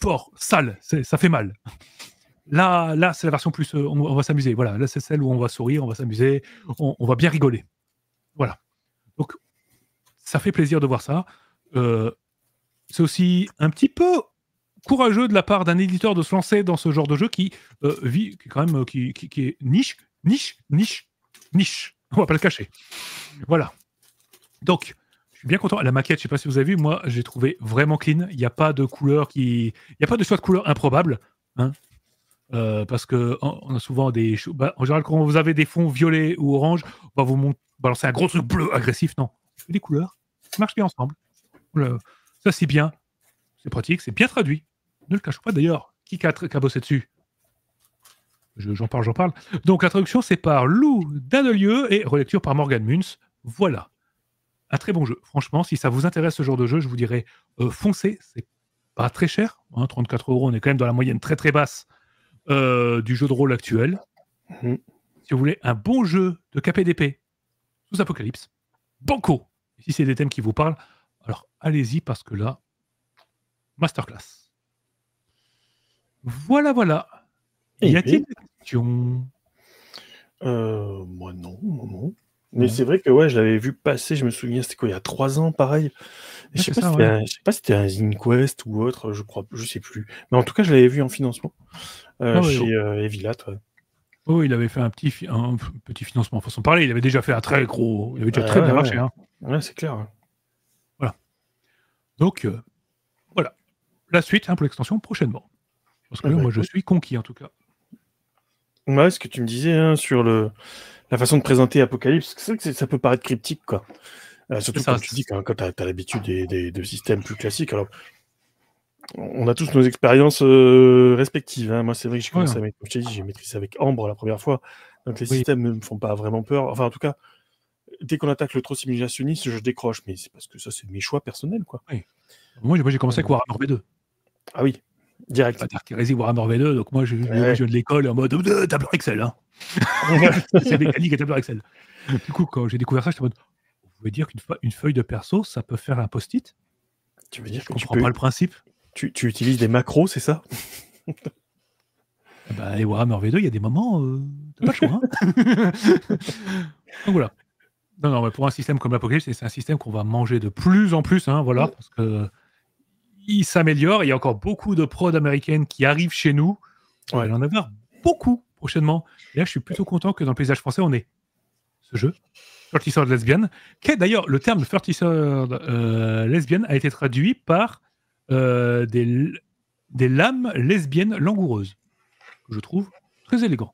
fort, sale, ça fait mal. Là, c'est la version plus on va s'amuser. Voilà, là, c'est celle où on va sourire, on va s'amuser, on va bien rigoler. Voilà. Donc, ça fait plaisir de voir ça. C'est aussi un petit peu courageux de la part d'un éditeur de se lancer dans ce genre de jeu qui vit, qui est niche. On va pas le cacher. Voilà. Donc, je suis bien content. La maquette, je sais pas si vous avez vu, moi, j'ai trouvé vraiment clean. Il n'y a pas de couleur il n'y a pas de choix de couleur improbable. Hein. Parce qu'on a souvent des... en général, quand vous avez des fonds violets ou orange, on va vous balancer un gros truc bleu agressif. Non, les couleurs, ça marche bien ensemble. Ça, c'est bien. C'est pratique, c'est bien traduit. Ne le cachons pas d'ailleurs. Qui a bossé dessus? J'en parle. Donc, la traduction, c'est par Lou Dannelieu et relecture par Morgan Muntz. Voilà. Un très bon jeu. Franchement, si ça vous intéresse ce genre de jeu, je vous dirais foncez. C'est pas très cher, hein, 34 €, on est quand même dans la moyenne très très basse du jeu de rôle actuel. Mhm. Si vous voulez un bon jeu de KPDP sous Apocalypse, banco. Et si c'est des thèmes qui vous parlent, alors allez-y parce que là, masterclass. Voilà, voilà. Eh Y a-t-il bien, des questions? moi non. Mais Non. c'est vrai que ouais, je l'avais vu passer, je me souviens, c'était quoi, il y a 3 ans, pareil. Et Ouais, c'est ça, ouais. je sais pas si c'était un ZineQuest ou autre, je sais plus. Mais en tout cas, je l'avais vu en financement Ouais, ouais, chez Evilat. Ouais. oh, il avait fait un petit financement, façon de parler. Il avait déjà fait un très gros. Il avait déjà très Ouais, bien ouais. marché. Hein. Ouais, c'est clair. Hein. Voilà. Donc, voilà. La suite hein, pour l'extension prochainement. Parce que Ah bah, moi, je écoute. suis conquis en tout cas. Ouais, ce que tu me disais hein, sur la façon de présenter Apocalypse, c'est vrai que ça peut paraître cryptique, quoi. C'est Surtout ça. comme tu dis, quand tu as l'habitude de systèmes plus classiques. Alors, on a tous nos expériences respectives. Hein. Moi, c'est vrai que j'ai Ouais, commencé à comme je t'ai dit, j'ai maîtrisé avec Ambre la première fois. Donc, les oui. systèmes ne me font pas vraiment peur. Enfin, en tout cas, dès qu'on attaque le trop simulationniste, je décroche. Mais c'est parce que ça, c'est mes choix personnels, quoi. Oui. Moi, j'ai commencé avec Warhammer V2. Ah oui, direct. Pas d'artérésie Warhammer V2, donc moi, je Ouais. viens de l'école en mode tableur Excel. Hein. C'est mécanique et tableur Excel. Du coup, quand j'ai découvert ça, j'étais en mode vous pouvez dire qu'une feuille de perso, ça peut faire un post-it? Tu veux dire Je que comprends pas le principe. tu utilises des macros, c'est ça? Bah, les Warhammer V2, il y a des moments, t'as pas le choix. Hein. Donc voilà. Non, mais pour un système comme l'Apocalypse, c'est un système qu'on va manger de plus en plus, hein, voilà, parce que il s'améliore. Il y a encore beaucoup de prods américaines qui arrivent chez nous. Il va Ouais. y en avoir beaucoup prochainement. Et là, je suis plutôt content que dans le paysage français, on ait ce jeu, 30 Sword Lesbian, qui est d'ailleurs le terme 30 Sword Lesbian a été traduit par des lames lesbiennes langoureuses, que je trouve très élégant.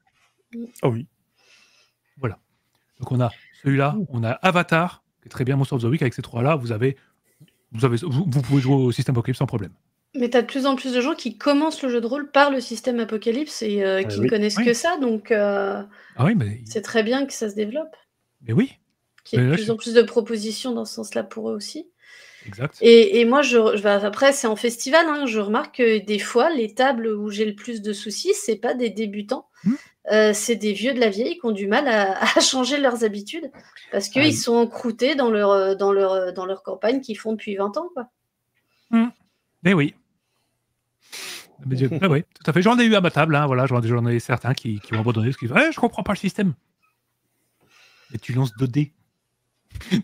Ah oui. Voilà. Donc on a celui-là, on a Avatar, qui est très bien Monster of the Week, avec ces trois-là, vous pouvez jouer au système Apocalypse sans problème. Mais t'as de plus en plus de gens qui commencent le jeu de rôle par le système Apocalypse et qui ne Oui. connaissent que ça, donc Ah oui, mais c'est très bien que ça se développe. oui. Qu'il y ait Mais de là, plus en plus de propositions dans ce sens-là pour eux aussi. Exact. Et moi, après, c'est en festival, hein, je remarque que des fois, les tables où j'ai le plus de soucis, c'est pas des débutants, c'est des vieux de la vieille qui ont du mal à changer leurs habitudes parce qu'ils sont encroutés dans leur campagne qu'ils font depuis 20 ans, quoi. Mais oui. Ah oui, tout à fait. J'en ai eu à ma table, hein, voilà, j'en ai certains qui ont abandonné parce qu'ils disent je comprends pas le système. Et tu lances 2 dés.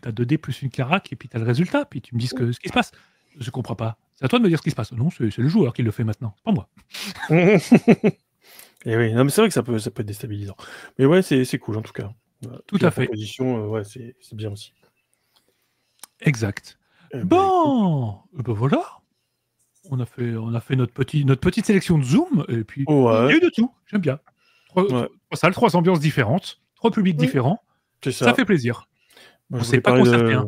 T'as 2 dés plus une carac et puis t'as le résultat, puis tu me dis ce qui se passe. Je comprends pas. C'est à toi de me dire ce qui se passe. Non, c'est le joueur qui le fait maintenant, c'est pas moi. Et oui, non, mais c'est vrai que ça peut être déstabilisant. Mais ouais, c'est cool en tout cas. Tout à fait. Proposition, ouais, c'est bien aussi. Exact. Bon, ben voilà. On a fait notre petite sélection de Zoom et puis il y a eu de tout. J'aime bien. 3 salles, 3 ambiances différentes, 3 publics différents. C'est ça fait plaisir. Moi, on s'est pas concerté. Hein.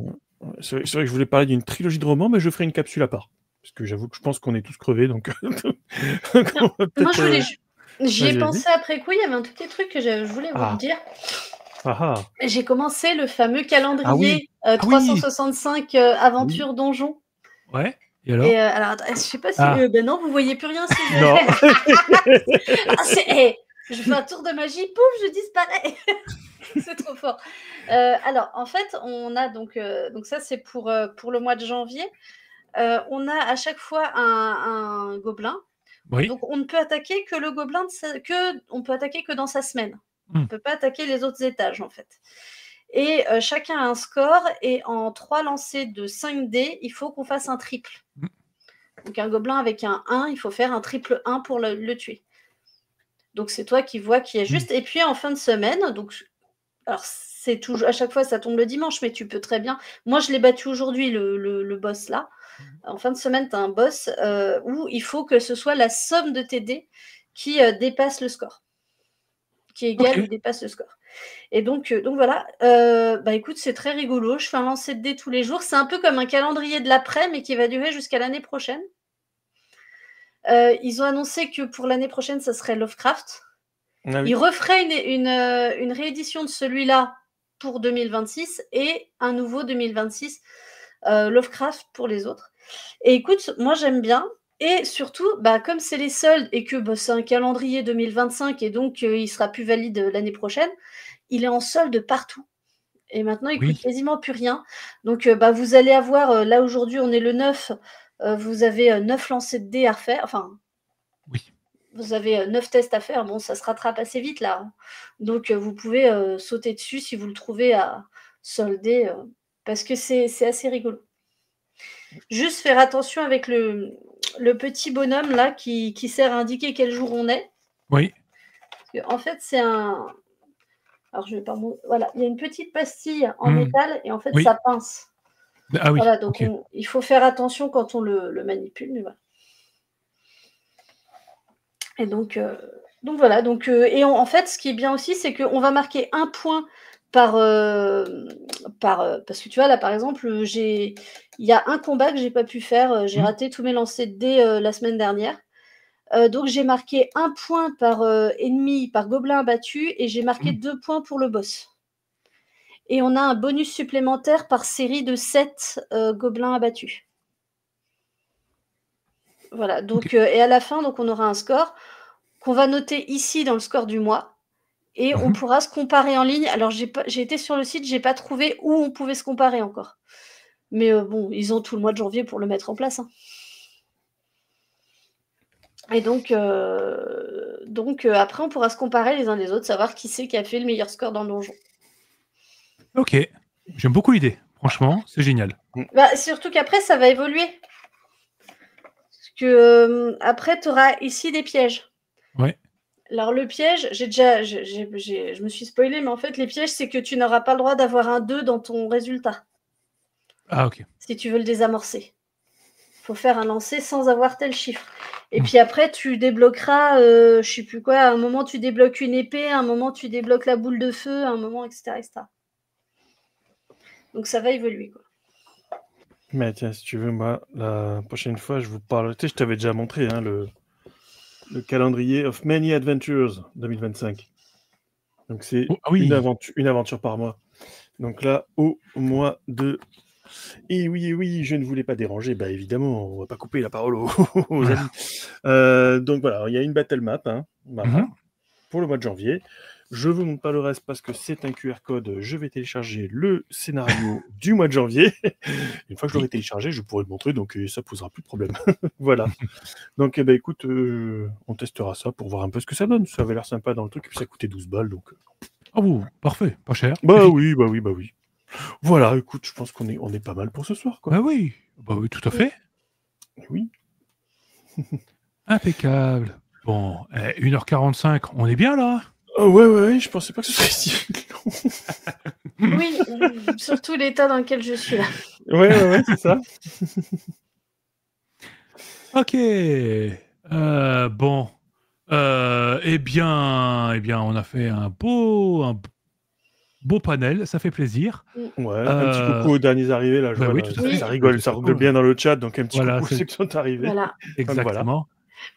C'est vrai que je voulais parler d'une trilogie de romans, mais je ferai une capsule à part. Parce que j'avoue que je pense qu'on est tous crevés, donc. Moi, j'y ai pensé après coup. Il y avait un tout petit truc que je voulais vous dire. J'ai commencé le fameux calendrier 365 Aventures Donjons. Ouais. Et alors, alors, je sais pas si. Ben non, vous voyez plus rien. Si non. Je fais un tour de magie, pouf, je disparais. C'est trop fort. Alors, en fait, on a donc ça, c'est pour le mois de janvier. On a à chaque fois un gobelin. Oui. Donc, on ne peut attaquer que le gobelin, on peut attaquer que dans sa semaine. On ne peut pas attaquer les autres étages, en fait. Et chacun a un score, et en 3 lancers de 5 dés, il faut qu'on fasse un triple. Donc, un gobelin avec un 1, il faut faire un triple 1 pour le tuer. Donc, c'est toi qui vois qui est juste. Et puis, en fin de semaine, donc, alors, c'est toujours, à chaque fois, ça tombe le dimanche, mais tu peux très bien. Moi, je l'ai battu aujourd'hui, le boss là. En fin de semaine, tu as un boss où il faut que ce soit la somme de tes dés qui dépasse le score, qui égale ou dépasse le score. Et donc voilà, écoute, c'est très rigolo. Je fais un lancer de dés tous les jours. C'est un peu comme un calendrier de l'après, mais qui va durer jusqu'à l'année prochaine. Ils ont annoncé que pour l'année prochaine, ça serait Lovecraft. Ils referaient une réédition de celui-là pour 2026 et un nouveau 2026 Lovecraft pour les autres. Et écoute, moi j'aime bien. Et surtout, comme c'est les soldes et que c'est un calendrier 2025 et donc il sera plus valide l'année prochaine, il est en solde partout. Et maintenant, il coûte quasiment plus rien. Donc, vous allez avoir, là aujourd'hui, on est le 9, vous avez 9 lancers de dés à refaire. Enfin, vous avez 9 tests à faire. Bon, ça se rattrape assez vite là. Hein. Donc, vous pouvez sauter dessus si vous le trouvez à solder, parce que c'est assez rigolo. Juste faire attention avec le petit bonhomme là qui sert à indiquer quel jour on est. Oui. Parce que, en fait, c'est un. Alors, je vais pas. Voilà, il y a une petite pastille en métal et en fait, ça pince. Ah oui. Voilà, donc il faut faire attention quand on le manipule. Mais voilà. Et donc voilà. Donc, en fait, ce qui est bien aussi, c'est qu'on va marquer un point parce que tu vois, là, par exemple, il y a un combat que j'ai pas pu faire. J'ai raté tous mes lancers de dés la semaine dernière. Donc, j'ai marqué un point par ennemi, par gobelin abattu, et j'ai marqué 2 points pour le boss. Et on a un bonus supplémentaire par série de 7 gobelins abattus. Voilà, donc, et à la fin, donc, on aura un score qu'on va noter ici dans le score du mois. Et on pourra se comparer en ligne. Alors, j'ai été sur le site, j'ai pas trouvé où on pouvait se comparer encore. Mais bon, ils ont tout le mois de janvier pour le mettre en place. Hein. Et donc après, on pourra se comparer les uns les autres, savoir qui c'est qui a fait le meilleur score dans le donjon. Ok, j'aime beaucoup l'idée. Franchement, c'est génial. Surtout qu'après, ça va évoluer. Parce que après, tu auras ici des pièges. Ouais. Alors, le piège, je me suis spoilée, mais en fait, les pièges, c'est que tu n'auras pas le droit d'avoir un 2 dans ton résultat. Ah, ok. Si tu veux le désamorcer. Il faut faire un lancer sans avoir tel chiffre. Et puis après, tu débloqueras, je sais plus quoi, à un moment, tu débloques une épée, à un moment, tu débloques la boule de feu, à un moment, etc. etc. Donc, ça va évoluer, quoi. Mais tiens, si tu veux, moi, la prochaine fois, je vous parle. Tu sais, je t'avais déjà montré hein, le calendrier of Many Adventures 2025. Donc, c'est une aventure par mois. Donc là, au mois de... Et oui, je ne voulais pas déranger. Bah évidemment, on va pas couper la parole aux amis. Donc voilà, il y a une battle map pour le mois de janvier. Je vous montre pas le reste parce que c'est un QR code. Je vais télécharger le scénario du mois de janvier. Une fois que je l'aurai téléchargé, je pourrai le montrer, donc ça posera plus de problème. Voilà. Donc écoute, on testera ça pour voir un peu ce que ça donne. Ça avait l'air sympa dans le truc, et puis ça coûtait 12 balles, donc. Ah bon, parfait, pas cher. Bah oui. Voilà, écoute, je pense qu'on est pas mal pour ce soir, quoi. Bah oui, tout à fait. Oui. Impeccable. Bon, 1h45, on est bien là. Ouais, je pensais pas que ce serait si long. Oui, surtout l'état dans lequel je suis là. Ouais, c'est ça. Ok. Bon. Eh bien, on a fait un beau panel, ça fait plaisir. Ouais, un petit coucou aux derniers arrivés, là, je vois, oui, tout à fait. ça rigole bien dans le chat, donc un petit coucou à ceux qui sont arrivés. Voilà. Exactement.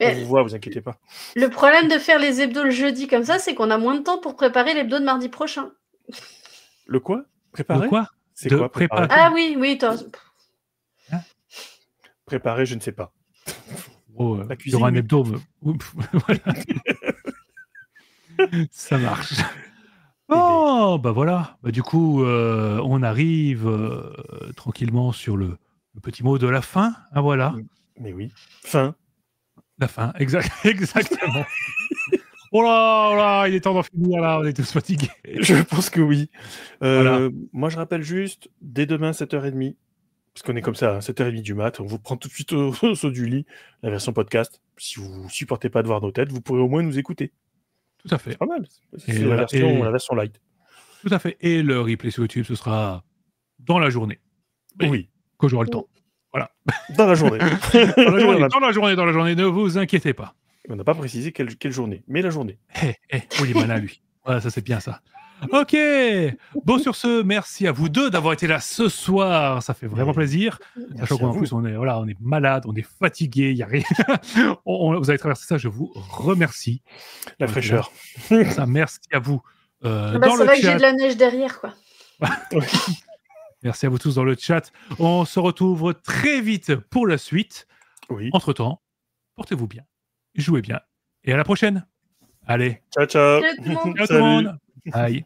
On vous voit, vous inquiétez pas. Le problème de faire les hebdos le jeudi comme ça, c'est qu'on a moins de temps pour préparer l'hebdo de mardi prochain. Le quoi ? Préparer ? Le quoi ? C'est quoi préparer ? Ah oui, toi. Préparer, je ne sais pas. La cuisine, il y aura un hebdo. Voilà. Ça marche. Oh, bah voilà. Bah, du coup, on arrive tranquillement sur le petit mot de la fin. Ah, voilà. Mais oui. Fin. La fin, exactement. Oh là, il est temps d'en finir là, on est tous fatigués. Je pense que oui. Voilà. Moi, je rappelle juste, dès demain, 7h30, parce qu'on est comme ça, 7h30 du mat, on vous prend tout de suite au saut du lit, la version podcast. Si vous supportez pas de voir nos têtes, vous pourrez au moins nous écouter. Tout à fait. C'est pas mal. C'est la version light. Tout à fait. Et le replay sur YouTube, ce sera dans la journée. Oui. Quand j'aurai le temps. Voilà. Dans la journée. Dans la journée, ne vous inquiétez pas. On n'a pas précisé quelle journée, mais la journée. Il est malin, lui. Voilà, ça, c'est bien, ça. Ok. Bon, sur ce, merci à vous deux d'avoir été là ce soir. Ça fait vraiment plaisir. Sachant qu'en plus, on est malade, on est fatigué, il n'y a rien. Vous avez traversé ça, je vous remercie. La fraîcheur. Ça, merci à vous. C'est vrai que j'ai de la neige derrière, quoi. Merci à vous tous dans le chat. On se retrouve très vite pour la suite. Oui. Entre-temps, portez-vous bien, jouez bien, et à la prochaine. Allez, Ciao, ciao. Ciao tout le monde. ciao tout le monde. Bye.